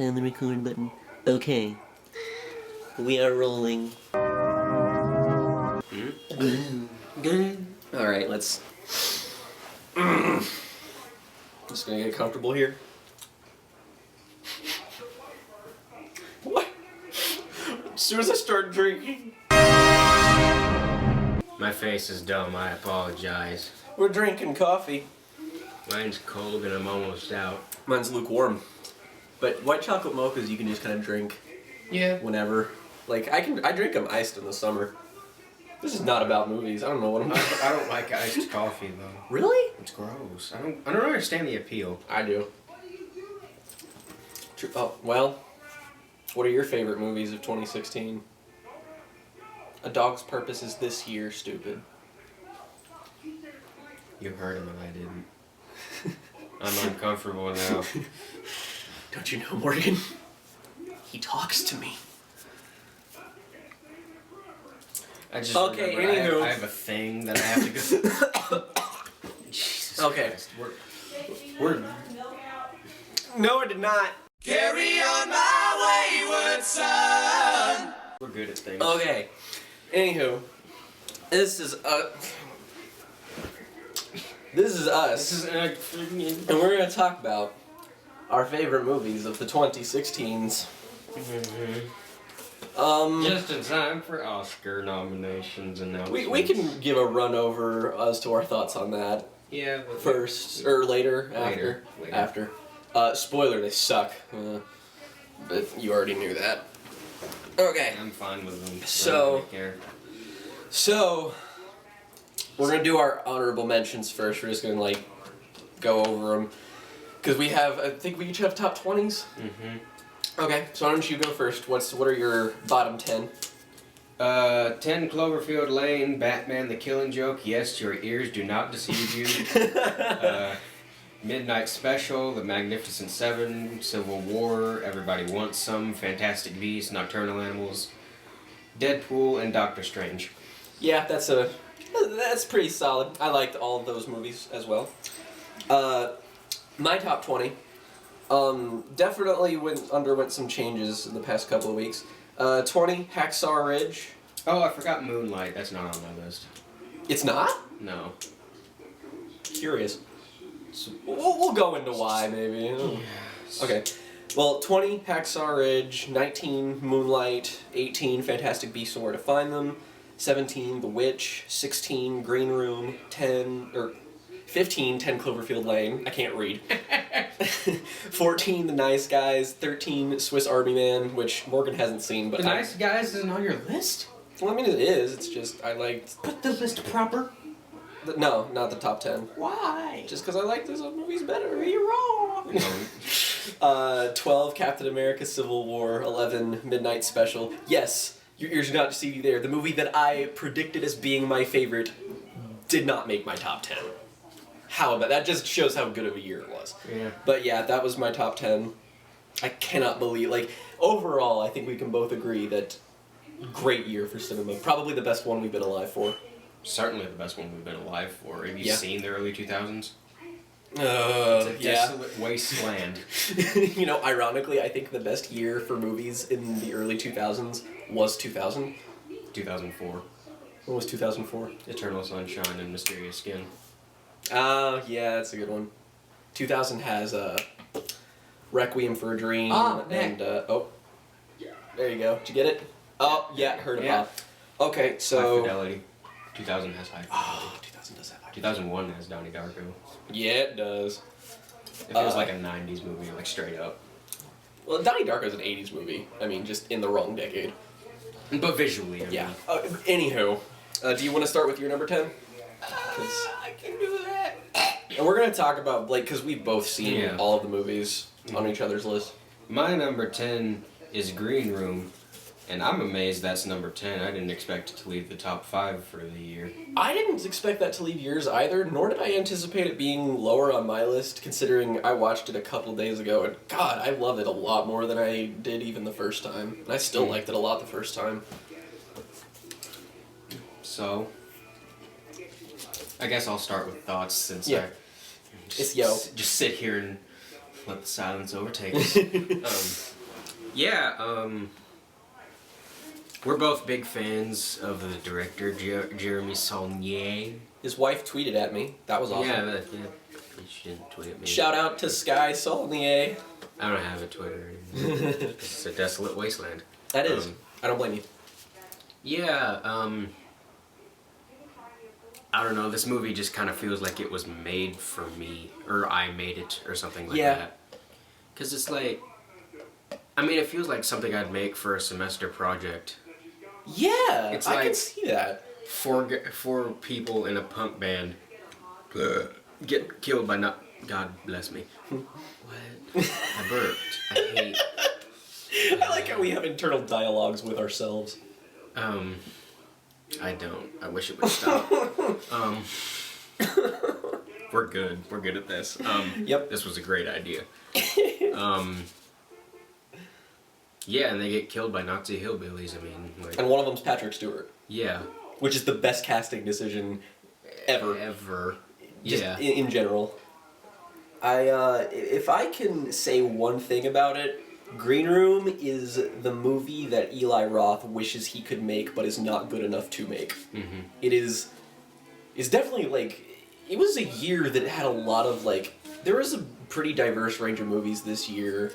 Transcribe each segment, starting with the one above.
found the record button. Okay. We are rolling. Good. Alright, let's... Just gonna get comfortable here. What? As soon as I start drinking... My face is dumb, I apologize. We're drinking coffee. Mine's cold and I'm almost out. Mine's lukewarm. But white chocolate mochas you can just kind of drink whenever. Like, I drink them iced in the summer. This is not about movies. I don't know what I'm doing. I don't like iced coffee though. Really? It's gross. I don't understand the appeal. I do. Oh, well, what are your favorite movies of 2016? A Dog's Purpose is this year, stupid. You heard him and I didn't. I'm uncomfortable now. Don't you know, Morgan? He talks to me. I just Okay, remember anywho. I have a thing that I have to go. Jesus Okay. Christ. We're No, I did not. Carry on my wayward son. we're good at things. Okay. Anywho, this is us. This is And we're gonna talk about our favorite movies of the 2016s. just in time for Oscar nominations and now We can give a run over as to our thoughts on that yeah but first or later. Later. After. Spoiler: they suck. But you already knew that. Okay. I'm fine with them. So- I don't really care. So, we're gonna do our honorable mentions first. We're just gonna like go over them because we have. I think we each have top 20s. Mm-hmm. Okay, so why don't you go first? What are your bottom 10? 10 Cloverfield Lane, Batman: The Killing Joke. Yes, your ears do not deceive you. Midnight Special, The Magnificent Seven, Civil War, Everybody Wants Some, Fantastic Beasts, Nocturnal Animals, Deadpool, and Doctor Strange. Yeah, that's pretty solid. I liked all of those movies as well. My top 20 definitely underwent some changes in the past couple of weeks. 20 Hacksaw Ridge. Oh, I forgot Moonlight. That's not on my list. It's not? No. Curious. We'll go into why maybe. Okay. Well, 20 Hacksaw Ridge, 19 Moonlight, 18 Fantastic Beasts and Where to Find Them, 17 The Witch, 16 Green Room, 15 10 Cloverfield Lane. I can't read. 14 The Nice Guys, 13 Swiss Army Man, which Morgan hasn't seen, but The Nice Guys isn't on your list? Well, I mean it is. It's just I liked. Put the list proper. No, not the top 10. Why? Just because I like those other movies better. You're wrong. 12 Captain America: Civil War, 11 Midnight Special. Yes, your ears do not deceive you there. The movie that I predicted as being my favorite did not make my top 10. How about that? Just shows how good of a year it was. Yeah. But yeah, that was my top 10. I cannot believe, like, overall, I think we can both agree that great year for cinema. Probably the best one we've been alive for. Certainly the best one we've been alive for. Have you Yeah. seen the early 2000s? It's a Yeah. desolate wasteland. You know, ironically, I think the best year for movies in the early 2000s was 2000. 2004. What was 2004? Eternal Sunshine and Mysterious Skin. Oh, yeah, that's a good one. 2000 has Requiem for a Dream and there you go. Did you get it? Oh, yeah, heard about. Yeah. Okay, High so Fidelity. 2000 has High Fidelity. 2000 does have. 2001 has Donnie Darko. Yeah, it does. It feels like a 90s movie, like straight up. Well, Donnie Darko's an 80s movie. I mean, just in the wrong decade. But visually, I Yeah. mean. Anywho, do you want to start with your number 10? I can do that. And we're going to talk about, like, because we've both seen Yeah. all of the movies on each other's list. My number 10 is Green Room, and I'm amazed that's number 10. I didn't expect it to leave the top 5 for the year. I didn't expect that to leave yours either, nor did I anticipate it being lower on my list, considering I watched it a couple days ago, and God, I love it a lot more than I did even the first time. And I still liked it a lot the first time. So, I guess I'll start with thoughts since Yeah. I It's yo. just sit here and let the silence overtake us. Yeah, we're both big fans of the director, Jeremy Saulnier. His wife tweeted at me. That was awesome. Yeah, she didn't tweet at me. Shout out to Sky Saulnier. I don't have a Twitter. It's a desolate wasteland. That is. I don't blame you. Yeah, I don't know, this movie just kind of feels like it was made for me, or I made it, or something like that. Because it's like, I mean, it feels like something I'd make for a semester project. Yeah, It's I like- can see that. Four people in a punk band get killed by not. God bless me. What? I burped. I hate. I like how we have internal dialogues with ourselves. I don't. I wish it would stop. We're good. We're good at this. Yep. This was a great idea. Yeah, and they get killed by Nazi hillbillies. I mean, like, And one of them's Patrick Stewart, yeah. which is the best casting decision ever. Just Yeah. in general. If I can say one thing about it, Green Room is the movie that Eli Roth wishes he could make, but is not good enough to make. Mm-hmm. It's definitely like, it was a year that had a lot of like, there was a pretty diverse range of movies this year,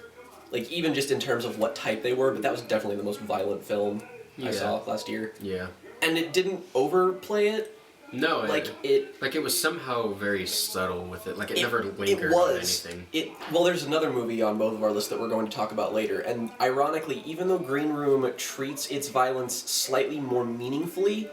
like even just in terms of what type they were, but that was definitely the most violent film I Yeah. saw last year. Yeah. And it didn't overplay it, No, like it it was somehow very subtle with it. Like it never It lingered on was. anything. Well, there's another movie on both of our lists that we're going to talk about later, and ironically, even though Green Room treats its violence slightly more meaningfully,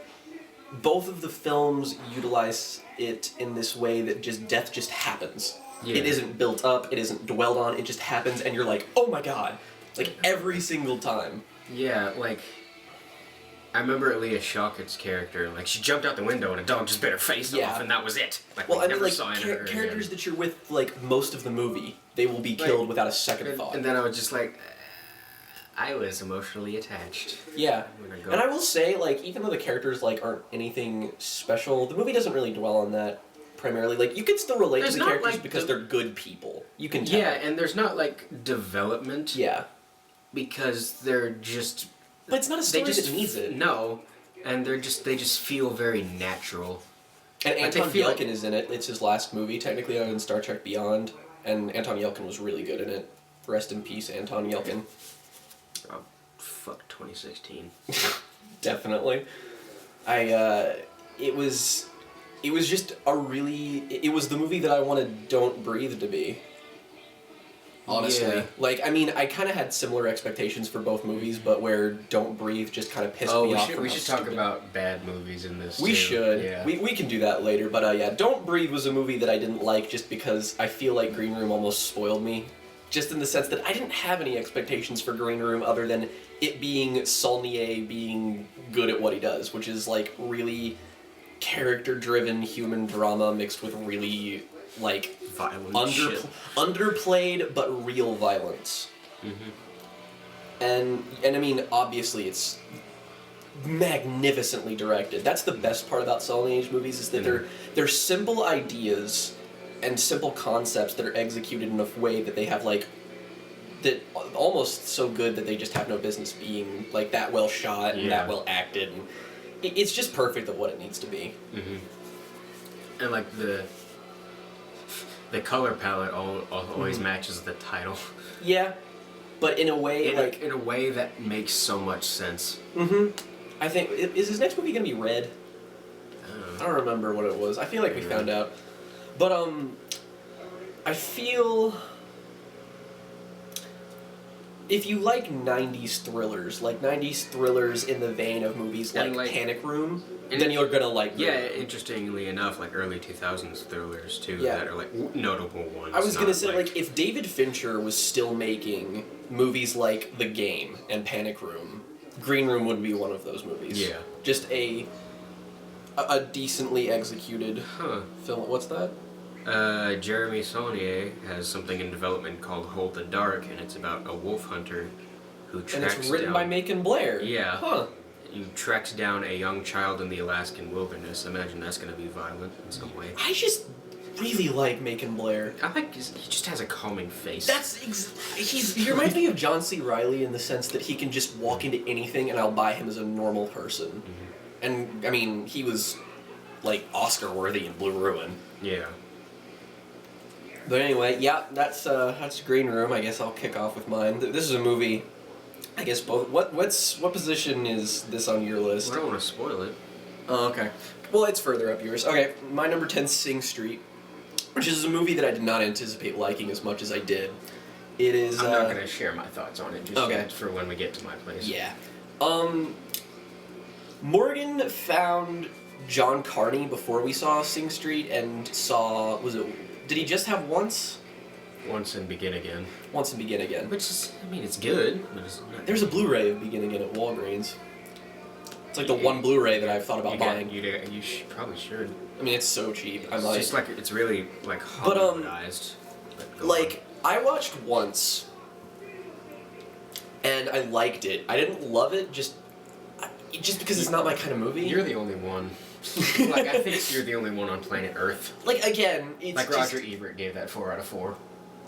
both of the films utilize it in this way that death just happens. Yeah. It isn't built up, it isn't dwelled on, it just happens, and you're like, oh my god, like every single time. Yeah, like I remember Leah Shawkett's character. Like she jumped out the window and a dog just bit her face Yeah. off, and that was it. Like Well, we I mean, never like saw any of her characters again. that you're with, like most of the movie, they will be Like, killed without a second And, thought. and then I was just like, I was emotionally attached. Yeah, I'm gonna go. and I will say, like, even though the characters like aren't anything special, the movie doesn't really dwell on that primarily. Like, you can still relate There's to the not, characters like, because the- they're good people. You can tell. Yeah, and there's not like development. Yeah, Because they're just but it's not a they story just that needs it. No, and they just feel very natural. And Like, they Anton feel Yelkin is in it. It's his last movie, technically, on Star Trek Beyond, and Anton Yelkin was really good in it. Rest in peace, Anton Yelkin. Oh, fuck 2016. Definitely. It was just a really, it was the movie that I wanted Don't Breathe to be. Honestly. Yeah. Like, I mean, I kind of had similar expectations for both movies, but where Don't Breathe just kind of pissed me off. we should talk about bad movies in this. We too. should. Yeah. We can do that later, but yeah, Don't Breathe was a movie that I didn't like just because I feel like Green Room almost spoiled me. Just in the sense that I didn't have any expectations for Green Room other than it being Saulnier being good at what he does, which is like really character-driven human drama mixed with really like Violent shit. underplayed but real violence. And I mean, obviously it's magnificently directed. That's the best part about Saulnier's movies is that they're simple ideas and simple concepts that are executed in a way that they have like that almost so good that they just have no business being like that well shot and that Yeah. well acted. And it's just perfect of what it needs to be. And like the color palette always matches the title. Yeah, but in a way like in a way that makes so much sense. I think is his next movie gonna be Red? I don't I know. don't remember what it was. I feel like we found out. But I feel if you like 90s thrillers, like 90s thrillers in the vein of movies And, like like- Panic Room, and then it- you're gonna like Yeah, Green Room. interestingly enough, like early 2000s thrillers too Yeah. that are like notable ones. I was gonna not say like if David Fincher was still making movies like The Game and Panic Room, Green Room would be one of those movies. Yeah. Just a decently executed Huh. film. What's that? Jeremy Saulnier has something in development called Hold the Dark, and it's about a wolf hunter who tracks And it's written down. by Macon Blair. Yeah. Huh. He tracks down a young child in the Alaskan wilderness. Imagine that's going to be violent in some way. really like Macon Blair. I like he just has a calming face. He reminds me of John C. Reilly in the sense that he can just walk into anything and I'll buy him as a normal person. Mm-hmm. And I mean, he was like Oscar worthy in Blue Ruin. Yeah. But anyway, yeah, that's Green Room. I guess I'll kick off with mine. This is a movie. I guess both. What position is this on your list? Well, I don't want to spoil it. Oh, okay. Well, it's further up yours. Okay, my number 10 is Sing Street, which is a movie that I did not anticipate liking as much as I did. It is. I'm not going to share my thoughts on it. Just Okay. For when we get to my place. Yeah. Morgan found John Carney before we saw Sing Street and saw. Did he just have Once? Once and Begin Again. Once and Begin Again. Which is, I mean, it's good. But it's not There's a Blu-ray of Begin Again at Walgreens. It's like the one Blu-ray that I've thought about buying. You probably should. I mean, it's so cheap. I'm It's like, just like it's really like But, Hollywoodized. But go like I watched Once, and I liked it. I didn't love it just because it's not my kind of movie. on. You're the only one. Like I think you're the only one on planet Earth. Like again, it's Like just, Roger Ebert gave that 4 out of 4.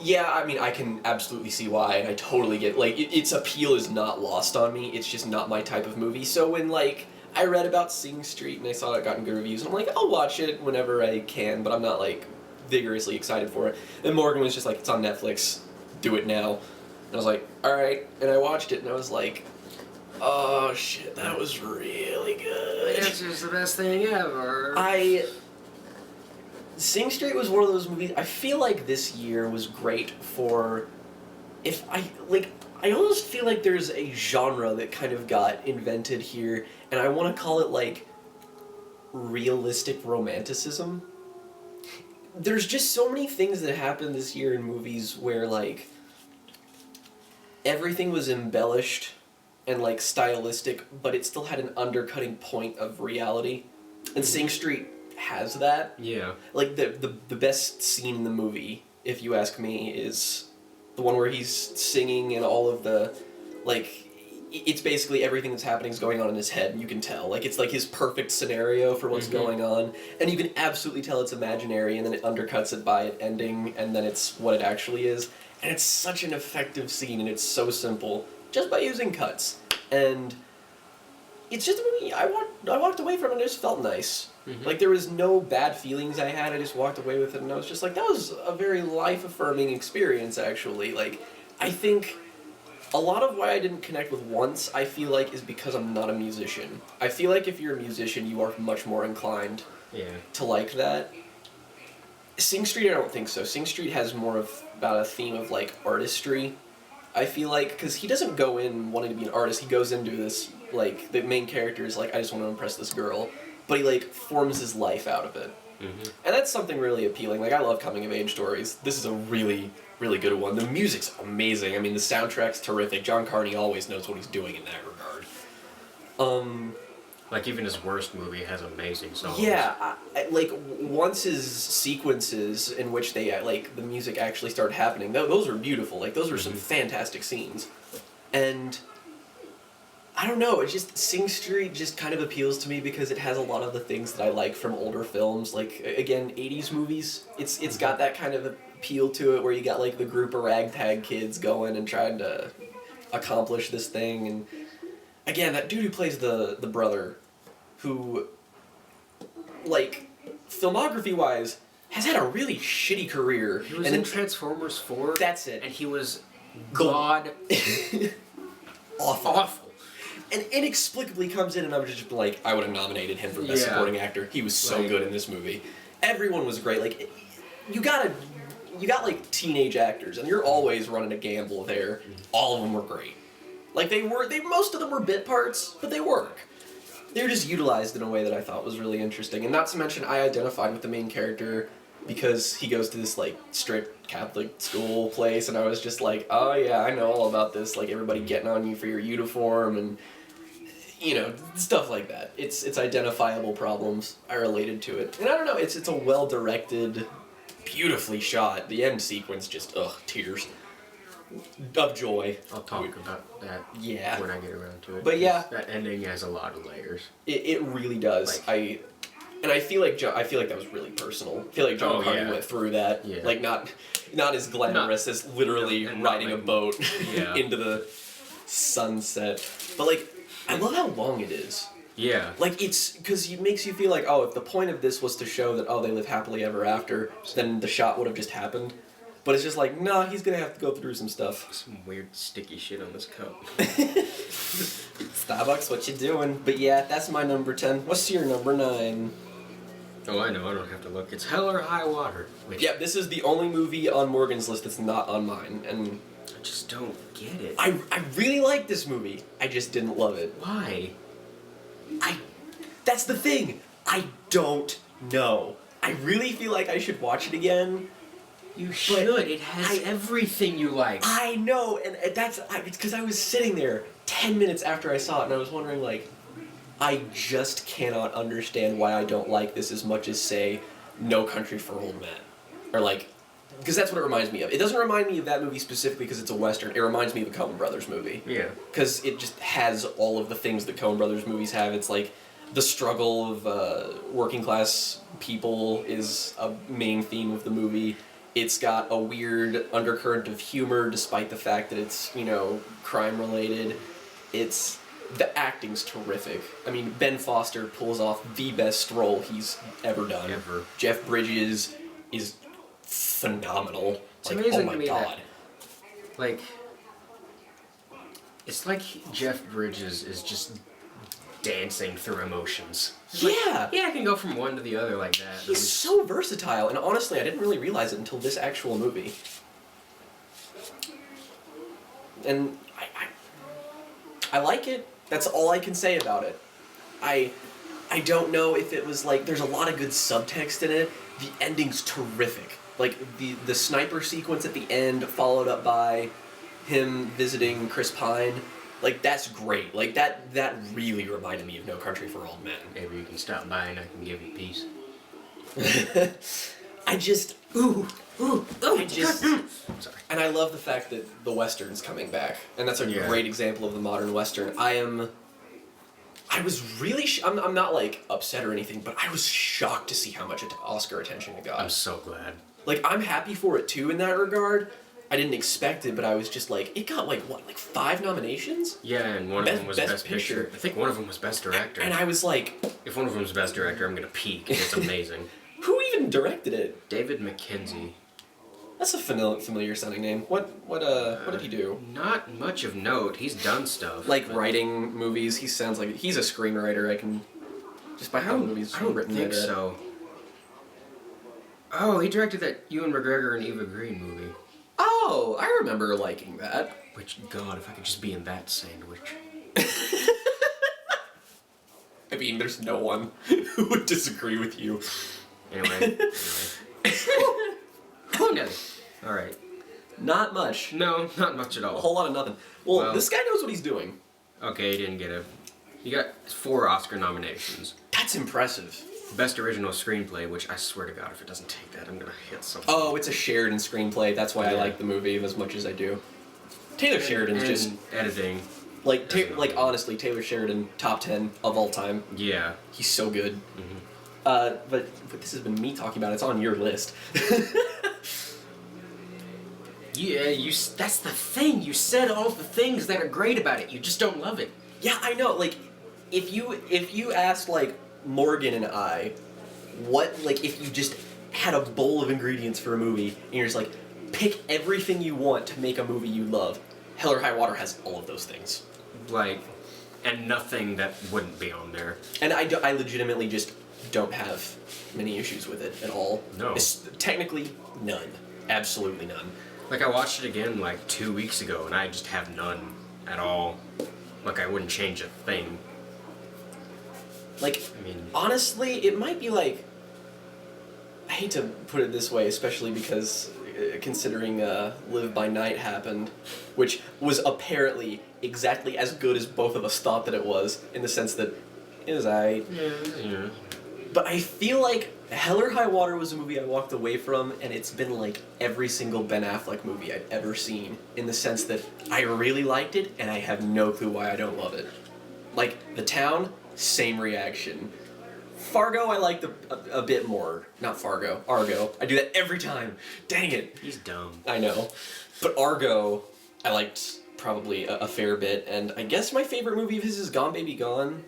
Yeah, I mean, I can absolutely see why, and I totally get its appeal is not lost on me. It's just not my type of movie. So when I read about Sing Street and I saw it gotten good reviews, and I'm like, I'll watch it whenever I can, but I'm not vigorously excited for it. And Morgan was just like, it's on Netflix, do it now. And I was like, all right, and I watched it, and I was like, oh shit, that was really good. This is the best thing ever. Sing Street was one of those movies. I feel like this year was great for. I almost feel like there's a genre that kind of got invented here, and I want to call it realistic romanticism. There's just so many things that happened this year in movies where everything was embellished and stylistic, but it still had an undercutting point of reality. And Sing Street has that. Yeah. The best scene in the movie, if you ask me, is the one where he's singing and all of the it's basically everything that's happening is going on in his head, and you can tell. It's his perfect scenario for what's going on, and you can absolutely tell it's imaginary, and then it undercuts it by it ending, and then it's what it actually is. And it's such an effective scene, and it's so simple, just by using cuts. And it's just a movie I walked away from it and it just felt nice. Mm-hmm. There was no bad feelings I had, I just walked away with it, and I was just like, that was a very life-affirming experience, actually. I think a lot of why I didn't connect with Once, I feel like, is because I'm not a musician. I feel like if you're a musician, you are much more inclined to like that. Sing Street, I don't think so. Sing Street has more about a theme of, artistry, I feel like, because he doesn't go in wanting to be an artist. He goes into this, the main character is I just want to impress this girl. But he, forms his life out of it. Mm-hmm. And that's something really appealing. I love coming-of-age stories. This is a really, really good one. The music's amazing. I mean, the soundtrack's terrific. John Carney always knows what he's doing in that regard. Even his worst movie has amazing songs. Yeah, once his sequences in which they, the music actually started happening, those were beautiful. Those were some fantastic scenes. And I don't know, Sing Street just kind of appeals to me because it has a lot of the things that I like from older films. Again, 80s movies. It's got that kind of appeal to it where you got, the group of ragtag kids going and trying to accomplish this thing. And again, that dude who plays the brother, who, filmography-wise, has had a really shitty career. He was in Transformers 4. That's it. And he was god awful. And inexplicably comes in, and I was just I would have nominated him for Best Supporting Actor. He was so good in this movie. Everyone was great. You got teenage actors, and you're always running a gamble there. All of them were great. Most of them were bit parts, but they work. They were just utilized in a way that I thought was really interesting. And not to mention, I identified with the main character because he goes to this strict Catholic school place, and I was just oh yeah, I know all about this. Everybody getting on you for your uniform and stuff like that. It's identifiable problems. I related to it, and I don't know. It's a well directed, beautifully shot. The end sequence just tears of joy. I'll talk about that when I get around to it. But yeah, that ending has a lot of layers. It really does. And I feel like that was really personal. I feel like John Carney went through that. Yeah. Like not as glamorous as literally riding a boat into the sunset. But like, I love how long it is. Yeah. Like it's because it makes you feel like, oh, if the point of this was to show that they live happily ever after, then the shot would have just happened. But it's just like, nah, he's gonna have to go through some stuff. Some weird sticky shit on this cup. Starbucks, what you doing? But yeah, that's my number 10. What's your number 9? Oh, I know. I don't have to look. It's Hell or High Water. Which Yeah, this is the only movie on Morgan's list that's not on mine, and I just don't get it. I really like this movie. I just didn't love it. Why? That's the thing. I don't know. I really feel like I should watch it again. You should. It has everything you like. I know, and it's because I was sitting there 10 minutes after I saw it, and I was wondering, like, I just cannot understand why I don't like this as much as, say, No Country for Old Men. Or, like, because that's what it reminds me of. It doesn't remind me of that movie specifically because it's a Western. It reminds me of the Coen Brothers movie. Yeah. Because it just has all of the things that Coen Brothers movies have. It's like the struggle of working class people is a main theme of the movie. It's got a weird undercurrent of humor despite the fact that it's, crime related. The acting's terrific. I mean, Ben Foster pulls off the best role he's ever done. Ever. Jeff Bridges is phenomenal. It's like, amazing oh my to me god. that, like, it's like Jeff Bridges is just dancing through emotions. It's like, Yeah! I can go from one to the other like that. He's so versatile, and honestly, I didn't really realize it until this actual movie. And I like it. That's all I can say about it. I don't know if it was like, there's a lot of good subtext in it. The ending's terrific. Like, the sniper sequence at the end, followed up by him visiting Chris Pine, like, that's great. Like, that really reminded me of No Country for Old Men. Maybe you can stop by and I can give you peace. I just... Sorry. And I love the fact that the Western's coming back. And that's a great example of the modern Western. I was really... I'm not, like, upset or anything, but I was shocked to see how much Oscar attention it got. I'm so glad. Like, I'm happy for it, too, in that regard. I didn't expect it, but I was just like... It got, like, 5 nominations? Yeah, and one of them was Best Picture. Picture. I think one of them was Best Director. And I was like... If one of them was Best Director, I'm gonna peek. It's amazing. Who even directed it? David Mackenzie. That's a familiar sounding name. What did he do? Not much of note. He's done stuff. Like writing movies. He sounds like he's a screenwriter. I can just by how the movies I don't written. think so. Oh, he directed that Ewan McGregor and Eva Green movie. Oh, I remember liking that. Which, God, if I could just be in that sandwich. I mean, there's no one who would disagree with you. Anyway. Who knows? Alright. Not much. No, not much at A all. whole lot of nothing. Well, this guy knows what he's doing. Okay, he didn't get a... He got 4 Oscar nominations. That's impressive. Best Original Screenplay, which I swear to God, if it doesn't take that, I'm gonna hit something. Oh, it's a Sheridan screenplay. That's why I Yeah. like the movie as much as I do. Taylor Sheridan's And just editing. like honestly, Taylor Sheridan top 10 of all time. Yeah. He's so good. Mm-hmm. But this has been me talking about it. It's on your list. Yeah, that's the thing. You said all the things that are great about it. You just don't love it. Yeah, I know. Like, if you asked like Morgan and I, if you just had a bowl of ingredients for a movie and you're just like, pick everything you want to make a movie you love, Hell or High Water has all of those things. Like, and nothing that wouldn't be on there. And I legitimately just don't have many issues with it at all. No. Technically, none. Absolutely none. Like, I watched it again, like, 2 weeks ago, and I just have none at all. Like, I wouldn't change a thing. Like, I mean... honestly, it might be like... I hate to put it this way, especially because considering Live by Night happened, which was apparently exactly as good as both of us thought that it was, in the sense that it was aight. Yeah. But I feel like Hell or High Water was a movie I walked away from, and it's been like every single Ben Affleck movie I've ever seen, in the sense that I really liked it, and I have no clue why I don't love it. Like, The Town, same reaction. Fargo I liked a bit more. Not Fargo, Argo. I do that every time. Dang it. He's dumb. I know. But Argo, I liked probably a fair bit, and I guess my favorite movie of his is Gone Baby Gone.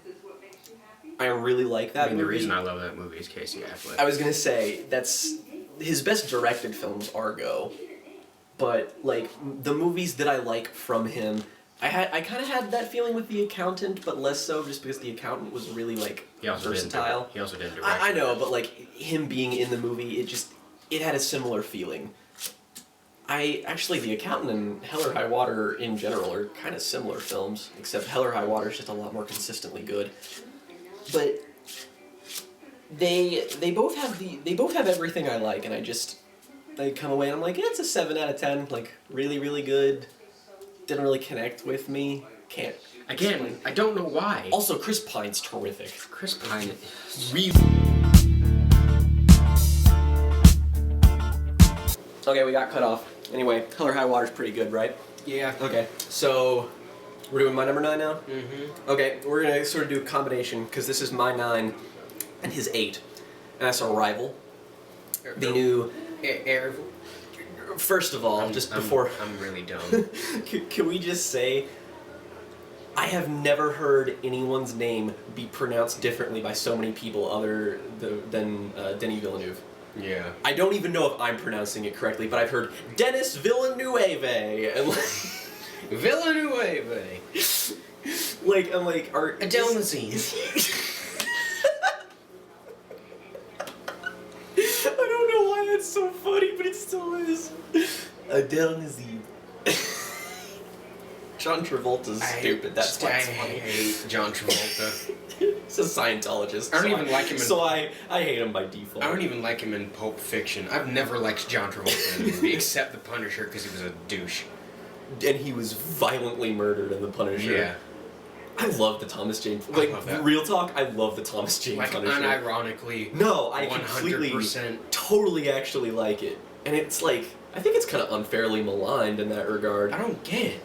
I really like that I mean, the movie. reason I love that movie is Casey Affleck. I was gonna say, that's his best directed film's Argo. But, like, the movies that I like from him, I kind of had that feeling with The Accountant, but less so just because The Accountant was really, like, versatile. He also didn't direct. I know, but, like, him being in the movie, it had a similar feeling. Actually, The Accountant and Hell or High Water in general are kind of similar films, except Hell or High Water is just a lot more consistently good. But they both have everything I like, and I come away and I'm like, it's a 7 out of 10, like really, really good. Didn't really connect with me. Can't. Again, explain. I don't know why. Also, Chris Pine's terrific. Chris Pine. Really. Okay, we got cut off. Anyway, Hell or High Water's pretty good, right? Yeah. Okay, so we're doing my number 9 now? Mm-hmm. Okay, we're gonna sort of do a combination, because this is my 9 and his 8. And that's Arrival. The new... Arrival. First of all, I'm really dumb. Can we just say, I have never heard anyone's name be pronounced differently by so many people than Denis Villeneuve. Yeah. I don't even know if I'm pronouncing it correctly, but I've heard Dennis Villeneuve, and Villeneuve. I'm like, Adele Nazim. I don't know why that's so funny, but it still is. Adele Nazim. John Travolta's stupid. That's why it's I funny. hate John Travolta. He's a Scientologist. I don't even like him in- So I hate him by default. I don't even like him in Pulp Fiction. I've never liked John Travolta in a movie, except The Punisher, because he was a douche. And he was violently murdered in The Punisher. Yeah. I love the Thomas Jane. I love that. Real talk, I love the Thomas Jane Like, Punisher. unironically. No, I 100%. totally actually like it. And it's like, I think it's kind of unfairly maligned in that regard. I don't get it.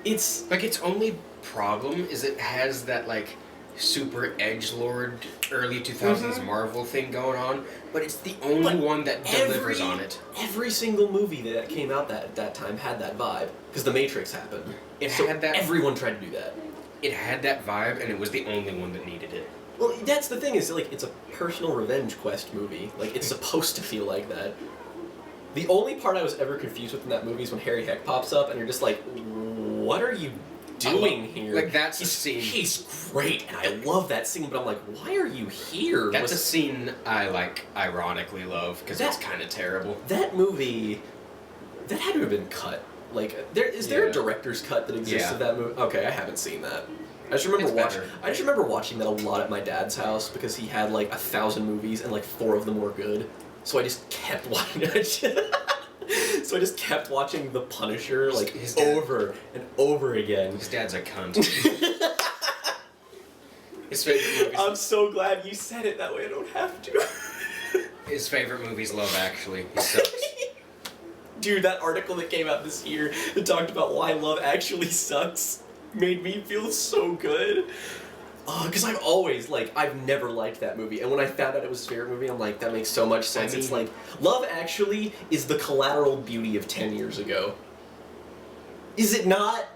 It's... Like, its only problem is it has that, like, super edgelord early 2000s Marvel thing going on, but it's the only one that delivers on it. Every single movie that came out that time had that vibe, because The Matrix happened. It So had that. everyone tried to do that. It had that vibe, and it was the only one that needed it. Well, that's the thing, is like, it's a personal revenge quest movie. Like, it's supposed to feel like that. The only part I was ever confused with in that movie is when Harry Heck pops up, and you're just like, what are you doing here? Like, that's a scene. He's great, and I love that scene, but I'm like, why are you here? That's a scene I, like, ironically love, because it's kind of terrible. That movie, that had to have been cut. Like, is there a director's cut that exists of that movie? Okay, I haven't seen that. I just remember watching that a lot at my dad's house because he had like 1,000 movies and like 4 of them were good. So I just kept watching it. So I just kept watching The Punisher like over and over again. His dad's a cunt. His favorite movies. I'm so glad you said it that way. I don't have to. His favorite movie's Love Actually. He sucks. Dude, that article that came out this year that talked about why Love Actually sucks made me feel so good. Because I've never liked that movie. And when I found out it was his favorite movie, I'm like, that makes so much sense. It's like, Love Actually is the Collateral Beauty of 10 years ago. Is it not?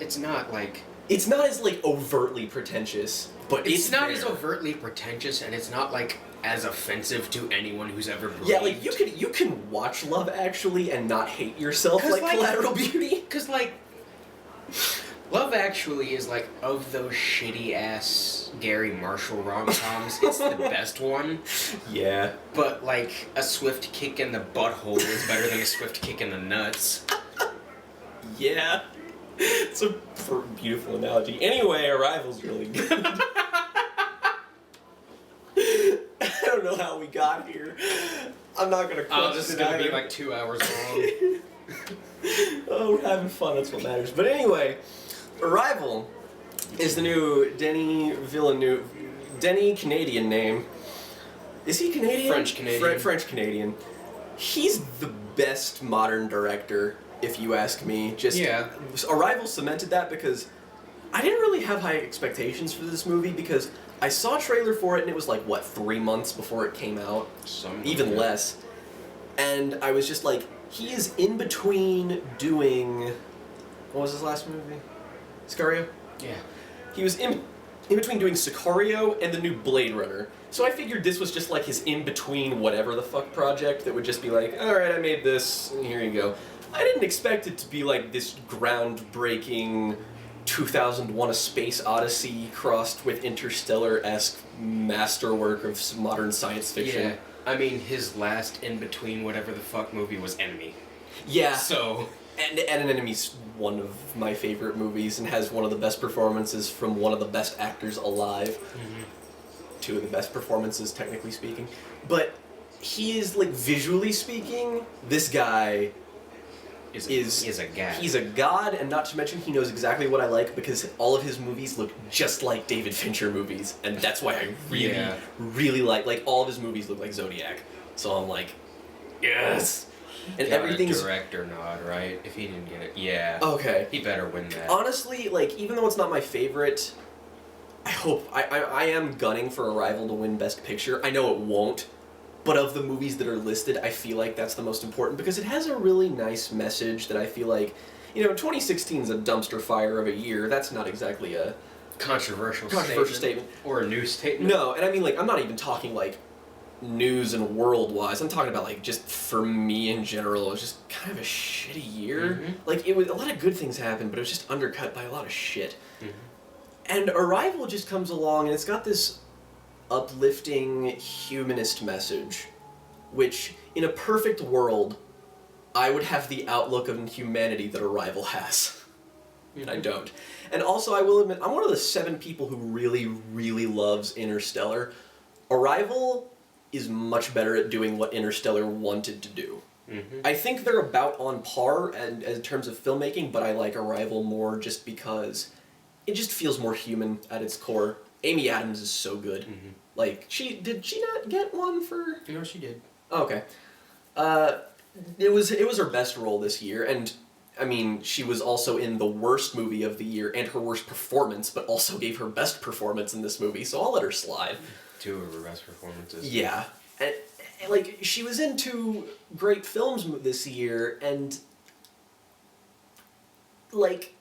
It's not, like... It's not as, like, overtly pretentious, but it's not there. as overtly pretentious, and it's not, like, as offensive to anyone who's ever breathed. Yeah, like, you can watch Love Actually and not hate yourself like Collateral Beauty. Because, like... Love Actually is, like, of those shitty-ass Gary Marshall rom-coms, it's the best one. Yeah. But, like, a swift kick in the butthole is better than a swift kick in the nuts. Yeah. It's a beautiful analogy. Anyway, Arrival's really good. I don't know how we got here. I'm not gonna question this is it gonna be either. like 2 hours long. Oh, we're having fun, that's what matters. But anyway, Arrival is the new Denis Villeneuve. Denis Canadian name. Is he Canadian? French-Canadian. French-Canadian. He's the best modern director, if you ask me. Just Arrival cemented that because I didn't really have high expectations for this movie because I saw a trailer for it, and it was like, what, 3 months before it came out? Even less. And I was just like, he is in between doing... What was his last movie? Sicario? Yeah. He was in between doing Sicario and the new Blade Runner. So I figured this was just like his in-between whatever the fuck project that would just be like, alright, I made this, and here you go. I didn't expect it to be like this groundbreaking 2001 A Space Odyssey crossed with Interstellar-esque masterwork of modern science fiction. Yeah. I mean, his last in-between whatever the fuck movie was Enemy. Yeah. So... And An Enemy's one of my favorite movies and has one of the best performances from one of the best actors alive. Mm-hmm. Two of the best performances, technically speaking. But he is, like, visually speaking, this guy is a god. He's a god, and not to mention he knows exactly what I like because all of his movies look just like David Fincher movies, and that's why I really like all of his movies look like Zodiac. So I'm like, yes. And Got everything's a director nod, right? If he didn't get it, yeah. okay. He better win that. Honestly, like, even though it's not my favorite, I am gunning for Arrival to win Best Picture. I know it won't, but of the movies that are listed, I feel like that's the most important because it has a really nice message that I feel like, 2016 is a dumpster fire of a year. That's not exactly a controversial statement. Or a news statement. No, and I mean, like, I'm not even talking, like, news and world-wise. I'm talking about, like, just for me in general, it was just kind of a shitty year. Mm-hmm. Like, it was a lot of good things happened, but it was just undercut by a lot of shit. Mm-hmm. And Arrival just comes along, and it's got this uplifting humanist message, which, in a perfect world, I would have the outlook of humanity that Arrival has. And I don't. And also, I will admit, I'm one of the 7 people who really, really loves Interstellar. Arrival is much better at doing what Interstellar wanted to do. Mm-hmm. I think they're about on par and in terms of filmmaking, but I like Arrival more just because it just feels more human at its core. Amy Adams is so good. Mm-hmm. Like, did she not get one for... No, she did. Oh, okay. It was her best role this year, and I mean, she was also in the worst movie of the year and her worst performance, but also gave her best performance in this movie, so I'll let her slide. 2 of her best performances. Yeah. And, like, she was in 2 great films this year, and, like,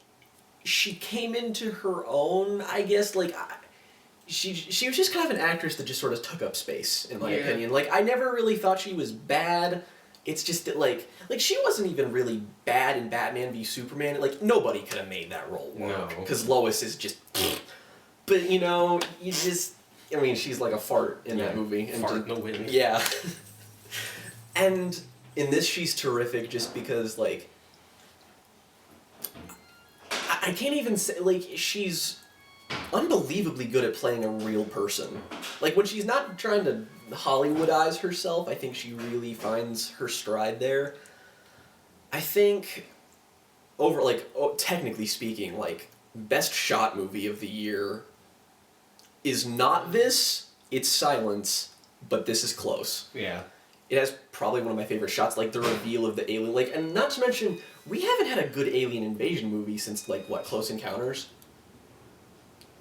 she came into her own, I guess, like, she was just kind of an actress that just sort of took up space, in my opinion. Like, I never really thought she was bad. It's just that, like, she wasn't even really bad in Batman v Superman. Like, nobody could have made that role work. No. Because Lois is just... But, you just... I mean, she's like a fart in that movie. And fart in the wind. Yeah. And in this, she's terrific just because, like... I can't even say... Like, she's unbelievably good at playing a real person. Like, when she's not trying to Hollywoodize herself, I think she really finds her stride there. I think, technically speaking, like, best shot movie of the year is not this, it's Silence, but this is close. Yeah. It has probably one of my favorite shots, like the reveal of the alien, like, and not to mention, we haven't had a good alien invasion movie since, like, what, Close Encounters?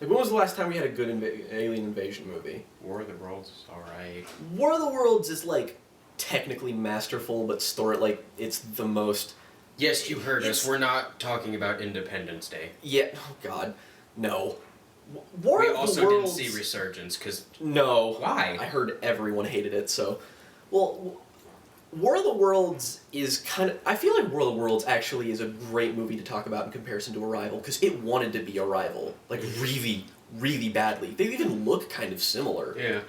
Like, when was the last time we had a good alien invasion movie? War of the Worlds is alright. War of the Worlds is, like, technically masterful, but it's the most... Yes, you heard us. We're not talking about Independence Day. Yeah, oh god, no. War we of also the Worlds... didn't see Resurgence, because... No. Why? I heard everyone hated it, so... Well, War of the Worlds is kind of... I feel like War of the Worlds actually is a great movie to talk about in comparison to Arrival, because it wanted to be Arrival. Like, really, really badly. They even look kind of similar. Yeah.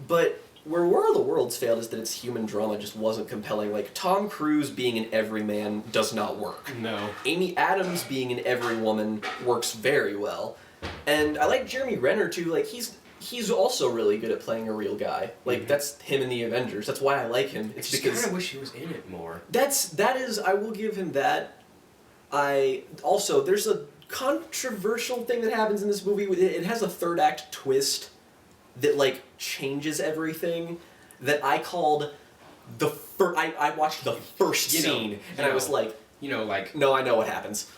But where War of the Worlds failed is that its human drama just wasn't compelling. Like, Tom Cruise being an everyman does not work. No. Amy Adams being an everywoman works very well. And I like Jeremy Renner, too. Like, he's also really good at playing a real guy. Like, that's him in the Avengers. That's why I like him. It's I just because... kind of wish he was in it more. That is, I will give him that. Also, there's a controversial thing that happens in this movie. It has a third act twist that, like, changes everything that I called the first... I watched the first scene, and I was like... No, I know what happens.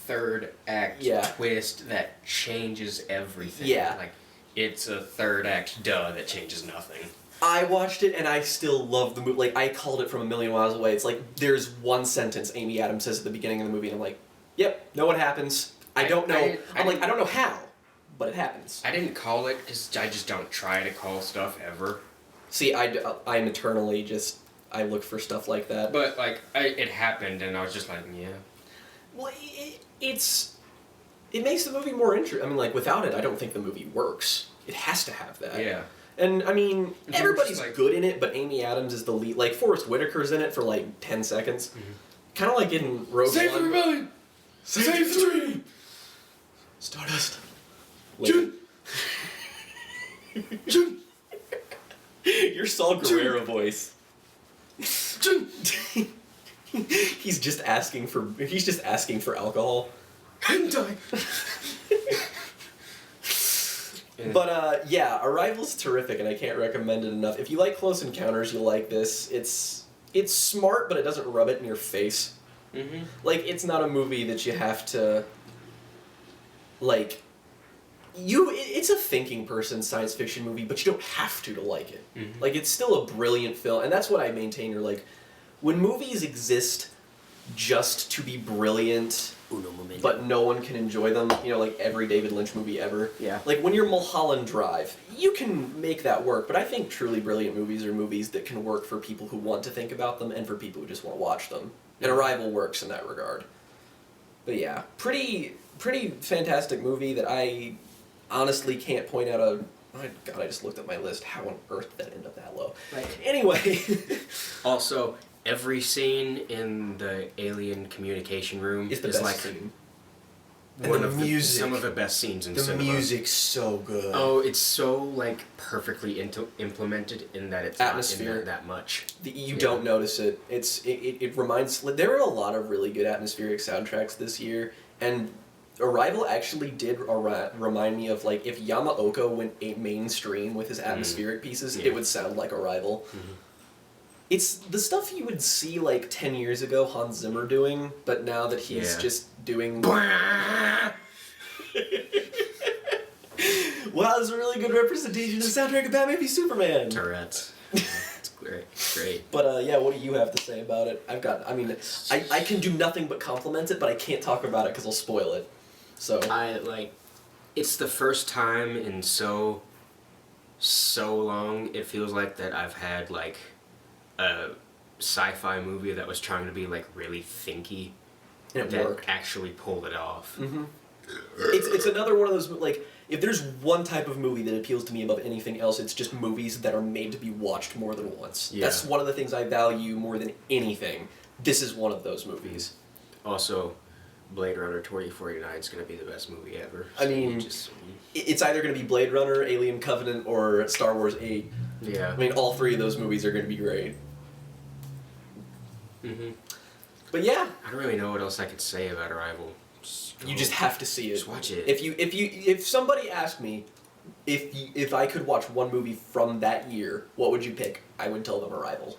Third act twist that changes everything. Yeah. Like, it's a third act duh that changes nothing. I watched it and I still love the movie. Like, I called it from a million miles away. It's like, there's one sentence Amy Adams says at the beginning of the movie, and I'm like, yep, know what happens. I don't know. I don't know how, but it happens. I didn't call it because I just don't try to call stuff ever. See, I'm eternally just, I look for stuff like that. But, like, it happened, and I was just like, yeah. Well, it makes the movie more interesting. I mean, like, without it, I don't think the movie works. It has to have that. Yeah. And, I mean, everybody's like, good in it, but Amy Adams is the lead. Like, Forrest Whitaker's in it for, like, 10 seconds. Mm-hmm. Kind of like in Rogue Save One. the rebellion! Save the dream! Stardust. June! June! Your Saul Guerrero voice. June! He's just asking for alcohol. Hentai! But yeah, Arrival's terrific, and I can't recommend it enough. If you like Close Encounters, you'll like this. It's smart, but it doesn't rub it in your face. Mm-hmm. Like, it's not a movie that you have to, like, it's a thinking person science fiction movie, but you don't have to like it. Mm-hmm. Like, it's still a brilliant film, and that's what I maintain. You're like, when movies exist just to be brilliant, but no one can enjoy them, you know, like every David Lynch movie ever. Yeah. Like, when you're Mulholland Drive, you can make that work, but I think truly brilliant movies are movies that can work for people who want to think about them and for people who just want to watch them. And Arrival works in that regard. But yeah, pretty fantastic movie that I honestly can't point out a... Oh God, I just looked at my list. How on earth did that end up that low? Right. Anyway. Also, every scene in the alien communication room It's the is best like scene. one And of the music. some of the best scenes in The cinema. music's so good. Oh, it's so like perfectly implemented in that it's Atmosphere. not in there that much. You don't notice it. It reminds... There are a lot of really good atmospheric soundtracks this year, and Arrival actually did remind me of, like, if Yamaoka went mainstream with his atmospheric pieces, Yeah. it would sound like Arrival. Mm-hmm. It's the stuff you would see, like, 10 years ago Hans Zimmer doing, but now that he's Yeah. just doing... Wow, this is a really good representation of the soundtrack of Batman v Superman! Tourette's. It's great. Great. But, yeah, what do you have to say about it? I can do nothing but compliment it, but I can't talk about it because I'll spoil it. So... It's the first time in so long it feels like that I've had like a sci-fi movie that was trying to be like really thinky And it that worked. actually pulled it off. Mm-hmm. It's another one of those, like, if there's one type of movie that appeals to me above anything else, it's just movies that are made to be watched more than once. Yeah. That's one of the things I value more than anything. This is one of those movies. Also, Blade Runner 2049 is going to be the best movie ever. I mean, it's either going to be Blade Runner, Alien Covenant, or Star Wars 8. yeah. I mean, all three of those movies are going to be great. Mm-hmm. But yeah, I don't really know what else I could say about Arrival. you just have to see it. Just watch it. If somebody asked me if I could watch one movie from that year, what would you pick? I would tell them Arrival.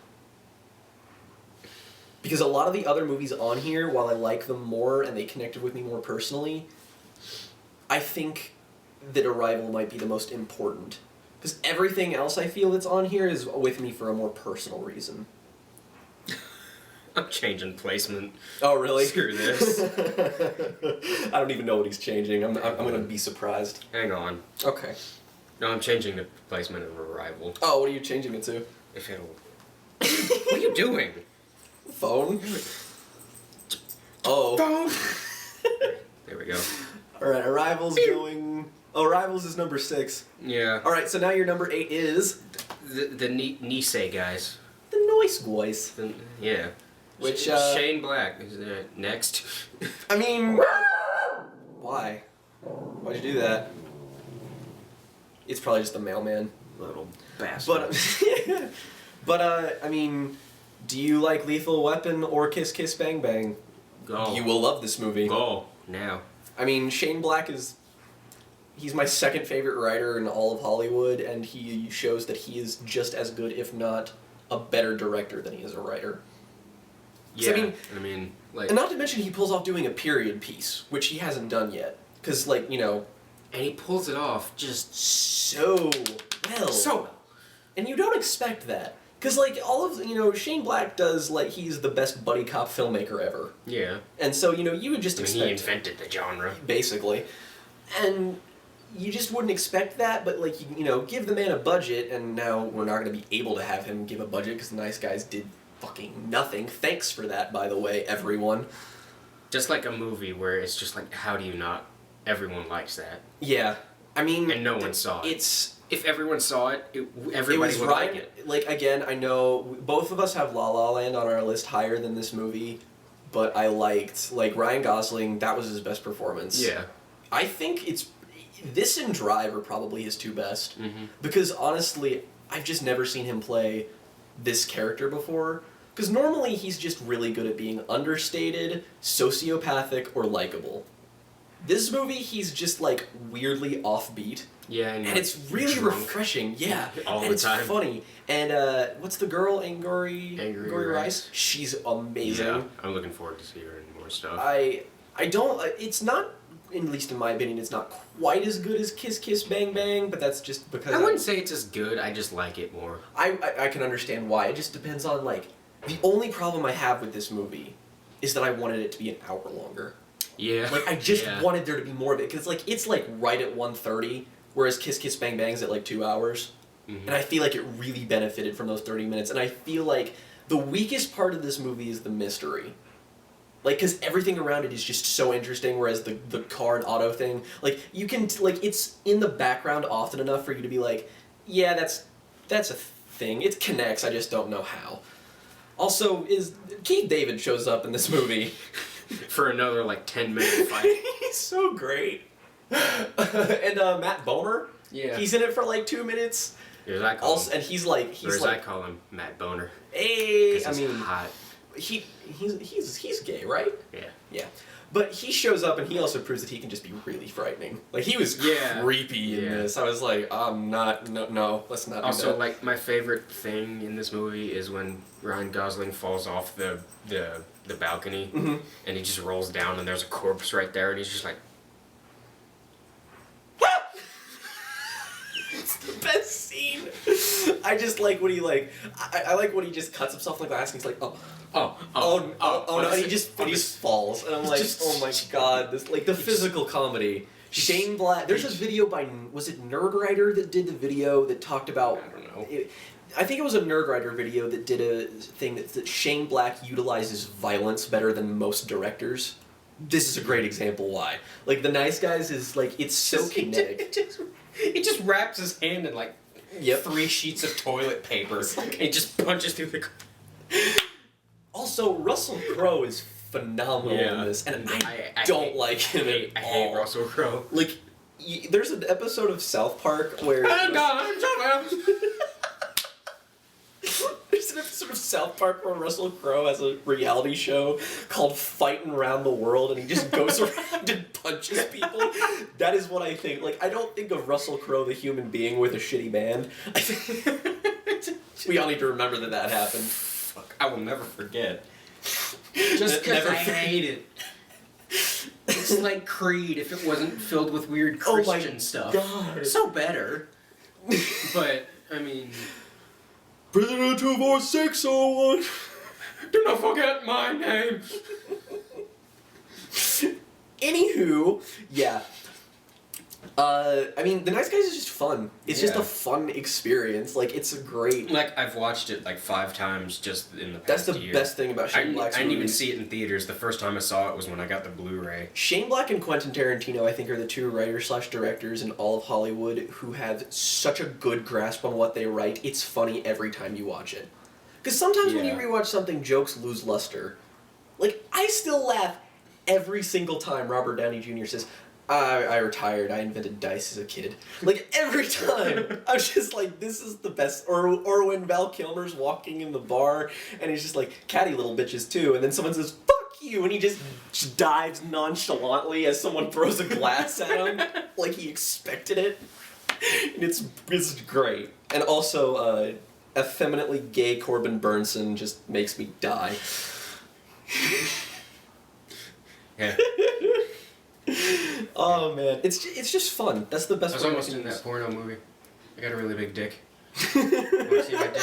Because a lot of the other movies on here, while I like them more and they connected with me more personally, I think that Arrival might be the most important. Because everything else I feel that's on here is with me for a more personal reason. I'm changing placement. Oh, really? Screw this. I don't even know what he's changing. I'm going to be surprised. Hang on. Okay. No, I'm changing the placement of Arrival. Oh, what are you changing it to? If it'll... What are you doing? Phone? Oh. Phone! There we go. Alright, Arrival's going... Oh, Arrival's is number 6. Yeah. Alright, so now your number 8 is... The Nisei guys. The Noise Boys. Yeah. Which, Shane Black is next. I mean... Why? Why'd you do that? It's probably just the mailman. Little bastard. But, I mean... Do you like Lethal Weapon or Kiss Kiss Bang Bang? Go. You will love this movie. Go. Now. I mean, Shane Black is... He's my second favorite writer in all of Hollywood, and he shows that he is just as good, if not a better director than he is a writer. Yeah. I mean, like... And not to mention he pulls off doing a period piece, which he hasn't done yet. Because, like, you know, And he pulls it off just so well. so well. And you don't expect that. Because, like, all of, Shane Black does, like, he's the best buddy cop filmmaker ever. Yeah. And so, you would just I mean, expect... he invented the genre. Basically. And you just wouldn't expect that, but, like, give the man a budget, and now we're not going to be able to have him give a budget because the Nice Guys did fucking nothing. Thanks for that, by the way, everyone. Just like a movie where it's just like, how do you not? Everyone likes that. Yeah. I mean... And no one saw it. If everyone saw it, everybody would like it. Like, again, I know both of us have La La Land on our list higher than this movie, but I liked, like, Ryan Gosling, that was his best performance. Yeah. I think this and Drive are probably his two best. Mm-hmm. Because, honestly, I've just never seen him play this character before. Because normally he's just really good at being understated, sociopathic, or likable. This movie, he's just, like, weirdly offbeat. Yeah, And it's really drunk. refreshing, yeah. All and the it's time. funny. And what's the girl, Angourie Rice? She's amazing. Yeah, I'm looking forward to see her in more stuff. I don't. It's not, at least in my opinion, it's not quite as good as Kiss Kiss Bang Bang, but that's just because I wouldn't say it's as good. I just like it more. I can understand why. It just depends on, like, the only problem I have with this movie is that I wanted it to be an hour longer. Yeah. Like, I just yeah. wanted there to be more of it, because, like, it's, like, right at 1:30, whereas Kiss Kiss Bang Bang's at, like, 2 hours. Mm-hmm. And I feel like it really benefited from those 30 minutes, and I feel like the weakest part of this movie is the mystery. Like, because everything around it is just so interesting, whereas the car and auto thing, like, you can, like, it's in the background often enough for you to be like, yeah, that's a thing. It connects, I just don't know how. Also, Keith David shows up in this movie. For another, like, 10-minute fight. He's so great. And Matt Bomer, Yeah. he's in it for like 2 minutes. Or as I call Also, him. and he's like, Or as I call him, Matt Boner. hey, 'Cause I he's mean, hot. he's gay, right? Yeah. Yeah. But he shows up and he also proves that he can just be really frightening. Like, he was Yeah. creepy in Yeah. this. I was like, no, let's not do Also, that. like, my favorite thing in this movie is when Ryan Gosling falls off the balcony, Mhm. and he just rolls down, and there's a corpse right there, and he's just like, It's the best scene. I just like when he I like when he just cuts himself in the glass and he's like, oh no, and he just falls, and I'm like, just- oh my god, this, like, the physical comedy. Shane Black. There's a video by, was it Nerdwriter that did the video that talked about? I don't know. I think it was a Nerdwriter video that did a thing that Shane Black utilizes violence better than most directors. This is a great example why. Like, The Nice Guys is, like, it's so kinetic. He just wraps his hand in, like, Yep. 3 sheets of toilet paper, and he just punches through the... Also, Russell Crowe is phenomenal in this, and I don't like him at all. I hate Russell Crowe. Like, there's an episode of South Park where... There's an episode of South Park where Russell Crowe has a reality show called Fighting Around the World, and he just goes around and punches people. That is what I think. Like, I don't think of Russell Crowe, the human being with a shitty band. I think we all need to remember that happened. Fuck, I will never forget. Just because Never I hate it. It's like Creed if it wasn't filled with weird Oh my Christian stuff. God. So better. But, I mean... Prisoner 24601! Do not forget my name! Anywho, yeah. I mean, The Nice Guys is just fun. It's just Yeah. a fun experience. Like, it's a great... Like, I've watched it like 5 times just in the That's past the year. best thing about I Shane Black's didn't even movies. see it in theaters. The first time I saw it was when I got the Blu-ray. Shane Black and Quentin Tarantino, I think, are the two writers/directors in all of Hollywood who have such a good grasp on what they write. It's funny every time you watch it. Because sometimes when you Yeah. rewatch something, jokes lose luster. Like, I still laugh every single time Robert Downey Jr. says, I retired, I invented dice as a kid. Like, every time. I'm just like, this is the best. Or when Val Kilmer's walking in the bar, and he's just like, catty little bitches too, and then someone says, fuck you, and he just dives nonchalantly as someone throws a glass at him, like he expected it. And it's great. And also, effeminately gay Corbin Burnson just makes me die. Yeah. Oh man, it's just fun. That's the best. I was way almost to in use that porno movie. I got a really big dick. Want to see my dick?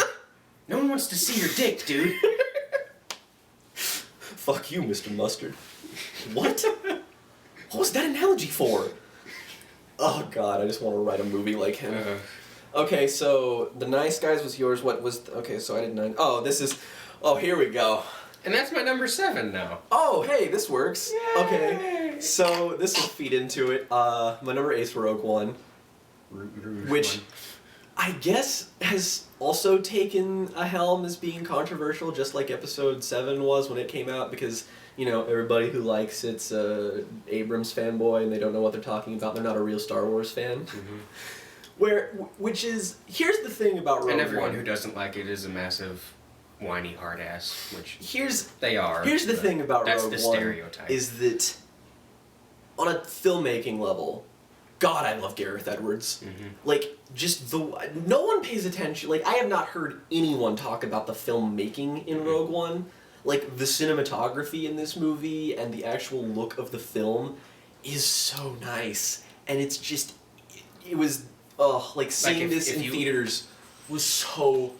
No one wants to see your dick, dude. Fuck you, Mr. Mustard. What? What was that analogy for? Oh god, I just want to write a movie like him. Okay, so The Nice Guys was yours. What was... Okay, so I did 9... Oh, this is... Oh, here we go. And that's my number 7 now. Oh, hey, this works. Yay! Okay, so this will feed into it. My number 8 is Rogue One, which I guess has also taken a helm as being controversial, just like Episode 7 was when it came out, because, you know, everybody who likes it's Abrams fanboy and they don't know what they're talking about. They're not a real Star Wars fan. Mm-hmm. Which is... Here's the thing about Rogue One. And everyone who doesn't like it is a massive whiny hard ass, which they are. Here's the thing about that's Rogue the One stereotype. is that on a filmmaking level, God, I love Gareth Edwards. Mm-hmm. Like, just no one pays attention. Like, I have not heard anyone talk about the filmmaking in Rogue One. Like, the cinematography in this movie and the actual look of the film is so nice, and it's just it was like seeing this in theaters was so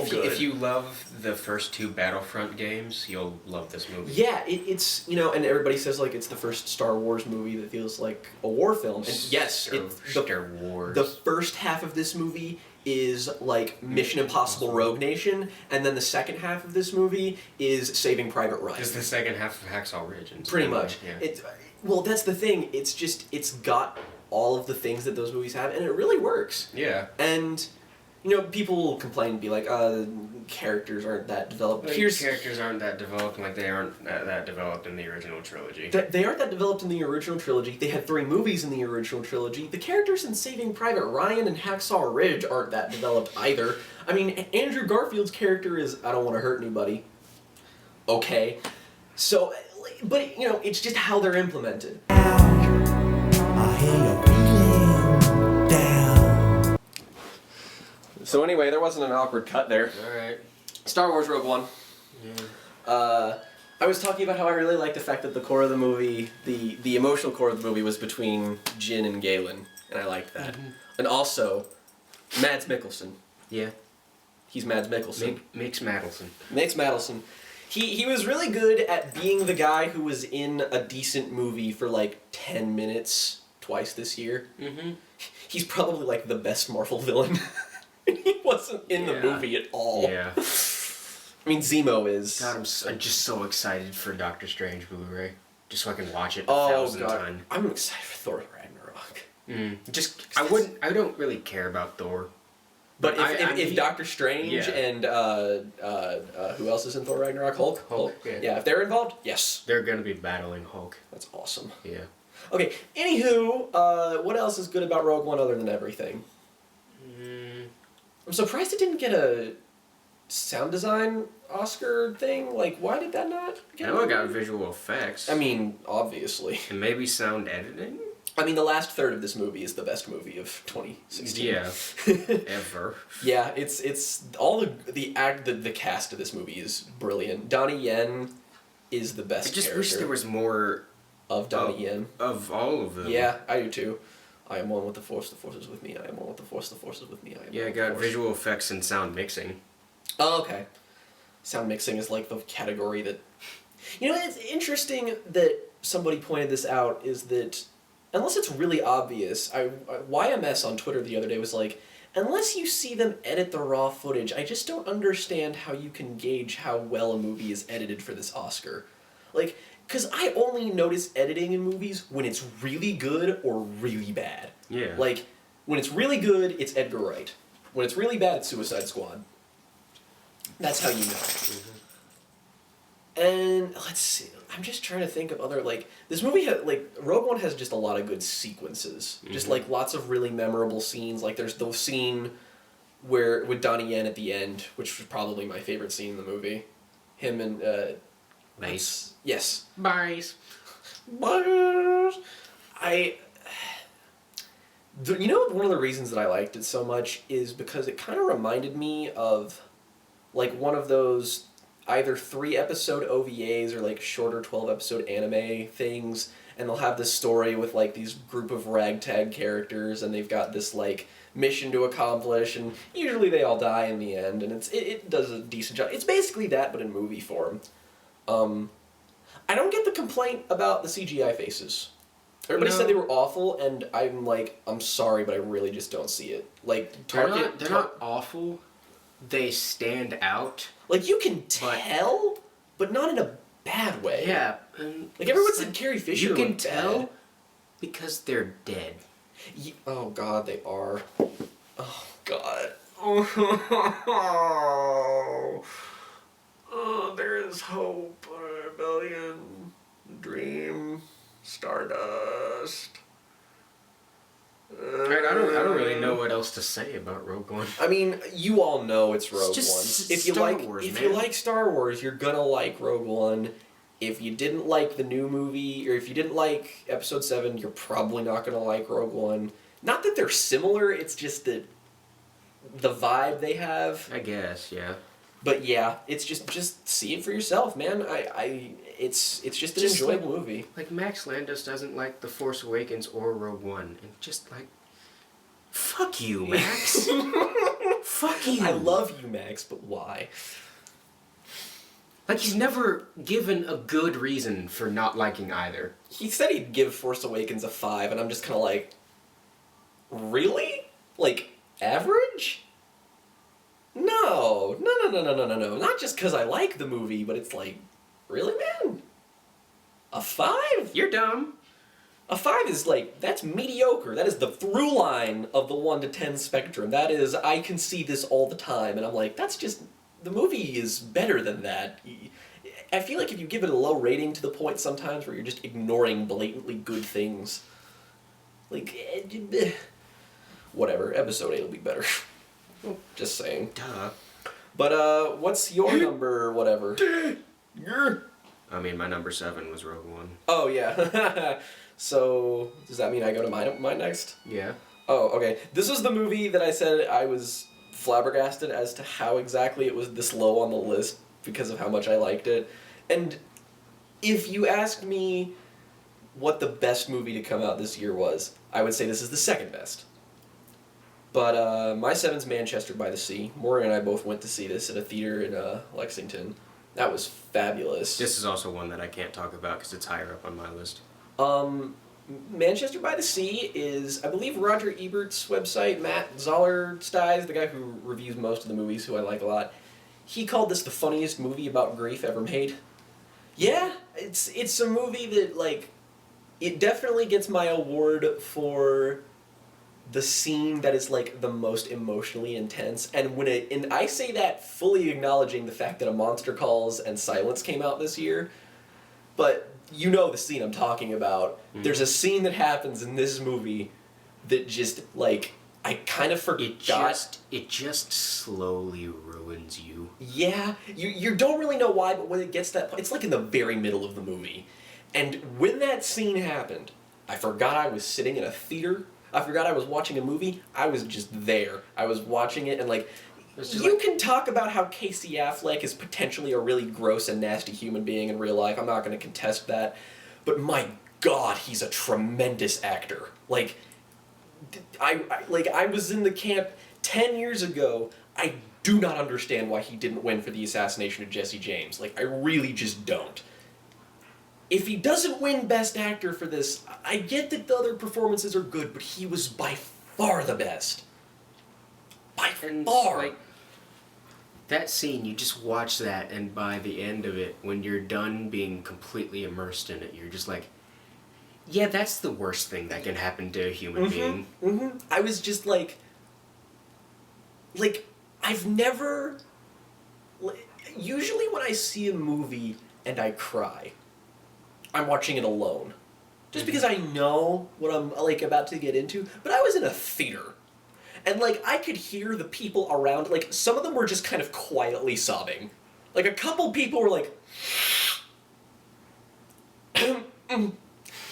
good. If you love the first 2 Battlefront games, you'll love this movie. Yeah, it's, you know, and everybody says, like, it's the first Star Wars movie that feels like a war film. And yes, Star Wars. The first half of this movie is, like, Mission Impossible Rogue Nation, and then the second half of this movie is Saving Private Ryan. Just the second half of Hacksaw Ridge. Pretty much. Yeah. Well, that's the thing. It's just, it's got all of the things that those movies have, and it really works. Yeah. And... You know, people will complain and be like, characters aren't that developed. Characters aren't that developed, like they aren't that developed in the original trilogy. They aren't that developed in the original trilogy. They had 3 movies in the original trilogy. The characters in Saving Private Ryan and Hacksaw Ridge aren't that developed either. I mean, Andrew Garfield's character is, I don't want to hurt anybody. Okay. So, but, you know, it's just how they're implemented. I hear you're feeling down. So anyway, there wasn't an awkward cut there. Alright. Star Wars Rogue One. Yeah. I was talking about how I really like the fact that the core of the movie, the emotional core of the movie was between Jyn and Galen, and I liked that. Mm-hmm. And also, Mads Mikkelsen. Yeah. He's Mads Mikkelsen. Mix Madelson. Mads Mikkelsen. He was really good at being the guy who was in a decent movie for like 10 minutes twice this year. Mm-hmm. He's probably like the best Marvel villain. He wasn't in the movie at all. Yeah. I mean, Zemo is. God, I'm just so excited for Doctor Strange Blu-ray. Just so I can watch it Oh 1,000 god, times. I'm excited for Thor Ragnarok. I don't really care about Thor. But I if mean, Doctor Strange yeah. and who else is in Thor Ragnarok? Hulk. Yeah. If they're involved, yes, They're gonna be battling Hulk. that's awesome. Yeah. Okay. Anywho, what else is good about Rogue One other than everything? I'm surprised it didn't get a sound design Oscar thing. Like, why did that not get? I know it got visual effects. I mean, obviously. and maybe sound editing. I mean, the last third of this movie is the best movie of 2016. Yeah. Ever. Yeah, it's all the cast of this movie is brilliant. Donnie Yen is the best. I just character wish there was more of Donnie Yen. of all of them. Yeah, I do too. I am one with the Force is with me. I am one with the Force is with me. I am Yeah, one I with got the Force. visual effects and sound mixing. Oh, okay. Sound mixing is like the category that... You know, it's interesting that somebody pointed this out, is that unless it's really obvious, YMS on Twitter the other day was like, unless you see them edit the raw footage, I just don't understand how you can gauge how well a movie is edited for this Oscar. Like, because I only notice editing in movies when it's really good or really bad. Yeah. Like, when it's really good, it's Edgar Wright. When it's really bad, it's Suicide Squad. That's how you know. And let's see. I'm just trying to think of other, like, this movie Rogue One has just a lot of good sequences. Just like lots of really memorable scenes. Like there's the scene with Donnie Yen at the end, which was probably my favorite scene in the movie. Him and Nice. Yes. Bye. You know, one of the reasons that I liked it so much is because it kind of reminded me of, like, one of those either 3-episode OVAs or, like, shorter 12-episode anime things, and they'll have this story with like these group of ragtag characters, and they've got this like mission to accomplish, and usually they all die in the end, and it does a decent job. It's basically that, but in movie form. I don't get the complaint about the CGI faces. Everybody said they were awful, and I'm sorry, but I really just don't see it. Like, They're not awful. They stand out. Like, you can tell, but not in a bad way. Yeah. Like, everyone said Carrie Fisher You can looked tell bad. because they're dead. Oh, God, they are. Oh, God. Oh, there is hope. Rebellion. Dream. Stardust. I don't really know what else to say about Rogue One. I mean, you all know it's Rogue just One. If you Star like, Wars, if man. you like Star Wars, you're gonna like Rogue One. If you didn't like the new movie, or if you didn't like Episode 7, you're probably not gonna like Rogue One. Not that they're similar, it's just that the vibe they have. I guess, yeah. But yeah, it's just see it for yourself, man. It's just an enjoyable movie. Like Max Landis doesn't like The Force Awakens or Rogue One, and just like, fuck you, Max. Fuck you. I love you, Max, but why? Like he's never given a good reason for not liking either. He said he'd give Force Awakens a 5, and I'm just kind of like, really? Like, average? No. Not just because I like the movie, but it's like, really, man? A 5? You're dumb. A 5 is like, that's mediocre. That is the through line of the 1 to 10 spectrum. That is, I can see this all the time, and I'm like, that's just, the movie is better than that. I feel like if you give it a low rating to the point sometimes where you're just ignoring blatantly good things, like, whatever, Episode 8 will be better. Just saying. Duh. But, what's your number, whatever? I mean, my number 7 was Rogue One. Oh, yeah. So, does that mean I go to mine next? Yeah. Oh, okay. This was the movie that I said I was flabbergasted as to how exactly it was this low on the list because of how much I liked it. And if you asked me what the best movie to come out this year was, I would say this is the second best. But my 7's Manchester by the Sea. Morgan and I both went to see this at a theater in Lexington. That was fabulous. This is also one that I can't talk about because it's higher up on my list. Manchester by the Sea is, I believe, Roger Ebert's website. Matt Zollerstein, the guy who reviews most of the movies, who I like a lot. He called this the funniest movie about grief ever made. Yeah, it's a movie that, like, it definitely gets my award for the scene that is, like, the most emotionally intense. And I say that fully acknowledging the fact that A Monster Calls and Silence came out this year. But you know the scene I'm talking about. Mm. There's a scene that happens in this movie that just, like, I kind of forgot. It just slowly ruins you. Yeah, you don't really know why, but when it gets to that point, it's like in the very middle of the movie. And when that scene happened, I forgot I was sitting in a theater. I forgot I was watching a movie. I was just there. I was watching it, and, like, you can talk about how Casey Affleck is potentially a really gross and nasty human being in real life. I'm not going to contest that. But my God, he's a tremendous actor. Like, I was in the camp 10 years ago. I do not understand why he didn't win for the assassination of Jesse James. Like, I really just don't. If he doesn't win Best Actor for this, I get that the other performances are good, but he was by far the best. By far. Like, that scene, you just watch that, and by the end of it, when you're done being completely immersed in it, you're just like, yeah, that's the worst thing that can happen to a human being. Mm-hmm. I was just like, I've never, usually when I see a movie and I cry, I'm watching it alone. Just because I know what I'm, like, about to get into, but I was in a theater. And, like, I could hear the people around, like, some of them were just kind of quietly sobbing. Like, a couple people were like, and,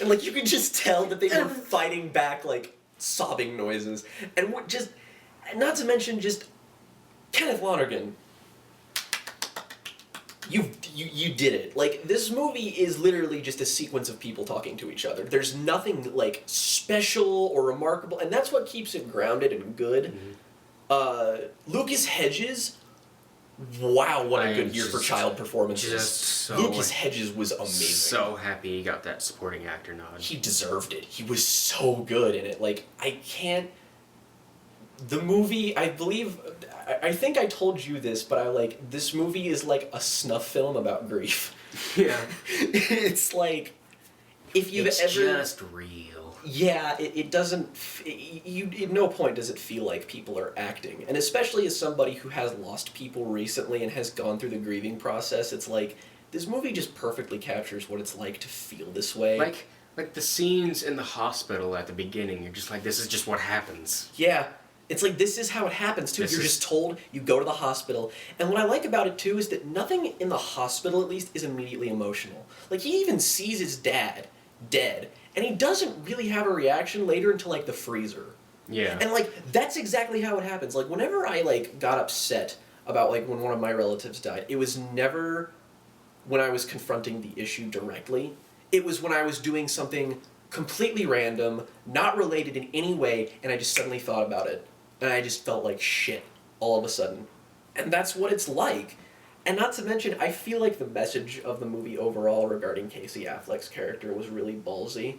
like, you could just tell that they were fighting back, like, sobbing noises. And not to mention just Kenneth Lonergan. You did it. Like, this movie is literally just a sequence of people talking to each other. There's nothing, like, special or remarkable, and that's what keeps it grounded and good. Lucas Hedges, wow, what a good year for child performances. Just so Lucas Hedges was amazing. So happy he got that supporting actor nod. He deserved it. He was so good in it. Like, I can't... The movie, I believe... I think I told you this, but this movie is like a snuff film about grief. Yeah. It's like, if you've It's ever... just real. Yeah, it doesn't... at no point does it feel like people are acting. And especially as somebody who has lost people recently and has gone through the grieving process, it's like, this movie just perfectly captures what it's like to feel this way. Like the scenes in the hospital at the beginning, you're just like, this is just what happens. Yeah. It's like, this is how it happens, too. You're just told, you go to the hospital. And what I like about it, too, is that nothing in the hospital, at least, is immediately emotional. Like, he even sees his dad dead, and he doesn't really have a reaction later until, like, the freezer. Yeah. And, like, that's exactly how it happens. Like, whenever I, like, got upset about, like, when one of my relatives died, it was never when I was confronting the issue directly. It was when I was doing something completely random, not related in any way, and I just suddenly thought about it. And I just felt like shit all of a sudden. And that's what it's like. And not to mention, I feel like the message of the movie overall regarding Casey Affleck's character was really ballsy.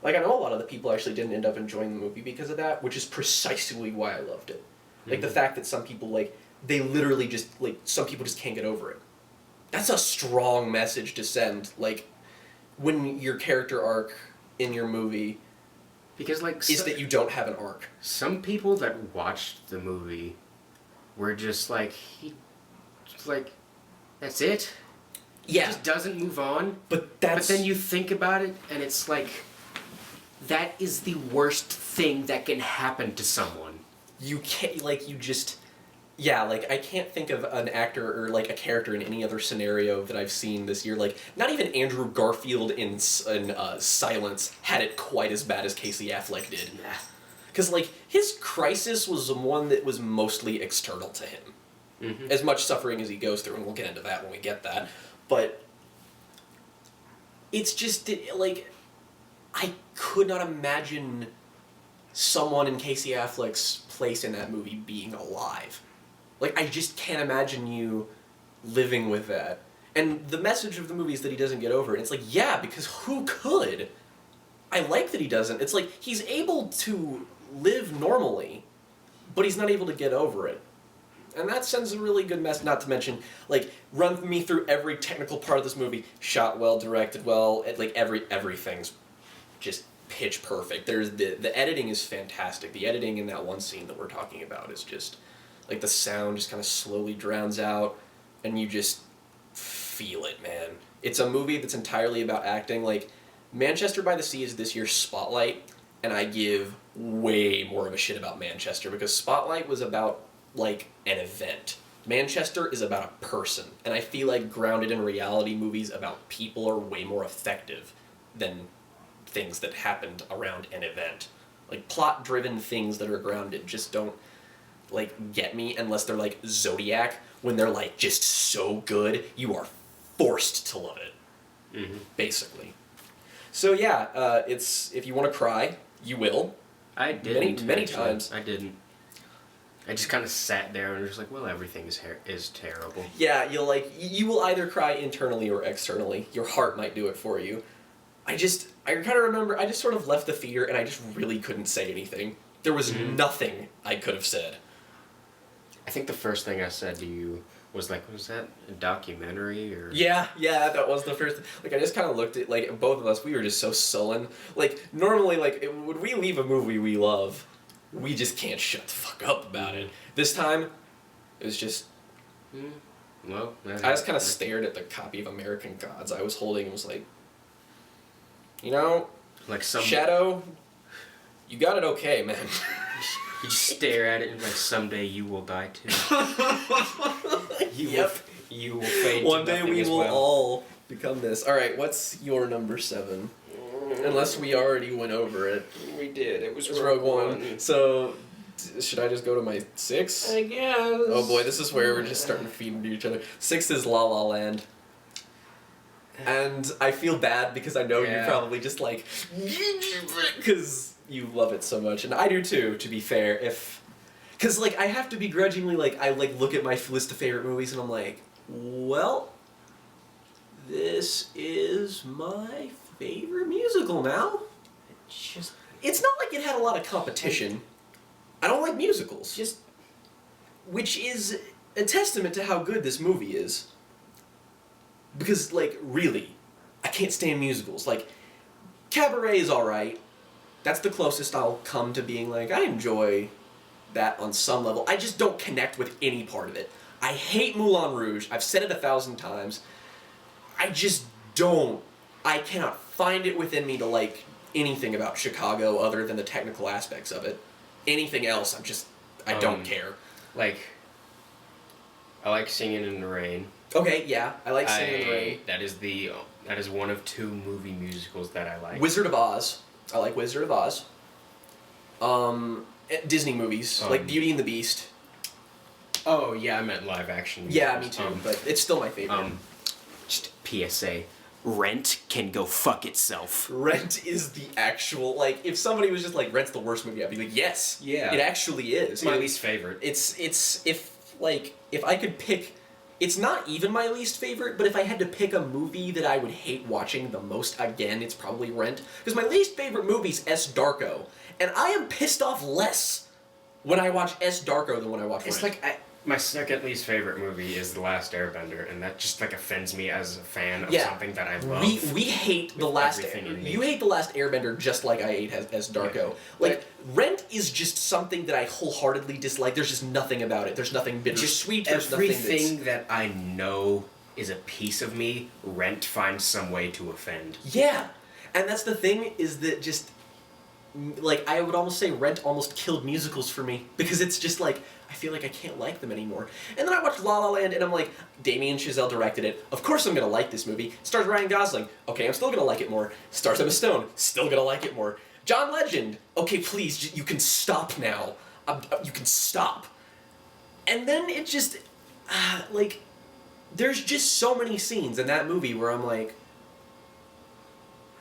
Like, I know a lot of the people actually didn't end up enjoying the movie because of that, which is precisely why I loved it. Like, the fact that some people, like, they literally just, like, some people just can't get over it. That's a strong message to send, like, when your character arc in your movie... Because, like... is that you don't have an arc. Some people that watched the movie were just like, that's it? Yeah. He just doesn't move on? But that's... But then you think about it, and it's like, that is the worst thing that can happen to someone. You can't, like, you just... Yeah, like, I can't think of an actor or, like, a character in any other scenario that I've seen this year. Like, not even Andrew Garfield in Silence had it quite as bad as Casey Affleck did. Because, like, his crisis was one that was mostly external to him. Mm-hmm. As much suffering as he goes through, and we'll get into that when we get that. But it's just, like, I could not imagine someone in Casey Affleck's place in that movie being alive. Like, I just can't imagine you living with that. And the message of the movie is that he doesn't get over it. And it's like, yeah, because who could? I like that he doesn't. It's like, he's able to live normally, but he's not able to get over it. And that sends a really good message, not to mention, like, run me through every technical part of this movie. Shot well, directed well, like, everything's just pitch perfect. There's the editing is fantastic. The editing in that one scene that we're talking about is just... like, the sound just kind of slowly drowns out, and you just feel it, man. It's a movie that's entirely about acting. Like, Manchester by the Sea is this year's Spotlight, and I give way more of a shit about Manchester, because Spotlight was about, like, an event. Manchester is about a person, and I feel like grounded in reality movies about people are way more effective than things that happened around an event. Like, plot-driven things that are grounded just don't... like, get me unless they're like Zodiac, when they're like just so good, you are forced to love it. Mm-hmm. Basically. So yeah, it's, if you want to cry, you will. I didn't. Many actually. times. I didn't. I just kind of sat there and was like, well, everything is terrible. Yeah, you will either cry internally or externally. Your heart might do it for you. I kind of remember, I just sort of left the theater and I just really couldn't say anything. There was nothing I could have said. I think the first thing I said to you was like, was that a documentary or... Yeah, that was the first... Like, I just kind of looked at, like, both of us, we were just so sullen. Like, normally, like, when we leave a movie we love, we just can't shut the fuck up about it. This time, it was just... Well... I just kind of stared at the copy of American Gods I was holding and was like, you know, like Shadow, you got it okay, man. You just stare at it and like, someday you will die too. You will fade. One to day nothing we as will well. all become this. Alright, what's your number 7? Unless we already went over it. We did. It was It's Rogue One. So, Should I just go to my 6? I guess. Oh boy, this is where we're just starting to feed into each other. 6 is La La Land. And I feel bad because I know you Yeah. probably just like, because you love it so much, and I do too. To be fair, because like I have to begrudgingly like I like look at my list of favorite movies and I'm like, well, this is my favorite musical now. It's not like it had a lot of competition. I don't like musicals. Just Which is a testament to how good this movie is. Because, like, really, I can't stand musicals. Like, Cabaret is alright. That's the closest I'll come to being like, I enjoy that on some level. I just don't connect with any part of it. I hate Moulin Rouge. I've said it 1,000 times. I just don't. I cannot find it within me to like anything about Chicago other than the technical aspects of it. Anything else, I don't care. like, I like Singing in the Rain. Okay, yeah, I like Singing in the Rain. That is one of 2 movie musicals that I like. Wizard of Oz. I like Wizard of Oz. Disney movies, like Beauty and the Beast. Oh yeah, I meant live action. Yeah, me musicals. too, but it's still my favorite. Just PSA. Rent can go fuck itself. Rent is the actual, like, if somebody was just like, Rent's the worst movie, I'd be like, yes, Yeah. it actually is. It's my least favorite. It's if I could pick, it's not even my least favorite, but if I had to pick a movie that I would hate watching the most again, it's probably Rent. Because my least favorite movie's S. Darko, and I am pissed off less when I watch S. Darko than when I watch It's Rent. like my second least favorite movie is The Last Airbender, and that just like offends me as a fan of Yeah. something that I love. We hate the last. everything in me. You hate the Last Airbender just like I hate as Darko. Yeah. Like Rent is just something that I wholeheartedly dislike. There's just nothing about it. There's nothing bittersweet. There's nothing Everything that I know is a piece of me, Rent finds some way to offend. Yeah, and that's the thing is that just like I would almost say Rent almost killed musicals for me because it's just like I feel like I can't like them anymore. And then I watched La La Land and I'm like, Damien Chazelle directed it. Of course I'm gonna like this movie. Stars Ryan Gosling. Okay, I'm still gonna like it more. Stars Emma Stone. Still gonna like it more. John Legend. Okay, please, you can stop now. You can stop. And then it just, like, there's just so many scenes in that movie where I'm like,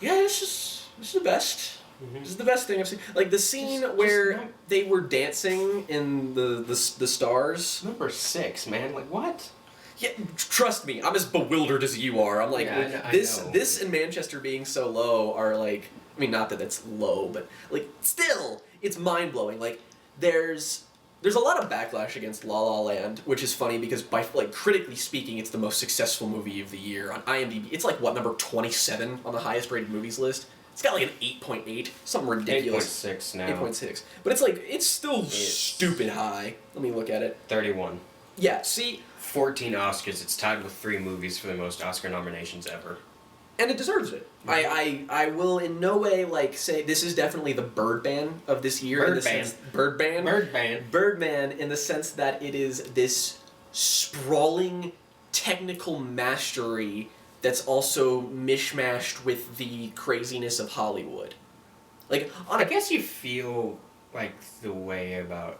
yeah, this is the best. This is the best thing I've seen. Like the scene where they were dancing in the stars. Number 6, man. Like, what? Yeah, trust me, I'm as bewildered as you are. I'm like, Yeah, I this know. this and Manchester being so low are like, I mean, not that it's low, but like, still, it's mind blowing. Like, there's a lot of backlash against La La Land, which is funny because by like critically speaking, it's the most successful movie of the year on IMDb. It's like what, number 27 on the highest rated movies list. It's got like an 8.8, something ridiculous. 8.6 now. 8.6, but it's like it's still stupid high. Let me look at it. 31. Yeah, see, 14 Oscars. It's tied with 3 movies for the most Oscar nominations ever. and it deserves it. I will in no way like say this is definitely the Birdman of this year. In the Birdman. sense, Birdman. Birdman. Birdman in the sense that it is this sprawling technical mastery that's also mishmashed with the craziness of Hollywood. Like on I a guess you feel like the way about...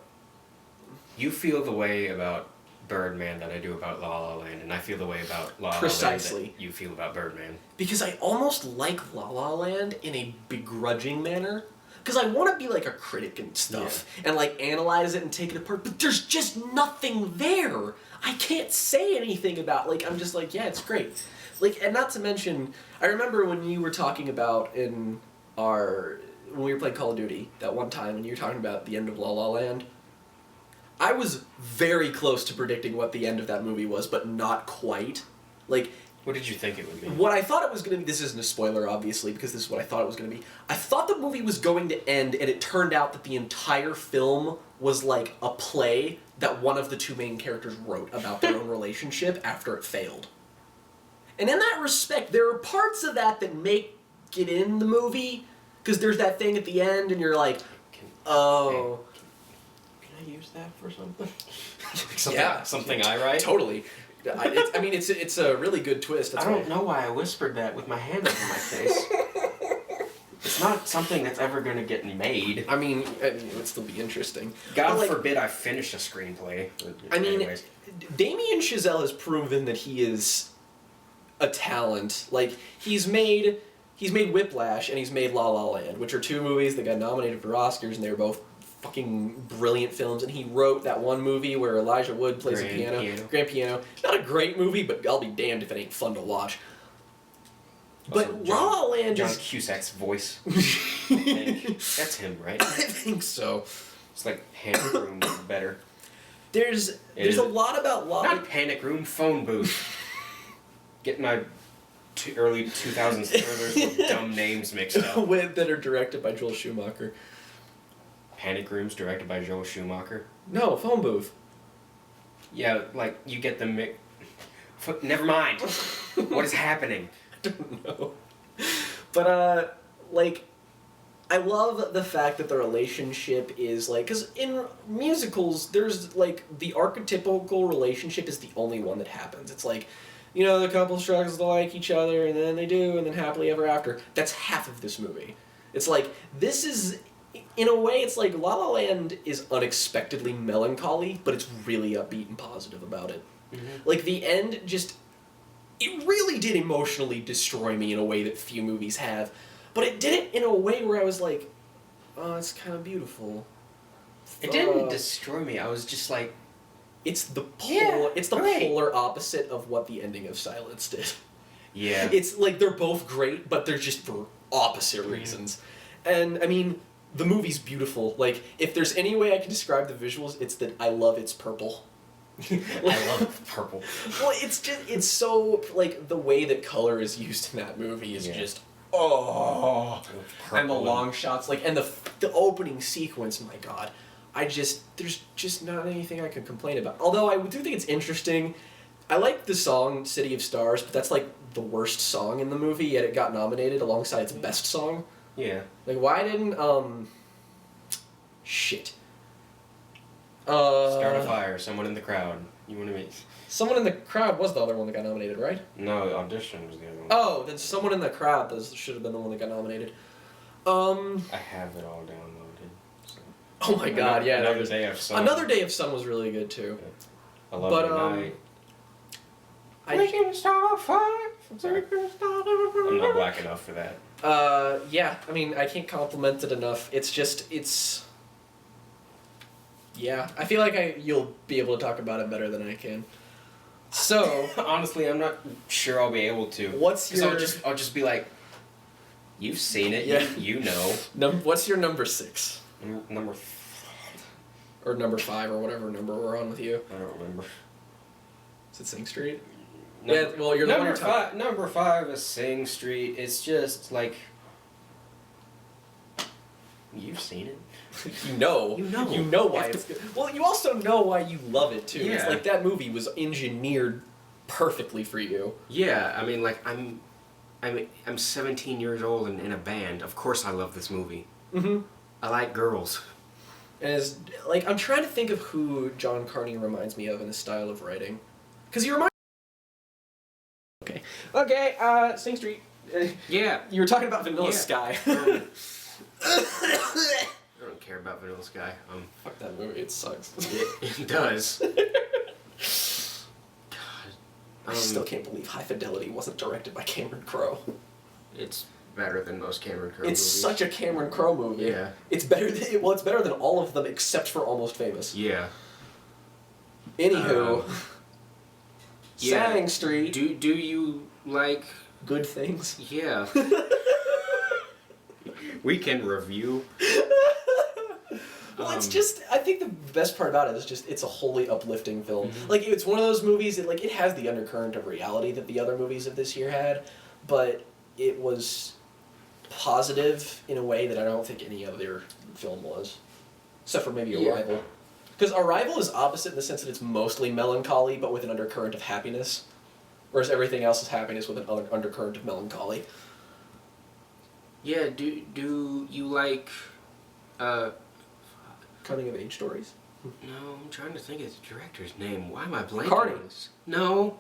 You feel the way about Birdman that I do about La La Land, and I feel the way about La La Land Precisely. that you feel about Birdman. because I almost like La La Land in a begrudging manner. Because I want to be like a critic and stuff, and like analyze it and take it apart, but there's just nothing there. I can't say anything about, like, I'm just like, yeah, it's great. Like, and not to mention, I remember when you were talking about when we were playing Call of Duty, that one time, and you were talking about the end of La La Land, I was very close to predicting what the end of that movie was, but not quite. Like, What did you think it would be? what I thought it was going to be, this isn't a spoiler, obviously, because this is what I thought it was going to be. I thought the movie was going to end, and it turned out that the entire film was like a play that one of the 2 main characters wrote about their own relationship after it failed. And in that respect, there are parts of that make it in the movie, because there's that thing at the end, and you're like, oh. Can I use that for something? Yeah. Something I write? Totally. I mean, it's a really good twist. That's I don't why. know why I whispered that with my hand over my face. It's not something that's ever gonna get made. I mean, it would still be interesting. God But, like, forbid I finish a screenplay. I mean, Anyways. Damien Chazelle has proven that he is a talent. Like, he's made Whiplash and he's made La La Land, which are two movies that got nominated for Oscars, and they were both fucking brilliant films. And he wrote that one movie where Elijah Wood plays a Grand Piano. Not a great movie, but I'll be damned if it ain't fun to watch. Also, But La La Land John is... Cusack's voice. I think. That's him, right? I think so. It's like Panic Room better. There's is. a lot about La La Not Panic Room, Phone Booth. Getting my early 2000s thrillers with dumb names mixed up. that are directed by Joel Schumacher. Panic Room's directed by Joel Schumacher. No, Phone Booth. Yeah, like, you get the never mind. What is happening? I don't know. But, like, I love the fact that the relationship is, like, because in musicals, there's, like, the archetypical relationship is the only one that happens. It's like, you know, the couple struggles to like each other, and then they do, and then happily ever after. That's half of this movie. It's like, this is, in a way, it's like La La Land is unexpectedly melancholy, but it's really upbeat and positive about it. Mm-hmm. Like, the end just... It really did emotionally destroy me in a way that few movies have. But it did it in a way where I was like, oh, it's kind of beautiful. It didn't destroy me. I was just like, It's the right. polar opposite of what the ending of Silence did. yeah. It's like they're both great, but they're just for opposite reasons. And I mean, the movie's beautiful. Like, if there's any way I can describe the visuals, it's that I love its purple. I love purple. Well, it's so, like, the way that color is used in that movie is just, oh. And the long shots, like, and the opening sequence, my god. There's just not anything I can complain about. Although I do think it's interesting. I like the song City of Stars, but that's, like, the worst song in the movie, yet it got nominated alongside its best song. Yeah. Like, why didn't, shit. Start a fire, someone in the crowd. You want to meet? Someone in the Crowd was the other one that got nominated, right? No, Audition was the other one. Oh, then Someone in the Crowd should have been the one that got nominated. I have it all downloaded. So. Oh my god, yeah. Another Day of Sun. Another Day of Sun was really good too. I love But, Night. I can start a fire. I'm not black enough for that. yeah, I mean, I can't compliment it enough. Yeah, I feel like you'll be able to talk about it better than I can. So, Honestly, I'm not sure I'll be able to. what's 'Cause your I'll just be like, you've seen it. Yeah. You know. what's your number 6 Number. or number 5 or whatever number we're on with you? I don't remember. Is it Sing Street? Number, Yeah, well, you're the one number you're talking- five. Number 5 is Sing Street. It's just like. You've seen it. You know why You have it's good. Well, you also know why you love it too. It's Yeah. like that movie was engineered perfectly for you. Yeah, I mean, like, I'm 17 years old and in a band. Of course I love this movie. Mm-hmm. I like girls. And it's like, I'm trying to think of who John Carney reminds me of in his style of writing, because he reminds. Okay. Sing Street. Yeah. You were talking about Vanilla Yeah. Sky. I don't care about Vanilla Sky. Fuck that movie. It sucks. It does. I still can't believe High Fidelity wasn't directed by Cameron Crowe. It's better than most Cameron Crowe It's movies. such a Cameron Crowe movie. Yeah. It's better than it's better than all of them except for Almost Famous. Yeah. Anywho, yeah. Sang Street. Do you like? Good things. Yeah. We can review. Well, it's just, I think the best part about it is just, it's a wholly uplifting film. Like, it's one of those movies that, like, it has the undercurrent of reality that the other movies of this year had, but it was positive in a way that I don't think any other film was. Except for maybe Yeah. Arrival. Because Arrival is opposite in the sense that it's mostly melancholy, but with an undercurrent of happiness. Whereas everything else is happiness with an undercurrent of melancholy. Yeah. Do you like? Coming of age stories. No, I'm trying to think of the director's name. Why am I blanking? Carney. on this? No.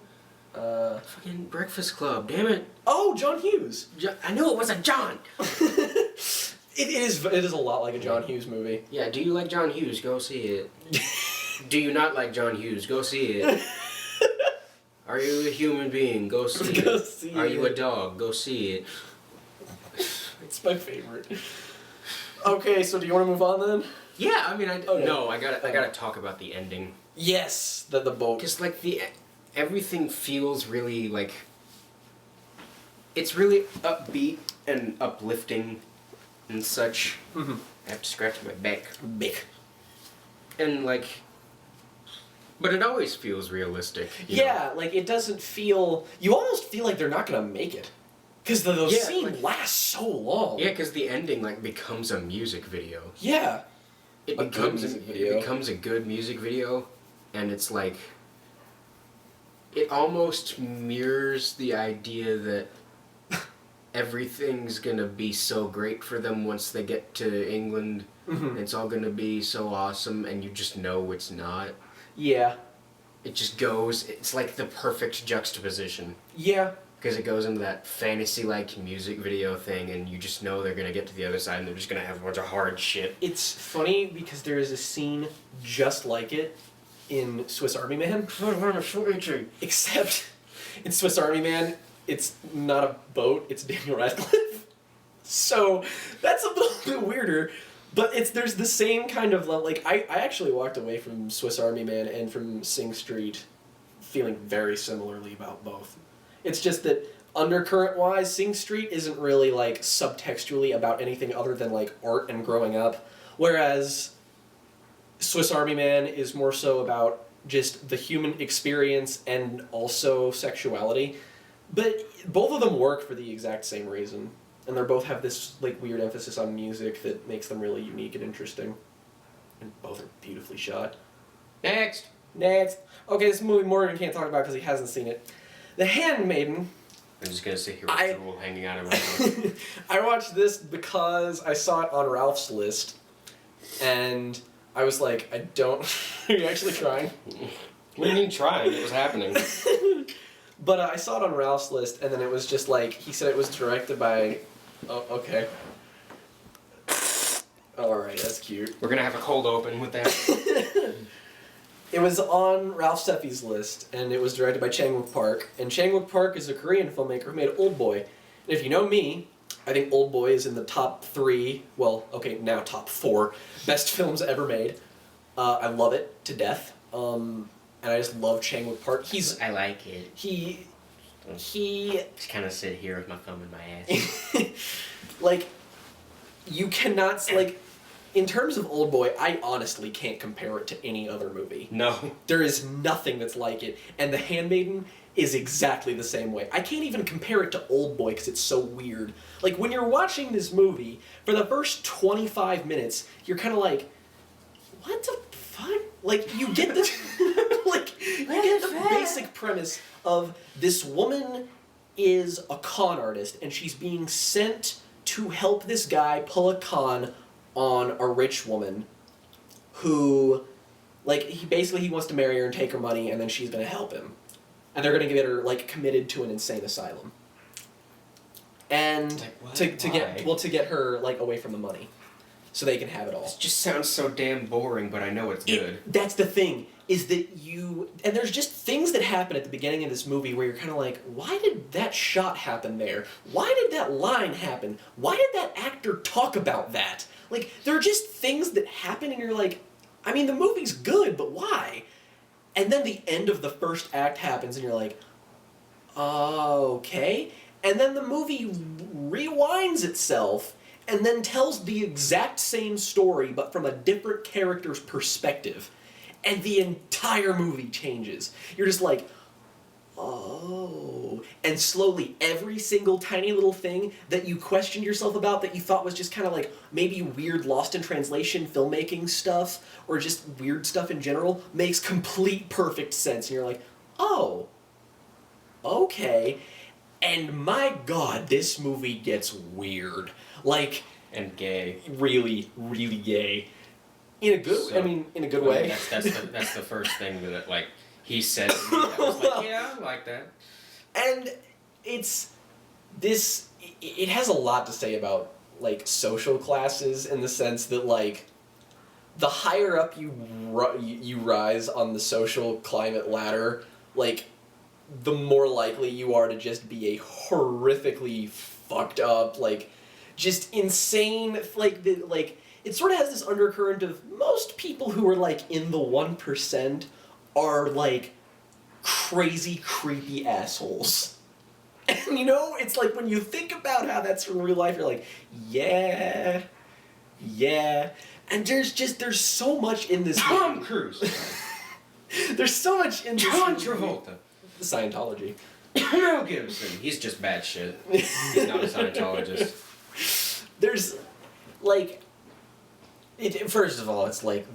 Fucking Breakfast Club, damn it. Oh, John Hughes. I knew it was a John. It is a lot like a John Hughes movie. Yeah, do you like John Hughes? Go see it. Do you not like John Hughes? Go see it. Are you a human being? Go see Go it. see Are you a it. dog? Go see it. It's my favorite. Okay, so do you want to move on then? Yeah, I mean, Okay. no, I gotta talk about the ending. Yes, the boat. Because, like, everything feels really, like, it's really upbeat and uplifting and such. Mhm. I have to scratch my back. Big. And, like, but it always feels realistic. you Yeah, like it doesn't feel. You almost feel like they're not gonna make it, because the Yeah, scene like- lasts so long. know? Yeah, because the ending, like, becomes a music video. Yeah. It A good becomes music It video. becomes a good music video, and it's like it almost mirrors the idea that everything's gonna be so great for them once they get to England. Mhm. It's all gonna be so awesome, and you just know it's not. Yeah. It just goes. It's like the perfect juxtaposition. Yeah. Because it goes into that fantasy-like music video thing, and you just know they're gonna get to the other side, and they're just gonna have a bunch of hard shit. It's funny because there is a scene just like it in Swiss Army Man, except in Swiss Army Man, it's not a boat; it's Daniel Radcliffe. So that's a little bit weirder, but there's the same kind of like I actually walked away from Swiss Army Man and from Sing Street feeling very similarly about both. It's just that undercurrent-wise, Sing Street isn't really like subtextually about anything other than like art and growing up, whereas Swiss Army Man is more so about just the human experience and also sexuality. But both of them work for the exact same reason, and they both have this like weird emphasis on music that makes them really unique and interesting. And both are beautifully shot. Next! Next. Okay, this movie Morgan can't talk about because he hasn't seen it. The Handmaiden. I'm just gonna sit here with I- drool hanging out of my mouth. I watched this because I saw it on Ralph's list, and I was like, I don't. Are you actually crying? What do you mean trying? It was happening. But I saw it on Ralph's list, and then it was just like he said it was directed by. Oh, okay. All right, that's cute. We're gonna have a cold open with that. It was on Ralph Seffy's list, and it was directed by Chang-wook Park. And Chang-wook Park is a Korean filmmaker who made Old Boy. And if you know me, I think Old Boy is in the top 3, well, okay, now top 4 best films ever made. I love it to death. And I just love Chang-wook Park. I like it. He Just kind of sit here with my thumb in my ass. like, you cannot, like, in terms of Old Boy, I honestly can't compare it to any other movie. No. There is nothing that's like it, and The Handmaiden is exactly the same way. I can't even compare it to Old Boy because it's so weird. Like, when you're watching this movie, for the first 25 minutes, you're kind of like, what the fuck? Like, you get this, like, you get the basic premise of this woman is a con artist, and she's being sent to help this guy pull a con on a rich woman who, like, he wants to marry her and take her money, and then she's going to help him. And they're going to get her, like, committed to an insane asylum. And Like, what? to get her, like, away from the money. So they can have it all. It just sounds so damn boring, but I know it's good. That's the thing, is that and there's just things that happen at the beginning of this movie where you're kind of like, why did that shot happen there? Why did that line happen? Why did that actor talk about that? Like, there are just things that happen and you're like, I mean, the movie's good, but why? And then the end of the first act happens and you're like, okay. And then the movie rewinds itself and then tells the exact same story but from a different character's perspective. And the entire movie changes. You're just like, oh. And slowly, every single tiny little thing that you questioned yourself about that you thought was just kind of like maybe weird lost in translation filmmaking stuff or just weird stuff in general makes complete perfect sense. And you're like, oh, okay. And my God, this movie gets weird. Like, And gay. really, really gay. In a good, So- in a good I mean, way. that's the first thing that, like, he said to me. I was like, yeah, I like that. And it's this. It has a lot to say about like social classes in the sense that like the higher up you rise on the social climate ladder, like the more likely you are to just be a horrifically fucked up, like just insane, like it sort of has this undercurrent of most people who are like in the 1% are like crazy creepy assholes. And you know, it's like when you think about how that's from real life, you're like, yeah. And there's so much in this Tom movie. Cruise. There's so much in this John movie. Travolta. Scientology. Mel Gibson. He's just bad shit. He's not a Scientologist. There's like first of all, it's like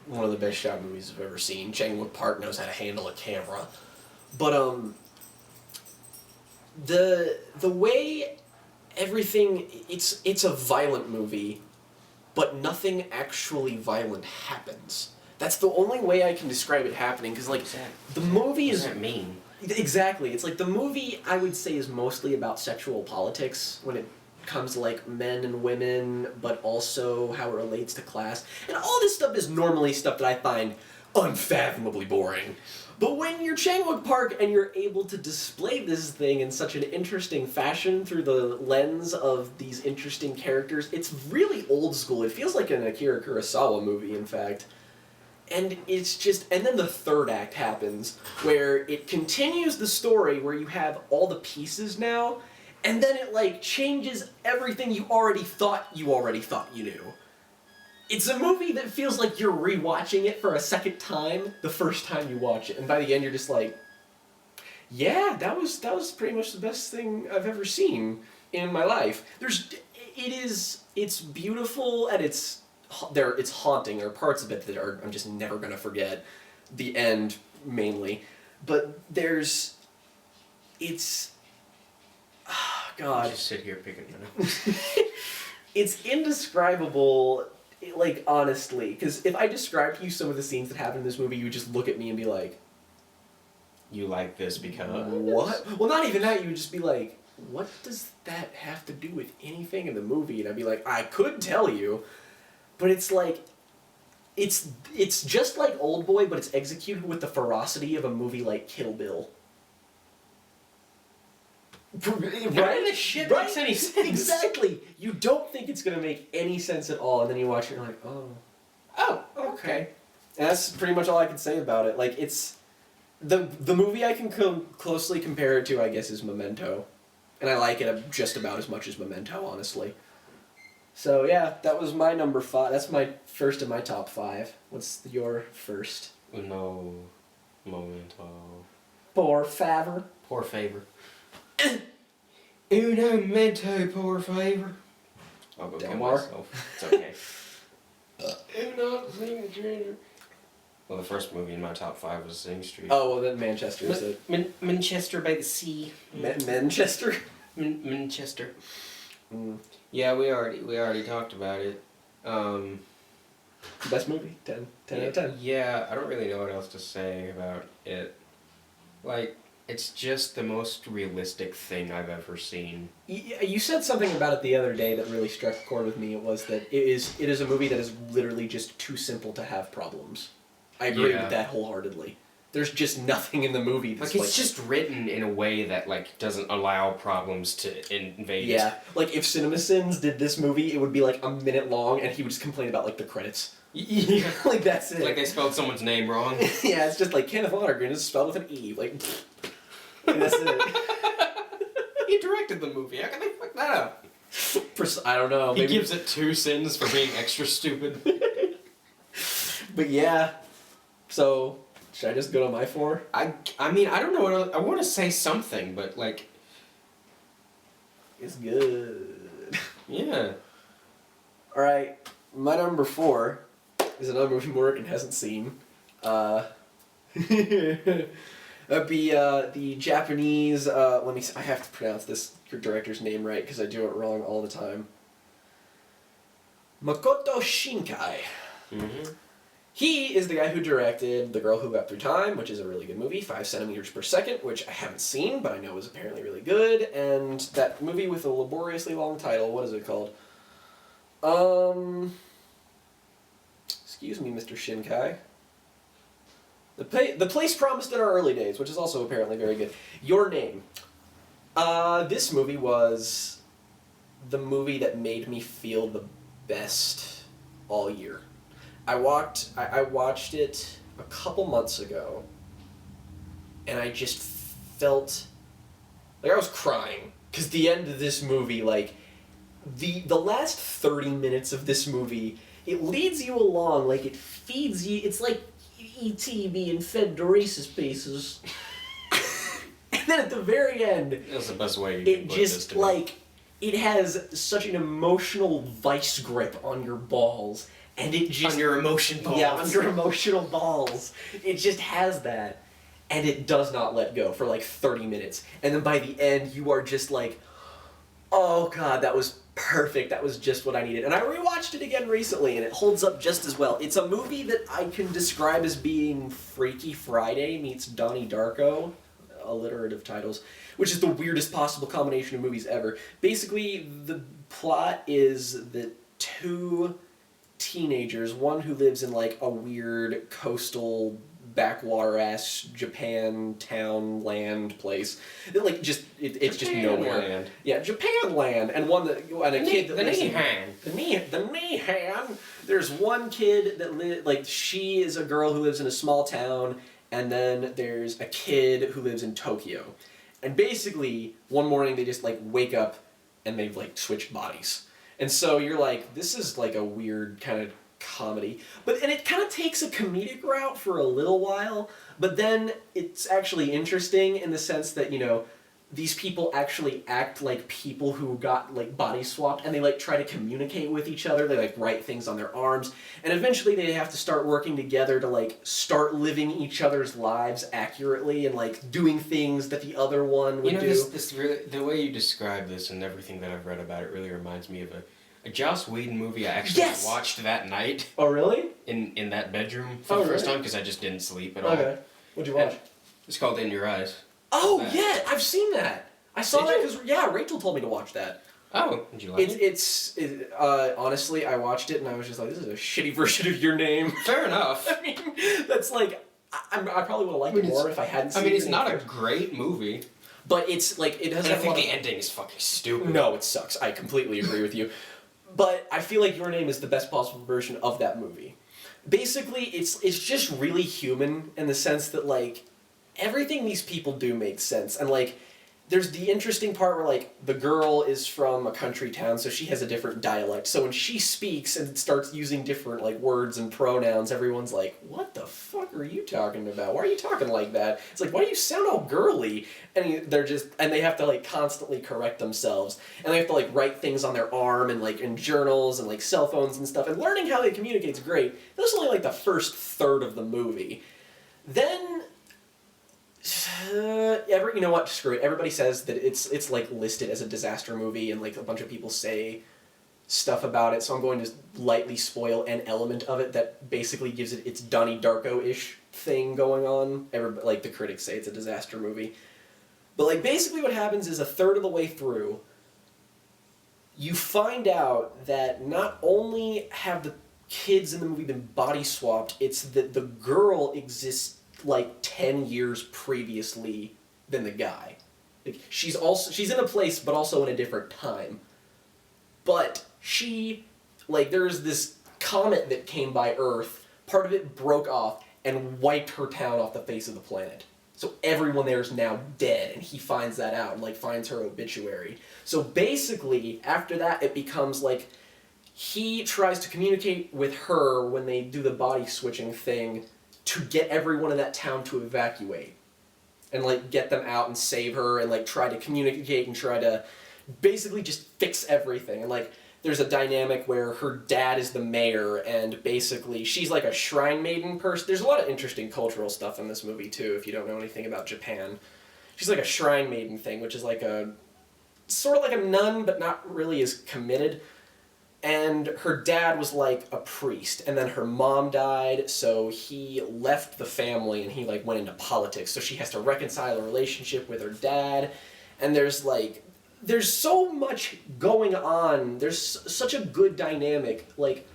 one of the best shot movies I've ever seen. Chang-wook Park knows how to handle a camera. But the way everything, it's a violent movie, but nothing actually violent happens. That's the only way I can describe it happening, because like the movie What is does that mean? exactly. It's like the movie, I would say, is mostly about sexual politics when it comes to like men and women, but also how it relates to class. And all this stuff is normally stuff that I find unfathomably boring. But when you're Chang-wook Park and you're able to display this thing in such an interesting fashion through the lens of these interesting characters, it's really old school. It feels like an Akira Kurosawa movie, in fact. And it's just, and then the third act happens, where it continues the story where you have all the pieces now, and then it like changes everything you already thought you knew. It's a movie that feels like you're rewatching it for a second time the first time you watch it, and by the end you're just like, yeah, that was pretty much the best thing I've ever seen in my life. It's beautiful and it's haunting. There are parts of it that I'm just never gonna forget. The end mainly, but God. Just sit here picking it up. It's indescribable, like, honestly, because if I described to you some of the scenes that happen in this movie, you would just look at me and be like, You like this because... what? Well, not even that, you would just be like, what does that have to do with anything in the movie? And I'd be like, I could tell you, but it's like, it's just like Oldboy, but it's executed with the ferocity of a movie like Kill Bill. None Right? of this shit Right? makes any sense. Exactly. You don't think it's gonna make any sense at all, and then you watch it and you're like, oh, okay. And that's pretty much all I can say about it. Like, it's the movie I can closely compare it to, I guess, is Memento, and I like it just about as much as Memento, honestly. So yeah, that was my number 5. That's my first of my top 5. What's your first? No momento. Por favor. Poor favor. Uno momento, por favor. I'll go kill Delmar? myself. It's okay. Uno signature. Well, the first movie in my top 5 was Sing Street. Oh, well then Manchester is it. Manchester by the Sea. Manchester? Manchester. Mm. Yeah, we already talked about it. Best movie. 10 out of 10. Yeah, I don't really know what else to say about it. Like, it's just the most realistic thing I've ever seen. You said something about it the other day that really struck a chord with me. It was that it is a movie that is literally just too simple to have problems. I agree with that wholeheartedly. There's just nothing in the movie that's Like, it's just written in a way that, like, doesn't allow problems to invade. Yeah, like if CinemaSins did this movie, it would be like a minute long, and he would just complain about like the credits. Yeah. Like that's it. Like they spelled someone's name wrong. Yeah, it's just like Kenneth Lonergan is spelled with an E. Like, and that's it. He directed the movie. How can they fuck that up? I don't know. He Maybe, gives it 2 sins for being extra stupid. but yeah. So should I just go to my 4? I mean, I don't know what else, I want to say something, but like, It's good. yeah. All right, my number 4 is another movie Morgan hasn't seen. That'd be the Japanese. Let me. I have to pronounce this director's name right because I do it wrong all the time. Makoto Shinkai. Mm-hmm. He is the guy who directed The Girl Who Got Through Time, which is a really good movie, 5 centimeters per second, which I haven't seen, but I know is apparently really good, and that movie with a laboriously long title, what is it called? Excuse me, Mr. Shinkai. The Place Promised in Our Early Days, which is also apparently very good. Your Name. This movie was the movie that made me feel the best all year. I watched it a couple months ago, and I just felt like I was crying, because the end of this movie, like, the last 30 minutes of this movie, it leads you along, like, it feeds you, it's like E.T. being fed to Reese's Pieces. And then at the very end, That's the best way you it can put this just, to me. like, it has such an emotional vice grip on your balls. And it just... On your emotion balls. Yeah, on your emotional balls. It just has that. And it does not let go for like 30 minutes. And then by the end, you are just like, oh god, that was perfect. That was just what I needed. And I rewatched it again recently, and it holds up just as well. It's a movie that I can describe as being Freaky Friday meets Donnie Darko, alliterative titles, which is the weirdest possible combination of movies ever. Basically, the plot is that two teenagers, one who lives in like a weird coastal backwater-ass Japan town land place. Like just it's just nowhere. Land. Yeah, Japan land, and a kid that lives in Nihan. the Nihan. There's one kid that like she is a girl who lives in a small town, and then there's a kid who lives in Tokyo. And basically, one morning they just like wake up and they've like switched bodies. And so you're like, this is like a weird kind of comedy. And it kind of takes a comedic route for a little while, but then it's actually interesting in the sense that, you know, these people actually act like people who got like body swapped, and they like try to communicate with each other. They like write things on their arms, and eventually they have to start working together to like start living each other's lives accurately and like doing things that the other one would You know, do. this really, the way you describe this and everything that I've read about it really reminds me of a Joss Whedon movie I actually Yes! watched that night Oh really? in that bedroom for Oh, the first really? time because I just didn't sleep at all. Okay. What'd you watch? It's called In Your Eyes. Oh that. yeah, I've seen that. I saw Did that you? because Rachel told me to watch that. Oh, did you like it? Honestly, I watched it and I was just like, this is a shitty version of Your Name. Fair enough. I mean, that's like, I probably would have liked it more if I hadn't seen I mean, it. it's not a great movie. But it's like, it has And I a think lot the of... ending is fucking stupid. No, it sucks. I completely agree with you. But I feel like Your Name is the best possible version of that movie. Basically, it's just really human in the sense that, like, everything these people do makes sense. And, like, there's the interesting part where, like, the girl is from a country town, so she has a different dialect. So when she speaks and starts using different, like, words and pronouns, everyone's like, what the fuck are you talking about? Why are you talking like that? It's like, why do you sound all girly? And they have to, like, constantly correct themselves. And they have to, like, write things on their arm and, like, in journals and, like, cell phones and stuff. And learning how they communicate is great. That's only, like, the first third of the movie. Then... you know what? Screw it. Everybody says that it's like listed as a disaster movie, and like a bunch of people say stuff about it. So I'm going to lightly spoil an element of it that basically gives it its Donnie Darko-ish thing going on. Like the critics say it's a disaster movie, but like basically what happens is a third of the way through, you find out that not only have the kids in the movie been body swapped, it's that the girl exists like 10 years previously than the guy. Like, she's in a place, but also in a different time. But she, like, there's this comet that came by Earth, part of it broke off and wiped her town off the face of the planet. So everyone there is now dead, and he finds that out and, like, finds her obituary. So basically, after that, it becomes, like, he tries to communicate with her when they do the body switching thing to get everyone in that town to evacuate. And, like, get them out and save her and, like, try to communicate and try to basically just fix everything. And, like, there's a dynamic where her dad is the mayor, and basically she's, like, a shrine maiden person. There's a lot of interesting cultural stuff in this movie, too, if you don't know anything about Japan. She's, like, a shrine maiden thing, which is, like, a... sort of like a nun, but not really as committed. And her dad was like a priest, and then her mom died, so he left the family and he like went into politics. So she has to reconcile a relationship with her dad, and there's so much going on. There's such a good dynamic. Like,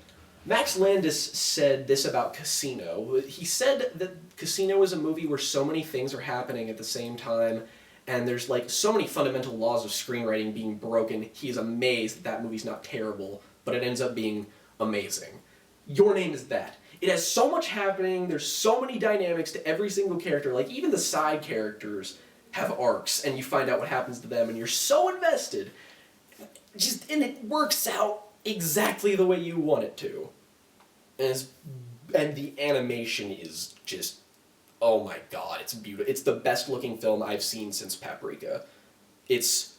Max Landis said this about Casino. He said that Casino is a movie where so many things are happening at the same time, and there's like so many fundamental laws of screenwriting being broken. He's amazed that movie's not terrible, but it ends up being amazing. Your Name is that. It has so much happening, there's so many dynamics to every single character, like even the side characters have arcs, and you find out what happens to them, and you're so invested. And it works out exactly the way you want it to. And the animation is just, oh my god, it's beautiful. It's the best looking film I've seen since Paprika. It's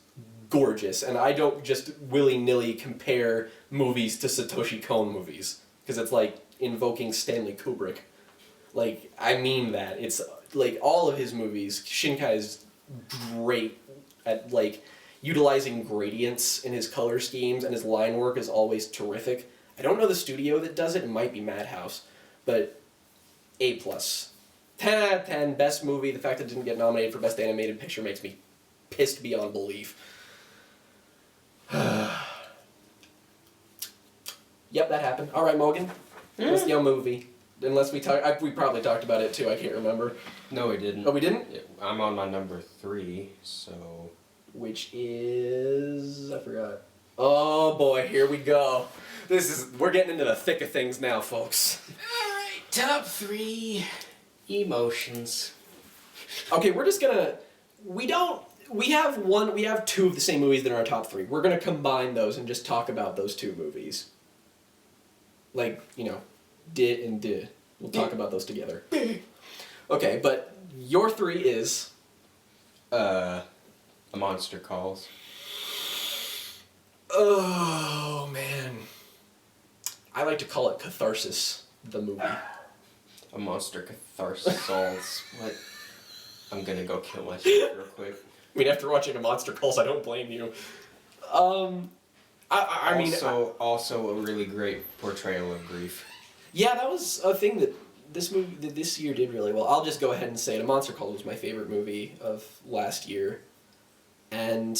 gorgeous, and I don't just willy-nilly compare movies to Satoshi Kon movies, because it's like invoking Stanley Kubrick. Like, I mean that. It's like all of his movies, Shinkai is great at like utilizing gradients in his color schemes, and his line work is always terrific. I don't know the studio that does it. It might be Madhouse, but A+. 10 out of 10, best movie. The fact that it didn't get nominated for Best Animated Picture makes me pissed beyond belief. Yep, that happened. All right, Morgan. What's your movie? Unless we probably talked about it too. I can't remember. No, we didn't. Oh, we didn't? Yeah, I'm on my number 3, so... Which is... I forgot. Oh boy, here we go. We're getting into the thick of things now, folks. Alright, top 3 emotions. Okay, we're just gonna... We have 2 of the same movies that are our top 3. We're gonna combine those and just talk about those 2 movies. Like, you know, Did and Did. We'll talk about those together. Okay, but your 3 is... A Monster Calls. Oh, man. I like to call it Catharsis, the movie. A Monster Catharsis Souls. What? I'm gonna go kill myself real quick. I mean, after watching A Monster Calls, I don't blame you. I mean... Also a really great portrayal of grief. Yeah, that was a thing that this year did really well. I'll just go ahead and say it. A Monster Calls was my favorite movie of last year. And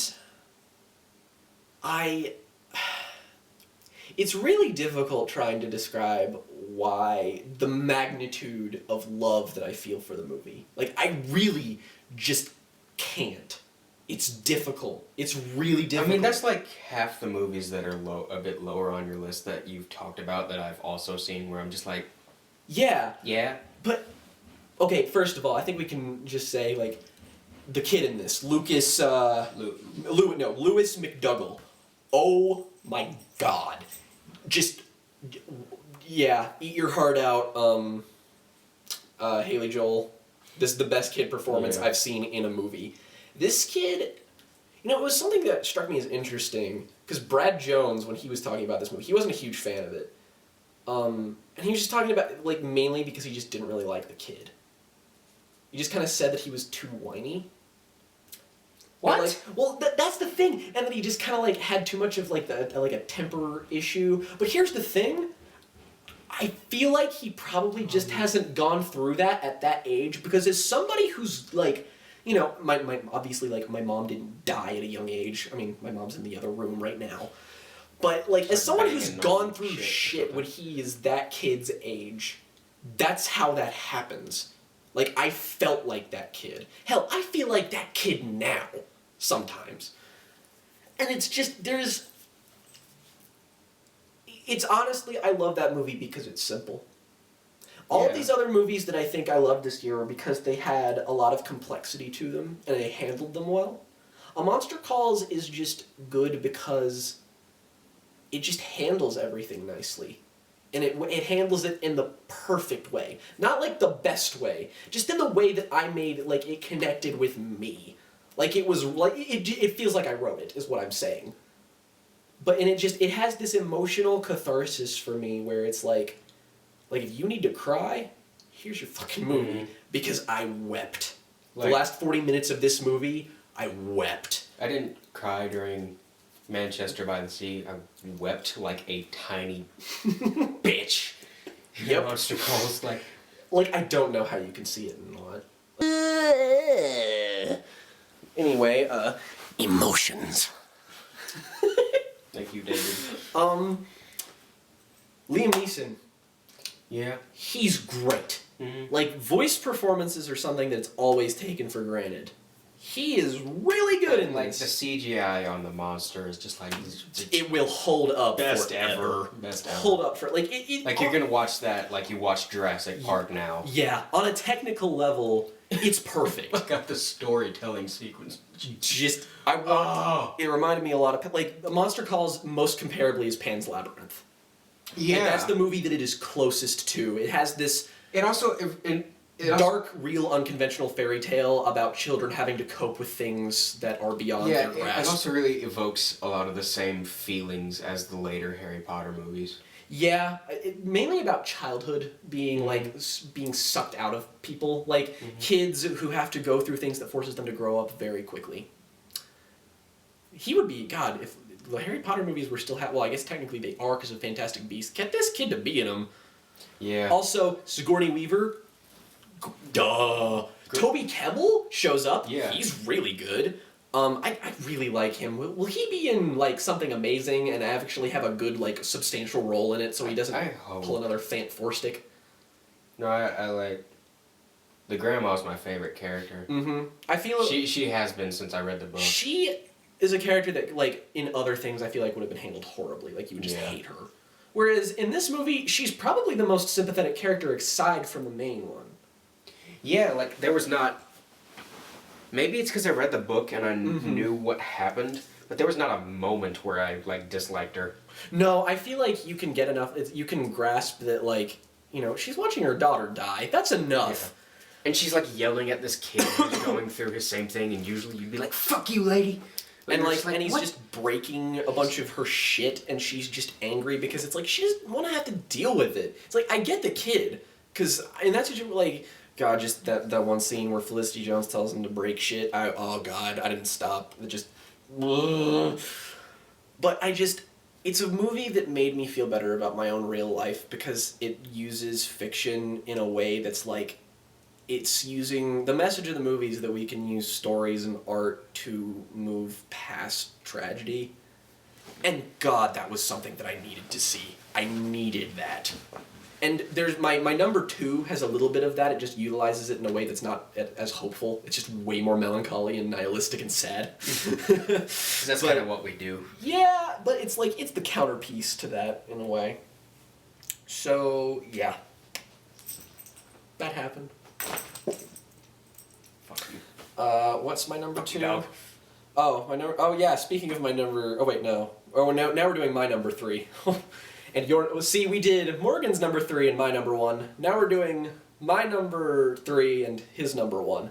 it's really difficult trying to describe why the magnitude of love that I feel for the movie. Like, I really just can't. It's difficult. It's really difficult. I mean, that's like half the movies that are a bit lower on your list that you've talked about that I've also seen where I'm just like... Yeah. Yeah? But, okay, first of all, I think we can just say, like, the kid in this, Louis McDougall. Oh my god. Just, yeah, eat your heart out, Haley Joel. This is the best kid performance I've seen in a movie. This kid, you know, it was something that struck me as interesting, because Brad Jones, when he was talking about this movie, he wasn't a huge fan of it. And he was just talking about, like, mainly because he just didn't really like the kid. He just kind of said that he was too whiny. What? Like, well, that's the thing, and then he just kind of like had too much of like a temper issue. But here's the thing: I feel like he probably just hasn't gone through that at that age, because as somebody who's like, you know, my obviously like my mom didn't die at a young age. I mean, my mom's in the other room right now. But like as someone who's gone through shit when he is that kid's age, that's how that happens. Like, I felt like that kid. Hell, I feel like that kid now, sometimes. And it's just, it's honestly, I love that movie because it's simple. All of these other movies that I think I loved this year were because they had a lot of complexity to them, and they handled them well. A Monster Calls is just good because it just handles everything nicely. And it handles it in the perfect way. Not like the best way. Just in the way that I made, like, it connected with me. Like, it was, like, it feels like I wrote it, is what I'm saying. But, and it has this emotional catharsis for me where it's like, if you need to cry, here's your fucking movie. Because I wept. Like, the last 40 minutes of this movie, I wept. I didn't cry during Manchester by the Sea. I wept like a tiny bitch. Yep. Monster Calls like. Like, I don't know how you can see it and not. Anyway, emotions. Thank you, David. Liam Neeson, Yeah. he's great. Mm-hmm. Like, voice performances are something that's always taken for granted. He is really good in Like the this. CGI on the monster is just like It will hold up best forever. ever. Best ever. Hold up for like it. Like you're gonna watch that like you watch Jurassic Park now. Yeah, on a technical level, it's perfect. Got the storytelling sequence. Just I want. Oh. It reminded me a lot of like Monster Calls most comparably is Pan's Labyrinth. Like, that's the movie that it is closest to. It has this It also dark, real, unconventional fairy tale about children having to cope with things that are beyond yeah, their it grasp. also really evokes a lot of the same feelings as the later Harry Potter movies. Yeah, mainly about childhood being like being sucked out of people, like kids who have to go through things that forces them to grow up very quickly. He would be God if the Harry Potter movies were still well, I guess technically they are because of Fantastic Beasts. Get this kid to be in them. Yeah. Also, Sigourney Weaver. Duh. Toby Kebbell shows up. Yeah. He's really good. I really like him. Will he be in like something amazing and actually have a good like substantial role in it so he doesn't I hope. pull another Fant Four stick? No, I like the grandma's my favorite character. Mm-hmm. I feel She has been since I read the book. she is a character that like in other things I feel like would have been handled horribly. Like you would just Yeah. hate her. Whereas in this movie, she's probably the most sympathetic character aside from the main one. Yeah, like there was not. Maybe it's because I read the book and I knew what happened, but there was not a moment where I like disliked her. No, I feel like you can get enough. You can grasp that, like, you know, she's watching her daughter die. That's enough. And she's like yelling at this kid who's going through his same thing, and usually you'd be like, "Fuck you, lady." And you're like, just and he's "What?" just breaking a bunch of her shit, and she's just angry because it's like she doesn't want to have to deal with it. It's like I get the kid, because and that's what you like. God, just that one scene where Felicity Jones tells him to break shit. Oh God, I didn't stop. It just. But it's a movie that made me feel better about my own real life because it uses fiction in a way that's like, it's using the message of the movies that we can use stories and art to move past tragedy. And God, that was something that I needed to see. I needed that. And there's my number 2 has a little bit of that. It just utilizes it in a way that's not as hopeful. It's just way more melancholy and nihilistic and sad. 'Cause that's kind of what we do. Yeah, but it's like it's the counterpiece to that in a way. So yeah, that happened. Fuck you. What's my number 2? dog. Oh, my number. Oh yeah. Speaking of my number. Oh wait, no. Oh now we're doing my number 3. And see, we did Morgan's number 3 and my number 1. Now we're doing my number 3 and his number 1.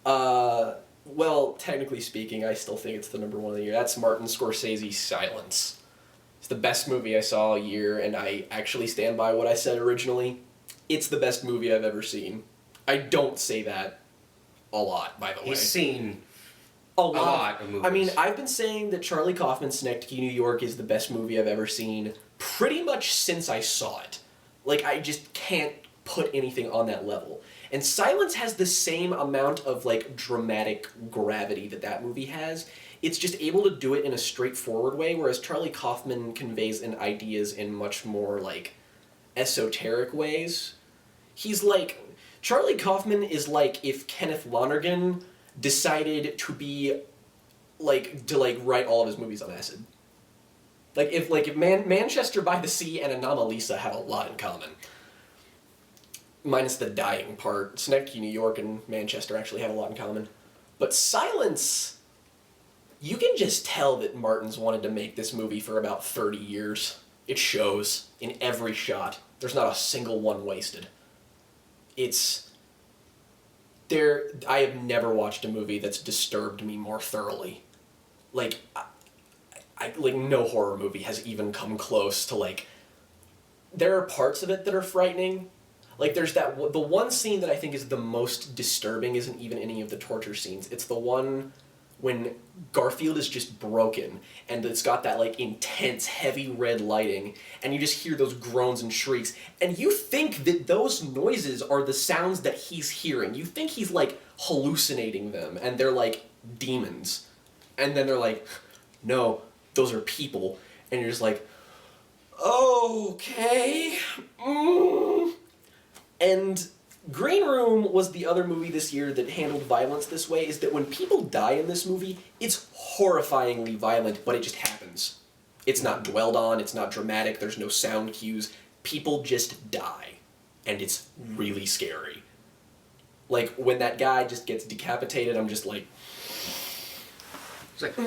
Well, technically speaking, I still think it's the number 1 of the year. That's Martin Scorsese's Silence. It's the best movie I saw all year, and I actually stand by what I said originally. It's the best movie I've ever seen. I don't say that a lot, by the way. He's seen a lot of movies. I mean, I've been saying that Charlie Kaufman's Synecdoche, New York is the best movie I've ever seen pretty much since I saw it. Like, I just can't put anything on that level. And Silence has the same amount of, like, dramatic gravity that movie has. It's just able to do it in a straightforward way, whereas Charlie Kaufman conveys in ideas in much more, like, esoteric ways. He's like... Charlie Kaufman is like if Kenneth Lonergan decided to be, like, to, like, write all of his movies on acid. Like, if Manchester by the Sea and Anomalisa have a lot in common. Minus the dying part. Synecdoche, New York, and Manchester actually have a lot in common. But Silence, you can just tell that Martin's wanted to make this movie for about 30 years. It shows in every shot. There's not a single one wasted. I have never watched a movie that's disturbed me more thoroughly. Like, like no horror movie has even come close to, like, there are parts of it that are frightening. Like, there's the one scene that I think is the most disturbing isn't even any of the torture scenes. It's the one when Garfield is just broken and it's got that like intense heavy red lighting and you just hear those groans and shrieks and you think that those noises are the sounds that he's hearing. You think he's like hallucinating them and they're like demons. And then they're like, no, those are people. And you're just like, okay. And Green Room was the other movie this year that handled violence this way, is that when people die in this movie, it's horrifyingly violent, but it just happens. It's not dwelled on, it's not dramatic, there's no sound cues. People just die. And it's really scary. Like, when that guy just gets decapitated, I'm just like... It's like,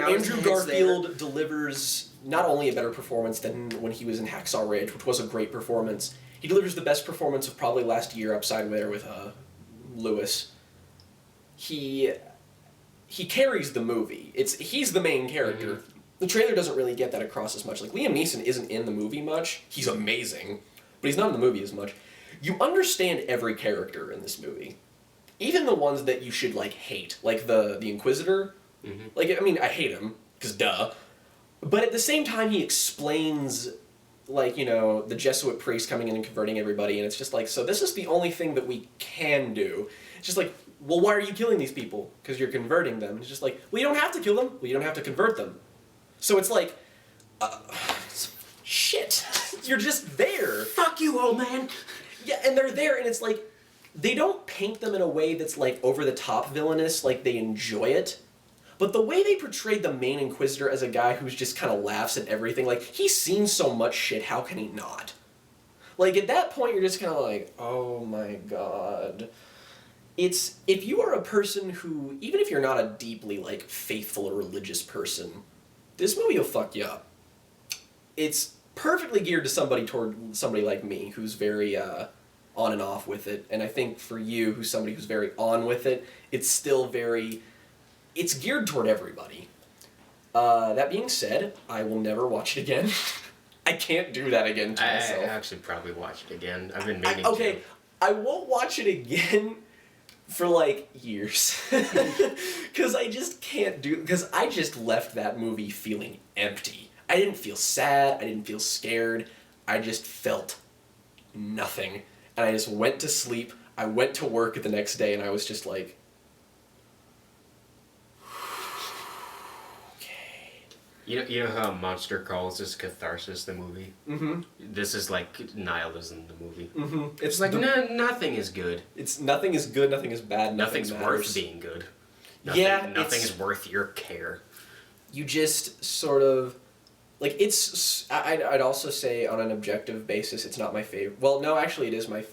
Andrew Garfield delivers not only a better performance than when he was in Hacksaw Ridge, which was a great performance. He delivers the best performance of probably last year upside there with Lewis. He carries the movie. He's the main character. Mm-hmm. The trailer doesn't really get that across as much. Like, Liam Neeson isn't in the movie much. He's amazing, but he's not in the movie as much. You understand every character in this movie. Even the ones that you should, like, hate. Like the Inquisitor. Mm-hmm. Like, I mean, I hate him, because duh. But at the same time, he explains, like, you know, the Jesuit priest coming in and converting everybody, and it's just like, so this is the only thing that we can do. It's just like, well, why are you killing these people? Because you're converting them. It's just like, well, you don't have to kill them. Well, you don't have to convert them. So it's like, shit. You're just there. Fuck you, old man. Yeah, and they're there, and it's like, they don't paint them in a way that's, like, over-the-top villainous, like, they enjoy it. But the way they portrayed the main Inquisitor as a guy who's just kind of laughs at everything, like, he's seen so much shit, how can he not? Like, at that point, you're just kind of like, oh my god. It's, if you are a person who, even if you're not a deeply, like, faithful or religious person, this movie will fuck you up. It's perfectly geared to somebody like me, who's very, on and off with it. And I think for you, who's somebody who's very on with it, it's still very... It's geared toward everybody. That being said, I will never watch it again. I can't do that again to myself. I actually probably watch it again. I've been meaning to. I won't watch it again for, like, years. Because I just can't do... Because I just left that movie feeling empty. I didn't feel sad. I didn't feel scared. I just felt nothing. And I just went to sleep. I went to work the next day, and I was just like... You know how Monster calls this catharsis, the movie? Mm-hmm. This is like nihilism, the movie. Mm-hmm. It's like nothing is good. It's nothing is good, nothing is bad, nothing's worth being good. Nothing is worth your care. You just sort of... Like, it's... I'd also say, on an objective basis, it's not my favorite. Well, no, actually, it is my...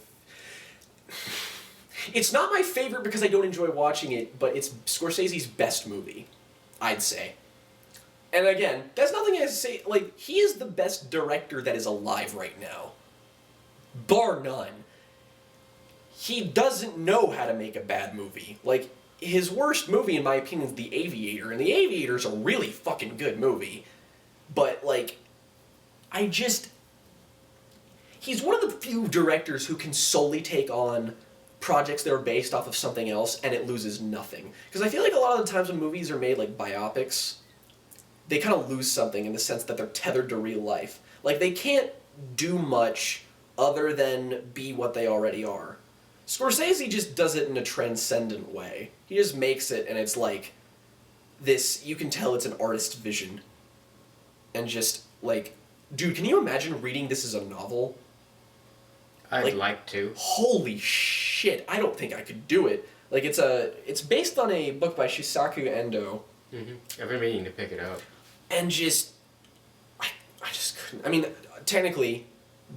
It's not my favorite because I don't enjoy watching it, but it's Scorsese's best movie, I'd say. And again, that's nothing I say, like, he is the best director that is alive right now. Bar none. He doesn't know how to make a bad movie. Like, his worst movie, in my opinion, is The Aviator, and The Aviator's a really fucking good movie. But, like, he's one of the few directors who can solely take on projects that are based off of something else, and it loses nothing. Because I feel like a lot of the times when movies are made, like biopics, they kind of lose something in the sense that they're tethered to real life. Like, they can't do much other than be what they already are. Scorsese just does it in a transcendent way. He just makes it, and it's like this, you can tell it's an artist's vision. And just, like, dude, can you imagine reading this as a novel? I'd like to. Holy shit, I don't think I could do it. Like, it's based on a book by Shisaku Endo. Mm-hmm. I've been meaning to pick it up. And just... I just couldn't... I mean, technically,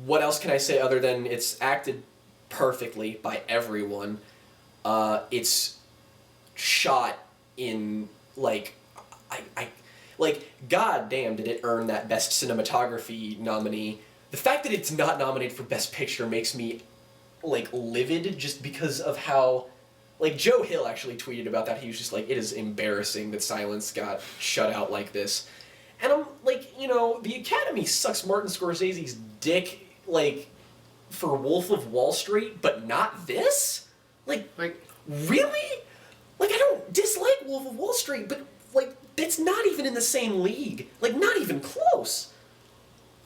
what else can I say other than it's acted perfectly by everyone. It's shot in, like... Like, goddamn, did it earn that Best Cinematography nominee. The fact that it's not nominated for Best Picture makes me, like, livid just because of how... Like, Joe Hill actually tweeted about that. He was just like, it is embarrassing that Silence got shut out like this. And I'm like, you know, the Academy sucks Martin Scorsese's dick, like, for Wolf of Wall Street, but not this? Like, really? Like, I don't dislike Wolf of Wall Street, but, like, it's not even in the same league. Like, not even close.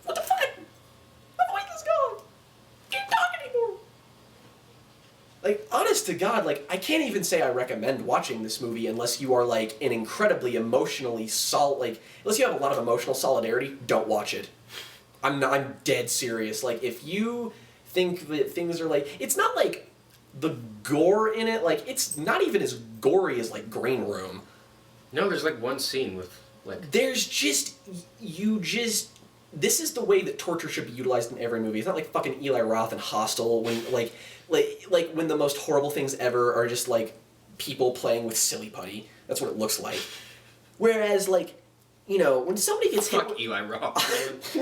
What the fuck? Where the fuck is going? Can't talk anymore. Like, honest to God, like, I can't even say I recommend watching this movie unless you are, like, an incredibly emotionally unless you have a lot of emotional solidarity, don't watch it. I'm dead serious. Like, if you think that things are, like, it's not, like, the gore in it, like, it's not even as gory as, like, Green Room. No, there's like one scene with like. There's just, this is the way that torture should be utilized in every movie. It's not like fucking Eli Roth and Hostel when, like when the most horrible things ever are just, like, people playing with silly putty. That's what it looks like. Whereas, like, you know, when somebody gets hit... Fuck Eli Roth.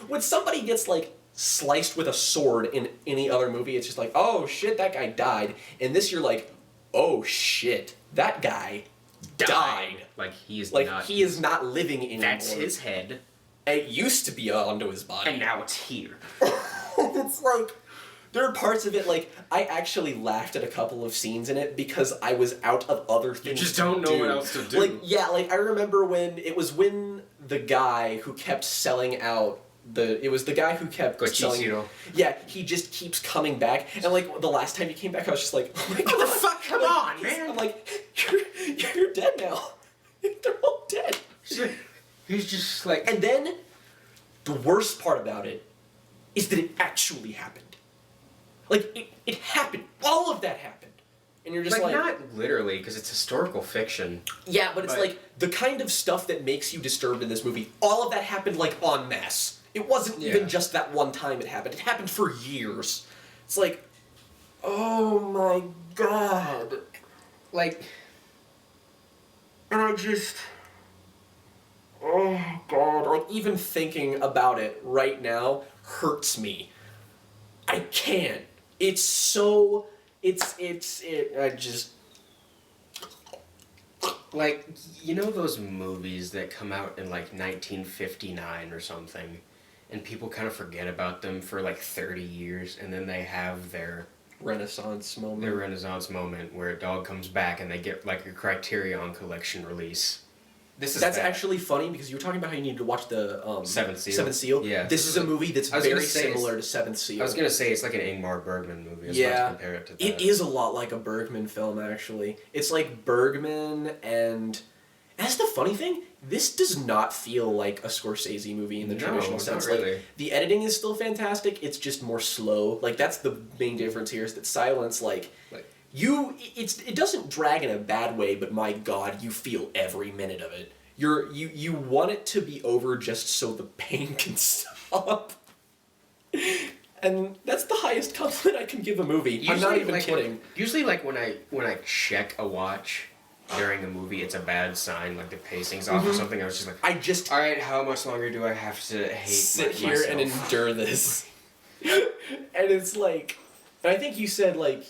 when somebody gets, like, sliced with a sword in any other movie, it's just like, oh shit, that guy died. And this, you're like, oh shit, that guy died. Like he is Like, not. he is not living anymore. That's his head, It used to be onto his body. and now it's here. It's like, there are parts of it, like, I actually laughed at a couple of scenes in it because I was out of other things just don't know what else to do. Like, yeah, like, I remember when the guy who kept selling out it was the guy who kept selling... Gochishiro. Yeah, he just keeps coming back, and, like, the last time he came back, I was just like, oh my god. the fuck? Come on, man. I'm like, you're dead now. They're all dead. He's just like. And then, the worst part about it is that it actually happened. Like, it happened. All of that happened. And you're just like... not literally, because it's historical fiction. Yeah, but it's like, the kind of stuff that makes you disturbed in this movie, all of that happened, like, en masse. It wasn't even just that one time it happened. It happened for years. It's like, oh my god. Like. And I just... Oh god. Like, even thinking about it right now hurts me. I can't. It's so... I just... Like, you know those movies that come out in, like, 1959 or something, and people kind of forget about them for, like, 30 years, and then they have their Renaissance moment. Renaissance moment where a dog comes back and they get, like, a Criterion Collection release. That's that. Actually funny because you were talking about how you needed to watch the Seventh Seal. Seventh Seal. Yeah. This is a movie that's I was very gonna say similar to Seventh Seal. I was gonna say it's like an Ingmar Bergman movie. I was about to compare it to that. It is a lot like a Bergman film, actually. It's like Bergman and that's the funny thing. This does not feel like a Scorsese movie in the traditional sense. Not really. Like, the editing is still fantastic. It's just more slow. Like, that's the main difference here. Is that Silence, it doesn't drag in a bad way, but my God, you feel every minute of it. You want it to be over just so the pain can stop. And that's the highest compliment I can give a movie. I'm not even kidding. Usually, like when I check a watch during a movie, it's a bad sign. Like the pacing's off or something. I was just like, all right, how much longer do I have to sit here and endure this? And it's like, and I think you said like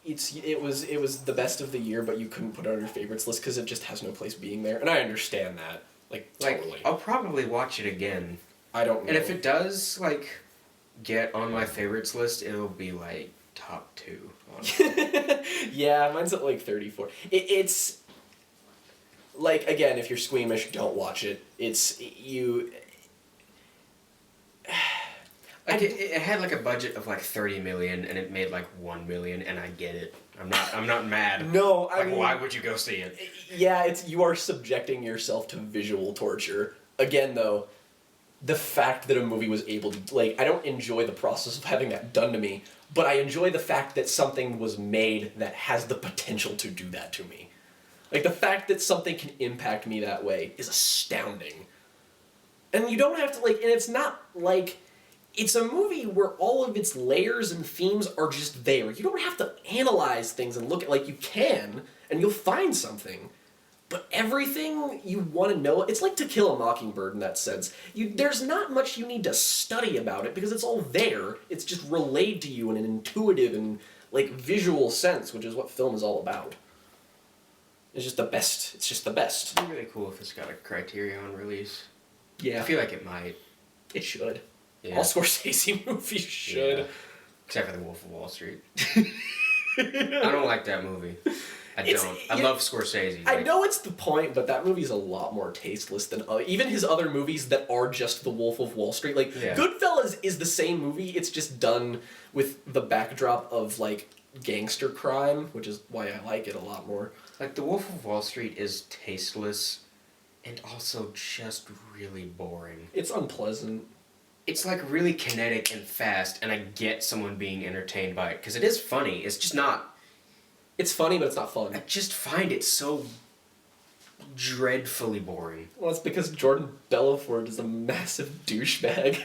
it was the best of the year, but you couldn't put it on your favorites list because it just has no place being there, and I understand that. Like totally. I'll probably watch it again. I don't know. And if it does like get on my favorites list, it'll be like top 2. Yeah, mine's at like 34. It's like, again, if you're squeamish, don't watch it. It's you. Like it had like a budget of like 30 million and it made like 1 million, and I get it. I'm not mad. No, I like, mean, why would you go see it? Yeah, you are subjecting yourself to visual torture. Again, though, the fact that a movie was able to, like, I don't enjoy the process of having that done to me, but I enjoy the fact that something was made that has the potential to do that to me. Like, the fact that something can impact me that way is astounding. And you don't have to, like, and it's not like, it's a movie where all of its layers and themes are just there. You don't have to analyze things and look at, like, you can, and you'll find something. But everything you want to know, it's like To Kill a Mockingbird in that sense. There's not much you need to study about it because it's all there. It's just relayed to you in an intuitive and, like, visual sense, which is what film is all about. It's just the best. It's just the best. It'd be really cool if it's got a Criterion release. Yeah. I feel like it might. It should. Yeah. All Scorsese movies should. Yeah. Except for The Wolf of Wall Street. I don't like that movie. I don't. I love Scorsese. I know it's the point, but that movie's a lot more tasteless than even his other movies that are just The Wolf of Wall Street. Like, Yeah. Goodfellas is the same movie, it's just done with the backdrop of, like, gangster crime, which is why I like it a lot more. Like, The Wolf of Wall Street is tasteless and also just really boring. It's unpleasant. It's like really kinetic and fast, and I get someone being entertained by it because it is funny. It's just not. It's funny, but it's not fun. I just find it so dreadfully boring. Well, it's because Jordan Belfort is a massive douchebag.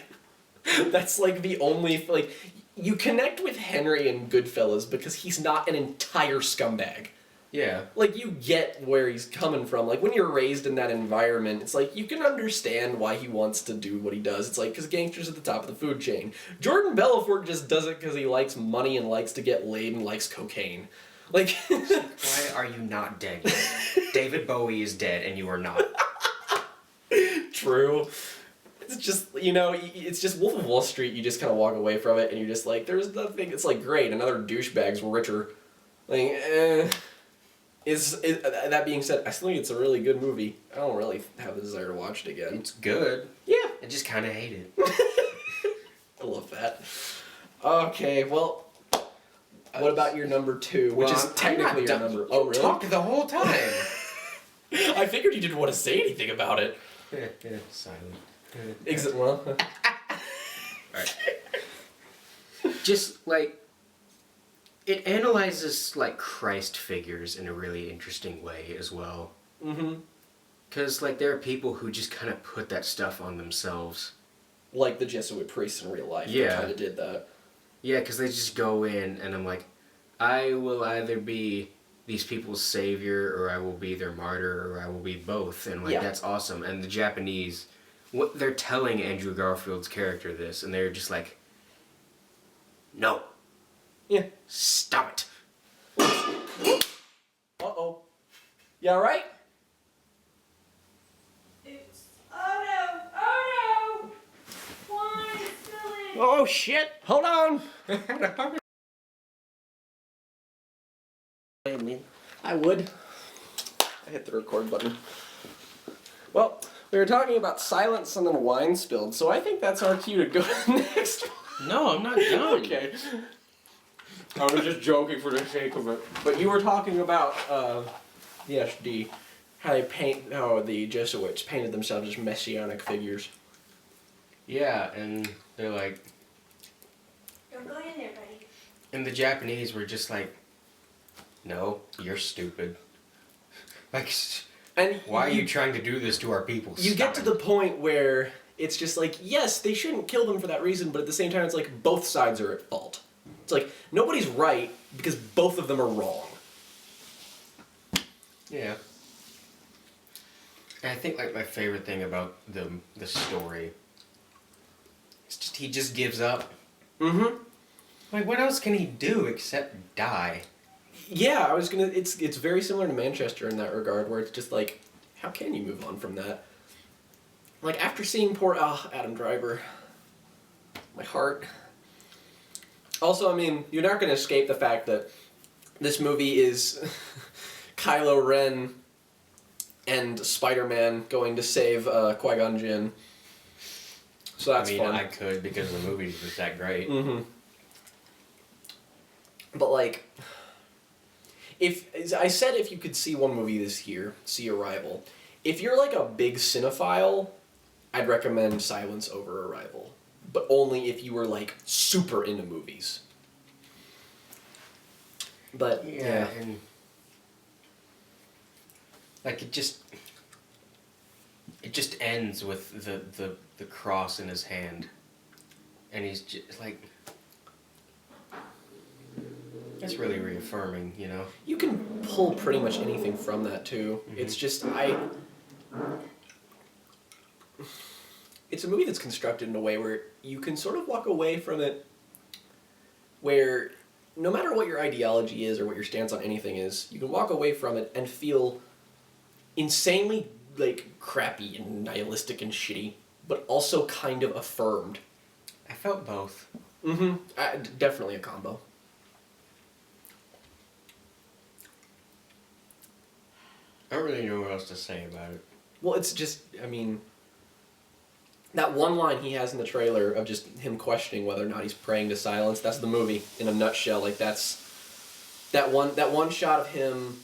That's, like, the only... Like, you connect with Henry in Goodfellas because he's not an entire scumbag. Yeah. Like, you get where he's coming from. Like, when you're raised in that environment, it's like, you can understand why he wants to do what he does. It's like, because gangsters at the top of the food chain. Jordan Belfort just does it because he likes money and likes to get laid and likes cocaine. Like... Why are you not dead yet? David Bowie is dead, and you are not. True. It's just, you know, it's just Wolf of Wall Street, you just kind of walk away from it, and you're just like, there's nothing, it's like, great, another douchebag's richer. Like, that being said, I still think it's a really good movie. I don't really have the desire to watch it again. It's good. Yeah. I just kind of hate it. I love that. Okay, well, what about your number 2, which is technically your number... Oh, really? Talk the whole time. I figured you didn't want to say anything about it. Silent. Well... Alright. Just, like... It analyzes, like, Christ figures in a really interesting way as well. Mm-hmm. Because, like, there are people who just kind of put that stuff on themselves. Like the Jesuit priests in real life. Yeah. They kind of did that. Yeah, because they just go in, and I'm like, I will either be these people's savior, or I will be their martyr, or I will be both. And, like, Yeah. that's awesome. And the Japanese, they're telling Andrew Garfield's character this, and they're just like, no. Yeah. Stop it. Uh-oh. You alright? It's oh no! Wine is spilling. Oh, shit! Hold on! I would. I hit the record button. Well, we were talking about silence and then wine spilled, so I think that's our cue to go to the next one. No, I'm not done. Okay. I was just joking for the sake of it. But you were talking about, how the Jesuits painted themselves as messianic figures. Yeah, and they're like, Don't go in there, buddy. and the Japanese were just like, no, you're stupid. Like, And why are you trying to do this to our people? You get to the point where it's just like, yes, they shouldn't kill them for that reason, but at the same time, it's like both sides are at fault. It's like, nobody's right because both of them are wrong. Yeah. And I think, like, my favorite thing about the story is just he just gives up. Mm-hmm. Like, what else can he do except die? Yeah, I was gonna. It's very similar to Manchester in that regard, where it's just like, how can you move on from that? Like after seeing poor Adam Driver, my heart. Also, I mean, you're not gonna escape the fact that this movie is Kylo Ren and Spider-Man going to save Qui-Gon Jinn. So that's fun. I could because the movie was that great. Mm-hmm. But like, if you could see one movie this year, see Arrival. If you're like a big cinephile, I'd recommend Silence over Arrival. But only if you were like super into movies. But yeah. And like it just ends with the cross in his hand, and he's just like, that's really reaffirming, you know. You can pull pretty much anything from that too. Mm-hmm. It's just it's a movie that's constructed in a way where you can sort of walk away from it where no matter what your ideology is or what your stance on anything is, you can walk away from it and feel insanely like crappy and nihilistic and shitty, but also kind of affirmed. I felt both. Mm-hmm. Definitely a combo. I don't really know what else to say about it. Well, it's just, I mean, that one line he has in the trailer of just him questioning whether or not he's praying to silence, that's the movie in a nutshell. Like, that's that one shot of him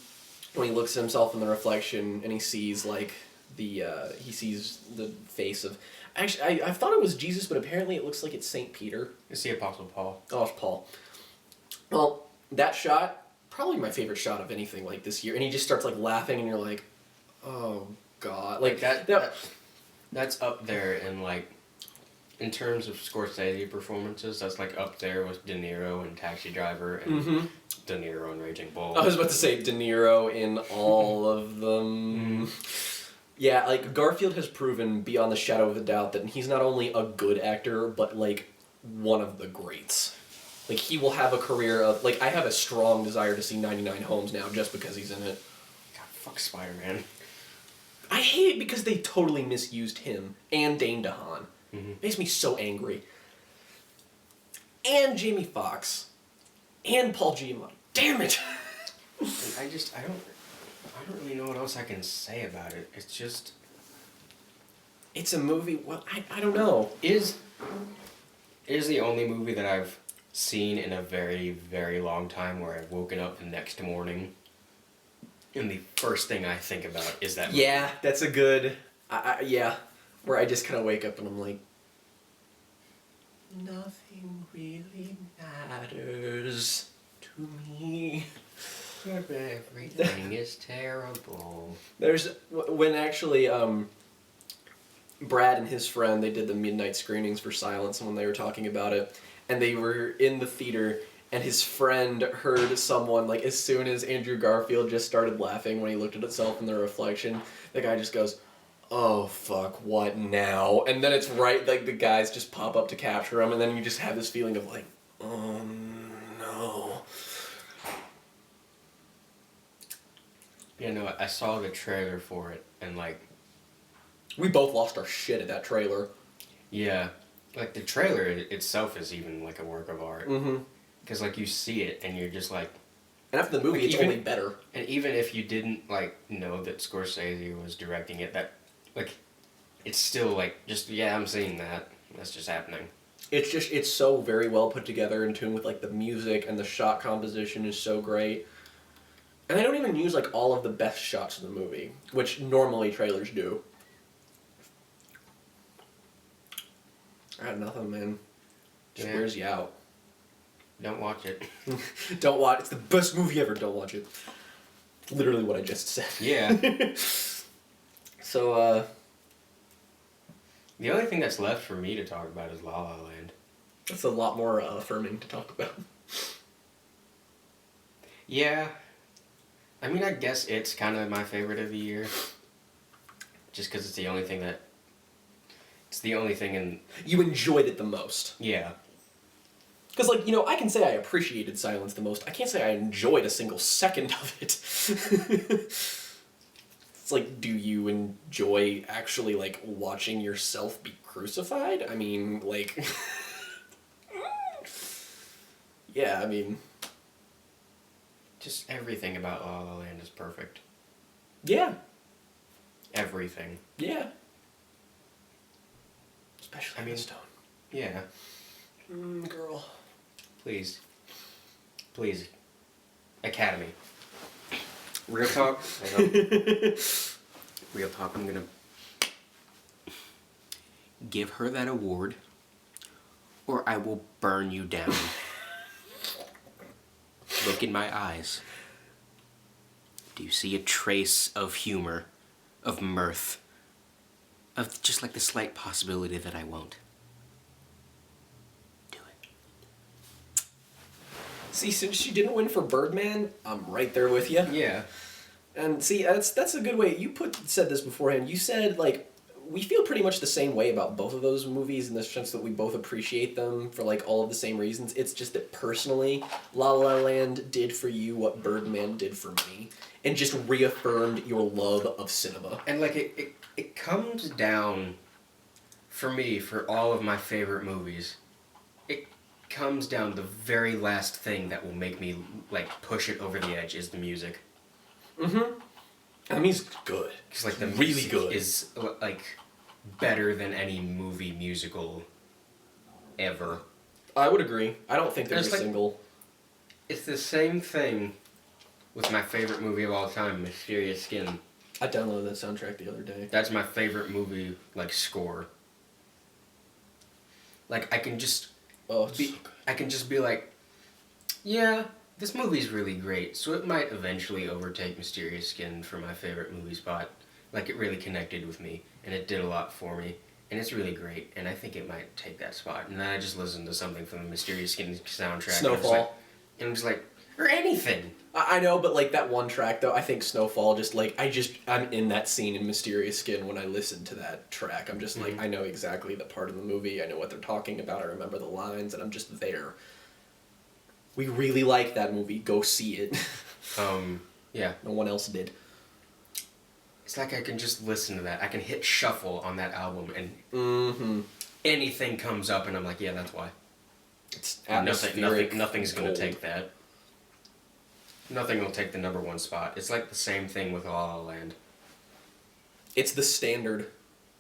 when he looks at himself in the reflection and he sees, like, he sees the face of, actually, I thought it was Jesus, but apparently it looks like it's St. Peter. It's the Apostle Paul. Oh, it's Paul. Well, that shot, probably my favorite shot of anything like this year, and he just starts, like, laughing and you're like, oh, God. Like, That's up there in, like, in terms of Scorsese performances, that's, like, up there with De Niro in Taxi Driver and Mhm. De Niro in Raging Bull. I was about to say De Niro in all of them. Yeah, like Garfield has proven beyond the shadow of a doubt that he's not only a good actor, but like one of the greats. Like he will have a career of like I have a strong desire to see 99 Homes now just because he's in it. God, fuck Spider-Man. I hate it because they totally misused him and Dane DeHaan. Mhm. Makes me so angry. And Jamie Foxx. And Paul Giamatti. Damn it! And I don't really know what else I can say about it. It's just It's a movie. Well, I don't know. is the only movie that I've seen in a very, very long time where I've woken up the next morning and the first thing I think about is that movie. Yeah, that's a good. Yeah, where I just kind of wake up and I'm like, nothing really matters to me. Everything is terrible. There's when actually Brad and his friend they did the midnight screenings for Silence when they were talking about it, and they were in the theater. And his friend heard someone, like, as soon as Andrew Garfield just started laughing when he looked at himself in the reflection, the guy just goes, oh, fuck, what now? And then it's right, like, the guys just pop up to capture him, and then you just have this feeling of, like, oh, no. You know, I saw the trailer for it and, like, We both lost our shit at that trailer. yeah, like, the trailer itself is even, like, a work of art. Mm-hmm. Because, like, you see it and you're just like... And after the movie, Like, it's even- only better. And even if you didn't, like, know that Scorsese was directing it, that, like, it's still, like, just, yeah, I'm seeing that. That's just happening. It's so very well put together in tune with, like, the music and the shot composition is so great. And they don't even use, like, all of the best shots of the movie, which normally trailers do. I got nothing, man. Just Yeah. wears you out. Don't watch it. Don't watch. It's the best movie ever. Don't watch it. Literally what I just said. Yeah. So, The only thing that's left for me to talk about is La La Land. that's a lot more affirming to talk about. Yeah. I mean, I guess it's kind of my favorite of the year. Just because it's the only thing that... It's the only thing in... You enjoyed it the most. Yeah. Because, like, you know, I can say I appreciated Silence the most. I can't say I enjoyed a single second of it. It's like, do you enjoy actually, like, watching yourself be crucified? I mean, like... yeah, I mean... Just everything about La La Land is perfect. Yeah. Everything. Yeah. Especially I mean- the stone. Yeah. Girl. Please. Please. Academy. Real talk. Real talk. I'm gonna give her that award, or I will burn you down. Look in my eyes. Do you see a trace of humor, of mirth, of just like the slight possibility that I won't? Do it. See, since she didn't win for Birdman, I'm right there with you. Yeah. And see, that's a good way. You said this beforehand. You said, like, we feel pretty much the same way about both of those movies in the sense that we both appreciate them for, like, all of the same reasons. It's just that personally, La La Land did for you what Birdman did for me. And just reaffirmed your love of cinema. And like it comes down for me for all of my favorite movies. it comes down the very last thing that will make me like push it over the edge is the music. I mean, it's good. Because like the Really music good. is like better than any movie musical ever. I would agree. I don't think there's It's a like- single. It's the same thing with my favorite movie of all time, Mysterious Skin. I downloaded that soundtrack the other day. That's my favorite movie like score. Like I can just Oh, it's be, so good. I can just be like, yeah, this movie's really great, so it might eventually overtake Mysterious Skin for my favorite movie spot. Like it really connected with me, and it did a lot for me, and it's really great, and I think it might take that spot. And then I just listened to something from the Mysterious Skin soundtrack. Snowfall. And I'm just like, or anything. I know, but like that one track though, I think Snowfall just like I'm in that scene in Mysterious Skin when I listen to that track. I'm just like I know exactly the part of the movie. I know what they're talking about. I remember the lines, and I'm just there. We really like that movie. Go see it. Yeah. No one else did. It's like I can just listen to that. I can hit shuffle on that album, and Mm-hmm. anything comes up, and I'm like, yeah, that's why. It's atmospheric. Nothing's gonna gold. take that. Nothing will take the number one spot. It's like the same thing with La La Land. It's the standard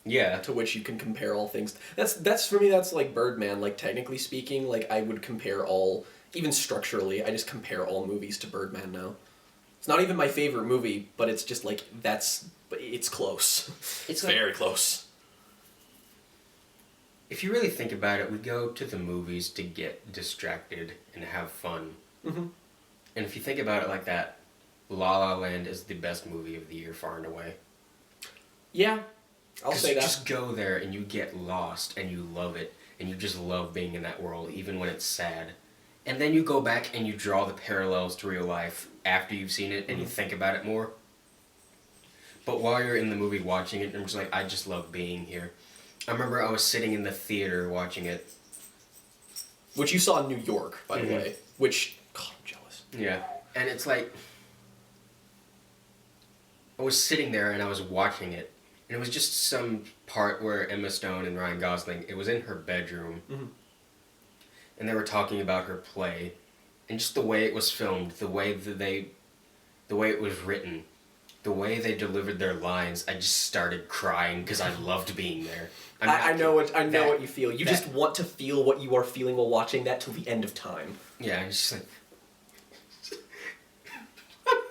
Yeah. to which you can compare all things. That's for me. That's like Birdman. Like technically speaking, like I would compare all, even structurally, I just compare all movies to Birdman now. It's not even my favorite movie, but it's just like it's close. It's like- very close. If you really think about it, we go to the movies to get distracted and have fun. Mm-hmm. And if you think about it like that, La La Land is the best movie of the year, far and away. Yeah, I'll 'Cause say you that. just go there and you get lost and you love it and you just love being in that world even when it's sad. And then you go back and you draw the parallels to real life after you've seen it and you think about it more. But while you're in the movie watching it, I'm just like, I just love being here. I remember I was sitting in the theater watching it. Which you saw in New York, by the Mhm. way. Which, God, I'm jealous. Yeah. And it's like, I was sitting there and I was watching it. And it was just some part where Emma Stone and Ryan Gosling, it was in her bedroom. Mhm. And they were talking about her play. And just the way it was filmed, the way it was written, the way they delivered their lines, I just started crying because I loved being there. I know that- what you feel. You that- just want to feel what you are feeling while watching that till the end of time. Yeah, I'm just like...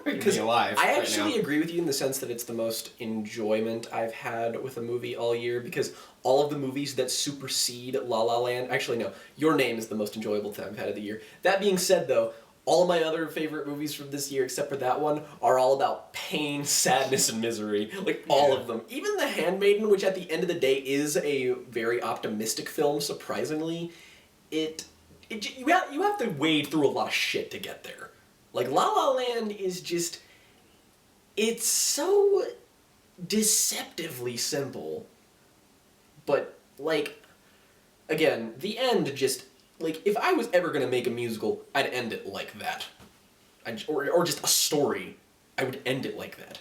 Because alive I right actually now. agree with you in the sense that it's the most enjoyment I've had with a movie all year, because all of the movies that supersede La La Land, actually no, Your Name is the most enjoyable time I've had of the year. That being said though, all of my other favorite movies from this year, except for that one, are all about pain, sadness, and misery. Like, all of them. Even The Handmaiden, which at the end of the day is a very optimistic film, surprisingly, you have to wade through a lot of shit to get there. Like, La La Land is just... It's so deceptively simple. But, like, again, the end just... Like, if I was ever gonna make a musical, I'd end it like that. Or just a story. I would end it like that.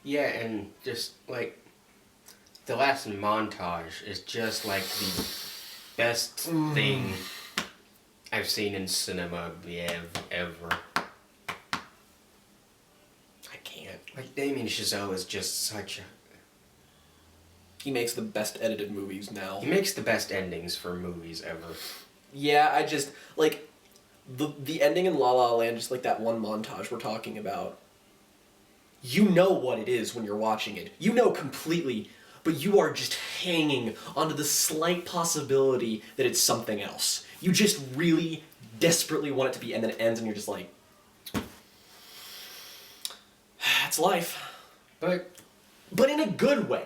Yeah, and just like the last montage is just like the best thing I've seen in cinema ever. I can't. Like Damien Chazelle is just such a... He makes the best edited movies now. He makes the best endings for movies ever. Yeah, I just, like, the ending in La La Land, just like that one montage we're talking about, you know what it is when you're watching it. You know completely, but you are just hanging onto the slight possibility that it's something else. You just really desperately want it to be, and then it ends and you're just like, that's life. But But in a good way.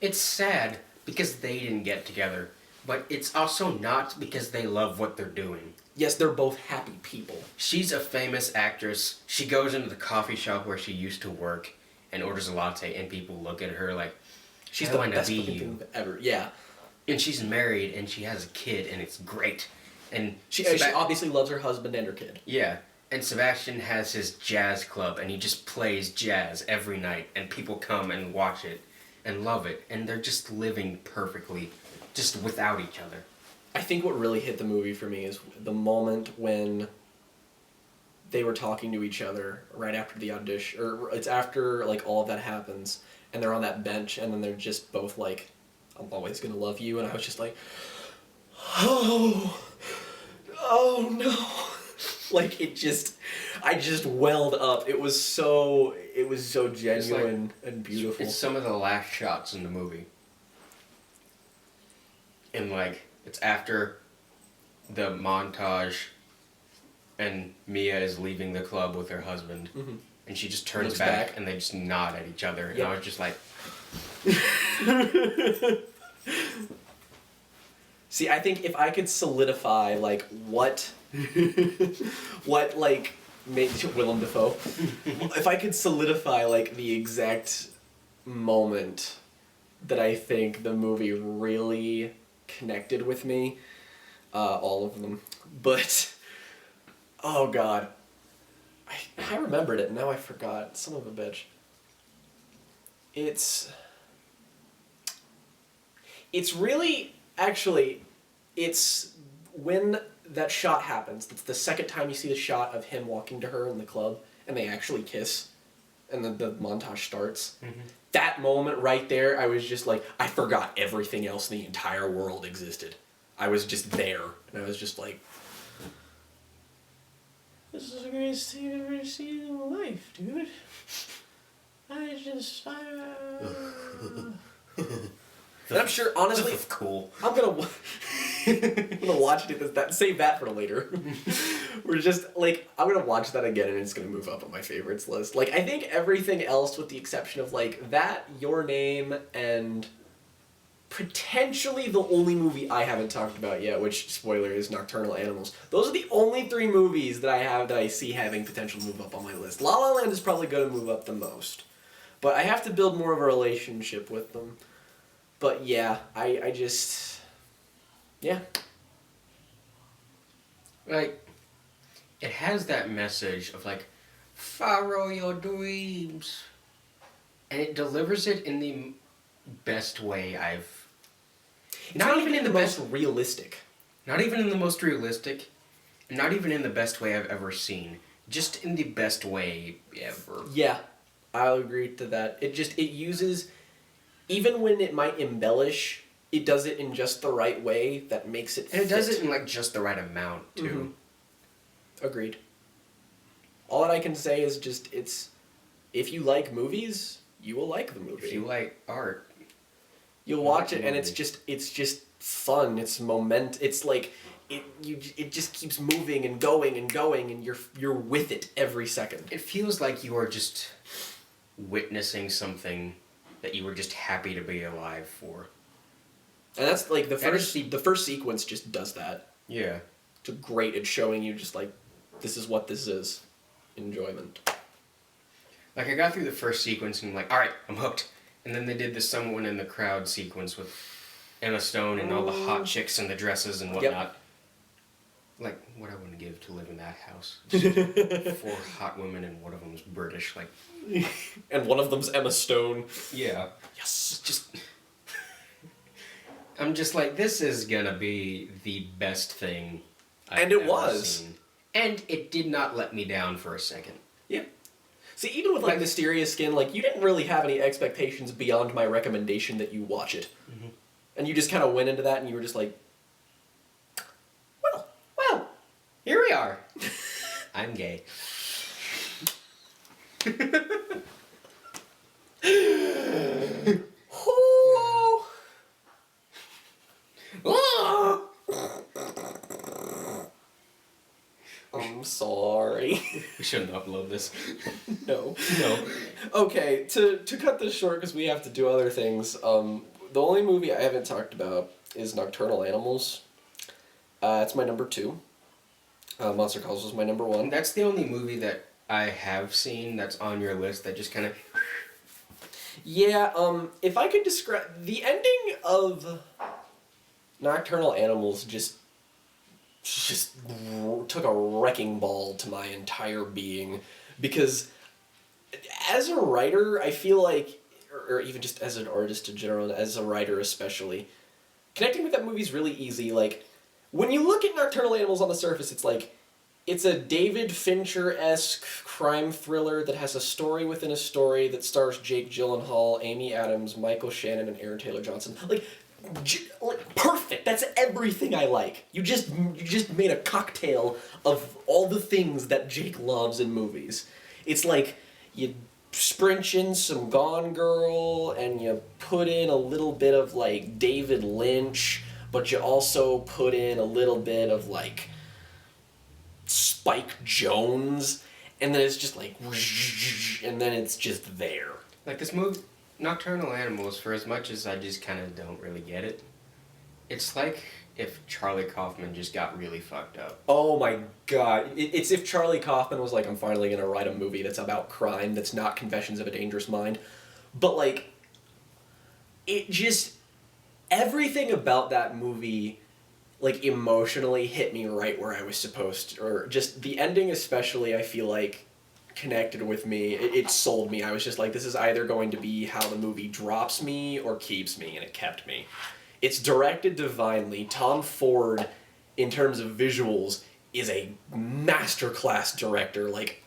it's sad because they didn't get together. But it's also not because they love what they're doing. Yes, they're both happy people. She's a famous actress. She goes into the coffee shop where she used to work and orders a latte, and people look at her like, She's I the wanna best be looking you. thing ever. Yeah. And she's married and she has a kid and it's great. And She Seba- obviously loves her husband and her kid. yeah. And Sebastian has his jazz club and he just plays jazz every night and people come and watch it and love it and they're just living perfectly just without each other. I think what really hit the movie for me is the moment when they were talking to each other right after the audition, or it's after like all of that happens, and they're on that bench, and then they're just both like, "I'm always gonna love you," and I was just like, oh no, like I just welled up. It was so genuine and beautiful. It's some of the last shots in the movie. And like, it's after the montage and Mia is leaving the club with her husband. Mhm. And she just turns Looks back, back. and they just nod at each other. And Yep. I was just like, See, I think if I could solidify like what like made Willem Dafoe, if I could solidify like the exact moment that I think the movie really connected with me, all of them, but oh god, I remembered it, now I forgot, son of a bitch. It's really, actually, it's when that shot happens. It's the second time you see the shot of him walking to her in the club, and they actually kiss, and then the montage starts. Mhm. That moment right there, I was just like, I forgot everything else in the entire world existed. I was just there, and I was just like, this is the greatest thing I've ever seen in my life, dude. And I'm sure, honestly, this is cool. I'm gonna watch it. Save that for later. We're just like, I'm gonna watch that again, and it's gonna move up on my favorites list. Like, I think everything else, with the exception of like that, Your Name, and potentially the only movie I haven't talked about yet, which, spoiler, is Nocturnal Animals. Those are the only 3 movies that I see having potential to move up on my list. La La Land is probably gonna move up the most, but I have to build more of a relationship with them. But yeah, I just, yeah. Like, it has that message of like, follow your dreams. And it delivers it in the best way I've... Not even in the most realistic. Not even in the most realistic. Not even in the best way I've ever seen. Just in the best way ever. Yeah, I'll agree to that. It uses, even when it might embellish, it does it in just the right way that makes it fit. And it does it in like just the right amount, too. Agreed. All that I can say is just, if you like movies, you will like the movie. If you like art, you'll watch it, and it's just fun. It's it's like it just keeps moving and going and going, and you're with it every second. it feels like you are just witnessing something that you were just happy to be alive for. And that's like the That first is the first sequence just does that. Yeah. It's great at showing you just like, this is what this is. Enjoyment. Like, I got through the first sequence and I'm like, alright, I'm hooked. And then they did the Someone in the Crowd sequence with Emma Stone and all the hot chicks and the dresses and whatnot. Like, what I wouldn't give to live in that house. Just 4 hot women and one of them's British. Like, And one of them's Emma Stone. yeah. Yes. Just... I'm just like, this is gonna be the best thing I've And it ever was. seen. And it did not let me down for a second. Yeah. See, even with like Mysterious Skin, like, you didn't really have any expectations beyond my recommendation that you watch it. Mhm. And you just kind of went into that and you were just like, Well, here we are. I'm gay. whoo. I'm sorry. We shouldn't upload this. No. No. Okay, to cut this short because we have to do other things, the only movie I haven't talked about is Nocturnal Animals. It's my number 2. Monster Calls was my number 1. That's the only movie that I have seen that's on your list that just kind of... Yeah, if I could describe... The ending of Nocturnal Animals just took a wrecking ball to my entire being, because as a writer, I feel like, or even just as an artist in general, as a writer especially, connecting with that movie is really easy. Like, when you look at Nocturnal Animals on the surface, it's like, it's a David Fincher-esque crime thriller that has a story within a story that stars Jake Gyllenhaal, Amy Adams, Michael Shannon, and Aaron Taylor Johnson. Like perfect. That's everything I like. You just made a cocktail of all the things that Jake loves in movies. It's like you sprint in some Gone Girl and you put in a little bit of like David Lynch, but you also put in a little bit of like Spike Jonze, and then it's just like, and then it's just there. Like this movie, Nocturnal Animals, for as much as I just kind of don't really get it, it's like if Charlie Kaufman just got really fucked up. Oh my god. It's if Charlie Kaufman was like, I'm finally gonna write a movie that's about crime, that's not Confessions of a Dangerous Mind. But like, it just, everything about that movie, like, emotionally hit me right where I was supposed to, or just the ending especially, I feel like, connected with me. It sold me. I was just like, this is either going to be how the movie drops me or keeps me, and it kept me. It's directed divinely. Tom Ford, in terms of visuals, is a masterclass director. Like,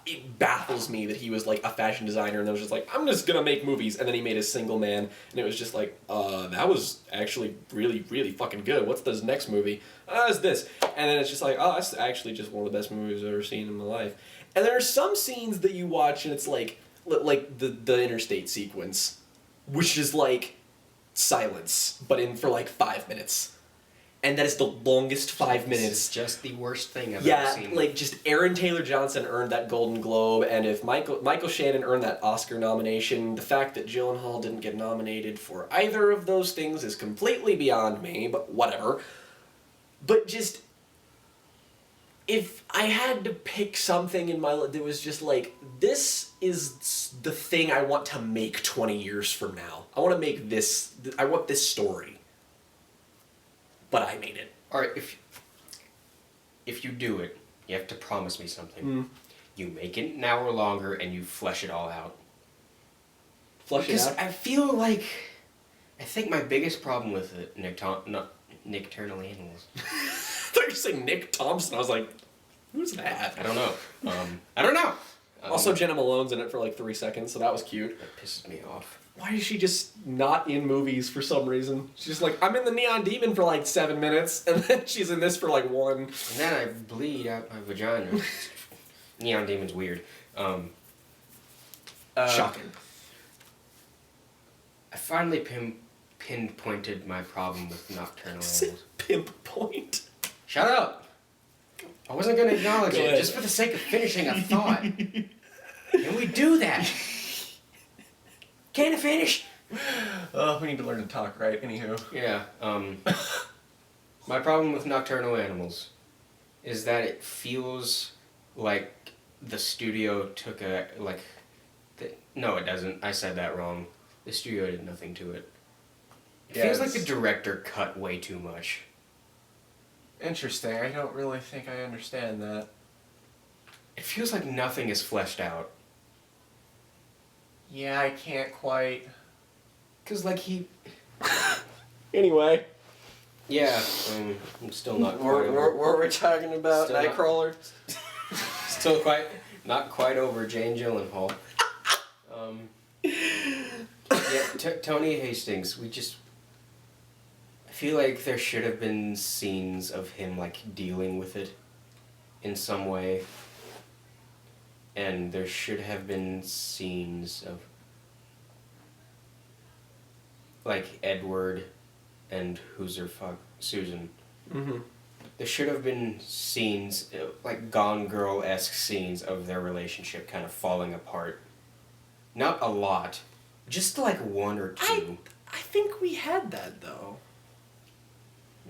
it baffles me that he was like a fashion designer and then was just like, I'm just gonna make movies, and then he made a Single Man, and it was just like, that was actually really, really fucking good. What's this next movie? It's this. And then it's just like, oh, that's actually just one of the best movies I've ever seen in my life. And there are some scenes that you watch and it's like the interstate sequence, which is like silence, but in for like 5 minutes. And that is the longest 5 minutes. This is just the worst thing I've ever seen. Yeah, like, just Aaron Taylor Johnson earned that Golden Globe, and if Michael Shannon earned that Oscar nomination, the fact that Gyllenhaal didn't get nominated for either of those things is completely beyond me, but whatever. But just, if I had to pick something in my life that was just like, this is the thing I want to make 20 years from now. I want to make this, I want this story. But I made it. Alright, if you do it, you have to promise me something. You make it an hour longer and you flesh it all out. Flesh it Because out? I feel like, I think my biggest problem with it, Nocturnal Animals. I thought you were saying Nick Thompson. I was like, who's that? I don't know. I don't know. Also, Jenna Malone's in it for like 3 seconds, so that was cute. That pisses me off. Why is she just not in movies for some reason? She's just like, I'm in the Neon Demon for like 7 minutes, and then she's in this for like 1. And then I bleed out my vagina. Neon Demon's weird. Shocking. I finally pinpointed my problem with Nocturnal Animals. Pimp point. Shut up! I wasn't gonna acknowledge Go it, ahead. just for the sake of finishing a thought. Can we do that? Can I finish? Oh, we need to learn to talk, right? Anywho. Yeah, my problem with Nocturnal Animals is that it feels like the studio took a, no it doesn't, I said that wrong. The studio did nothing to it. It Yeah, feels like the it's- director cut way too much. Interesting. I don't really think I understand that. It feels like nothing is fleshed out. Yeah, I can't quite. Cause like he... Anyway. Yeah, I'm still not quite What were we talking about? Still not- Nightcrawler? Still not quite over Jane Gyllenhaal. Yeah, Tony Hastings, I feel like there should have been scenes of him, like, dealing with it in some way. And there should have been scenes of, like, Edward and Susan. Mm-hmm. There should have been scenes, like Gone Girl-esque scenes of their relationship kind of falling apart. Not a lot, just like 1 or 2. I think we had that, though.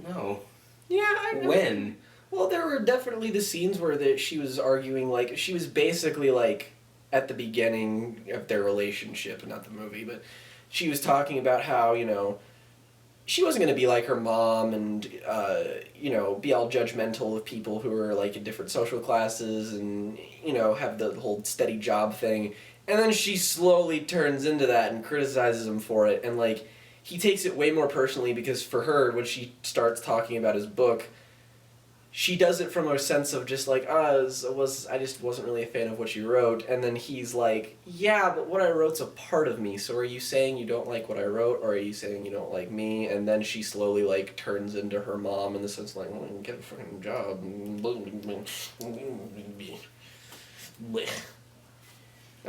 No. Yeah, When? Well, there were definitely the scenes where she was arguing, like, she was basically, like, at the beginning of their relationship, not the movie, but she was talking about how, you know, she wasn't going to be like her mom and, you know, be all judgmental of people who are, like, in different social classes and, you know, have the whole steady job thing. And then she slowly turns into that and criticizes him for it, and, like, he takes it way more personally because for her, when she starts talking about his book, she does it from a sense of just like, I just wasn't really a fan of what you wrote. And then he's like, yeah, but what I wrote's a part of me. So are you saying you don't like what I wrote, or are you saying you don't like me? And then she slowly like turns into her mom in the sense like, well, get a fucking job. I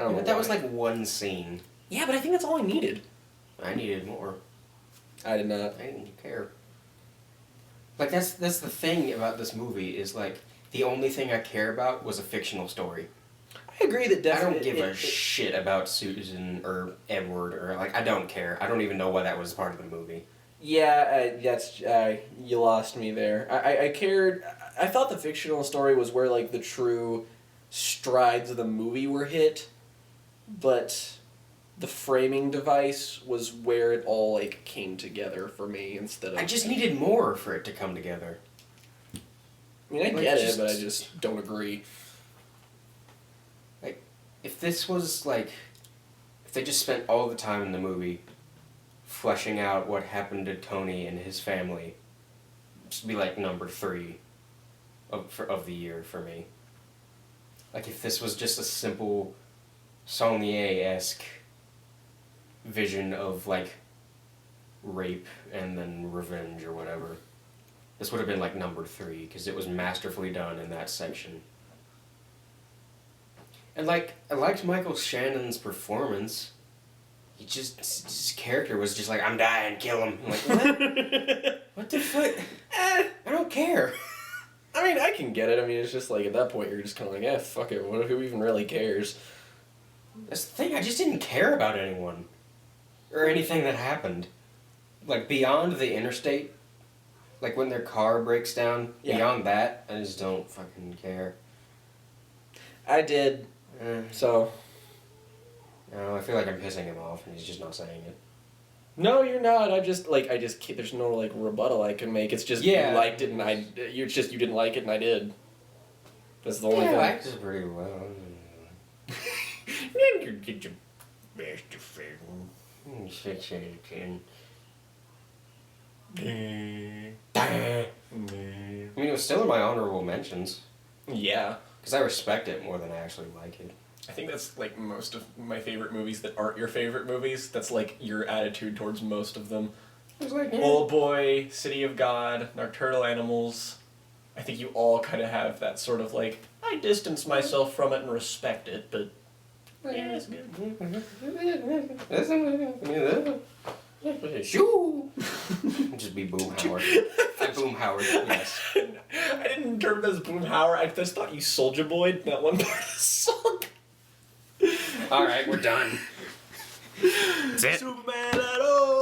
don't know But that was why. like one scene. Yeah, but I think that's all I needed. I needed more. I did not. I didn't care. Like that's the thing about this movie is like the only thing I care about was a fictional story. I agree that I definitely. don't give a shit about Susan or Edward or like I don't care. I don't even know why that was part of the movie. Yeah, that's you lost me there. I cared. I thought the fictional story was where like the true strides of the movie were hit, but the framing device was where it all like came together for me instead of. I just needed more for it to come together. I mean, I like, get just- it, but I just don't agree. If this was like, if they just spent all the time in the movie fleshing out what happened to Tony and his family, this would be like number 3 of the year for me. Like if this was just a simple Saulnier-esque vision of like rape and then revenge or whatever, this would have been like number 3 because it was masterfully done in that section. And like I liked Michael Shannon's performance. His character was just like, I'm dying, kill him. I'm like, what? What the fuck? I don't care. I mean, I can get it. I mean, it's just like at that point you're just kind of like, fuck it. Who even really cares? That's the thing. I just didn't care about anyone or anything that happened. Like beyond the interstate, like when their car breaks down. Yeah. Beyond that, I just don't fucking care. I did. So. No, I feel like I'm pissing him off, and he's just not saying it. No, you're not. I just can't, there's no like rebuttal I can make. It's just Yeah. you liked it and you didn't like it and I did. That's the only Yeah, I thing. liked it pretty well. You get your best film. 6 out of 10. I mean, it was still in my honorable mentions Yeah. because I respect it more than I actually like it. I think that's like most of my favorite movies that aren't your favorite movies. That's like your attitude towards most of them. It was like, Old Boy, City of God, Nocturnal Animals. I think you all kind of have that sort of like, I distance myself from it and respect it, but yeah, it's good. Shoo! Just be Boom Howard. Boom Howard, yes. I didn't interpret it as Boom Howard. I just thought you Soulja Boy'd that one part of the song. Alright, we're done. Superman at all.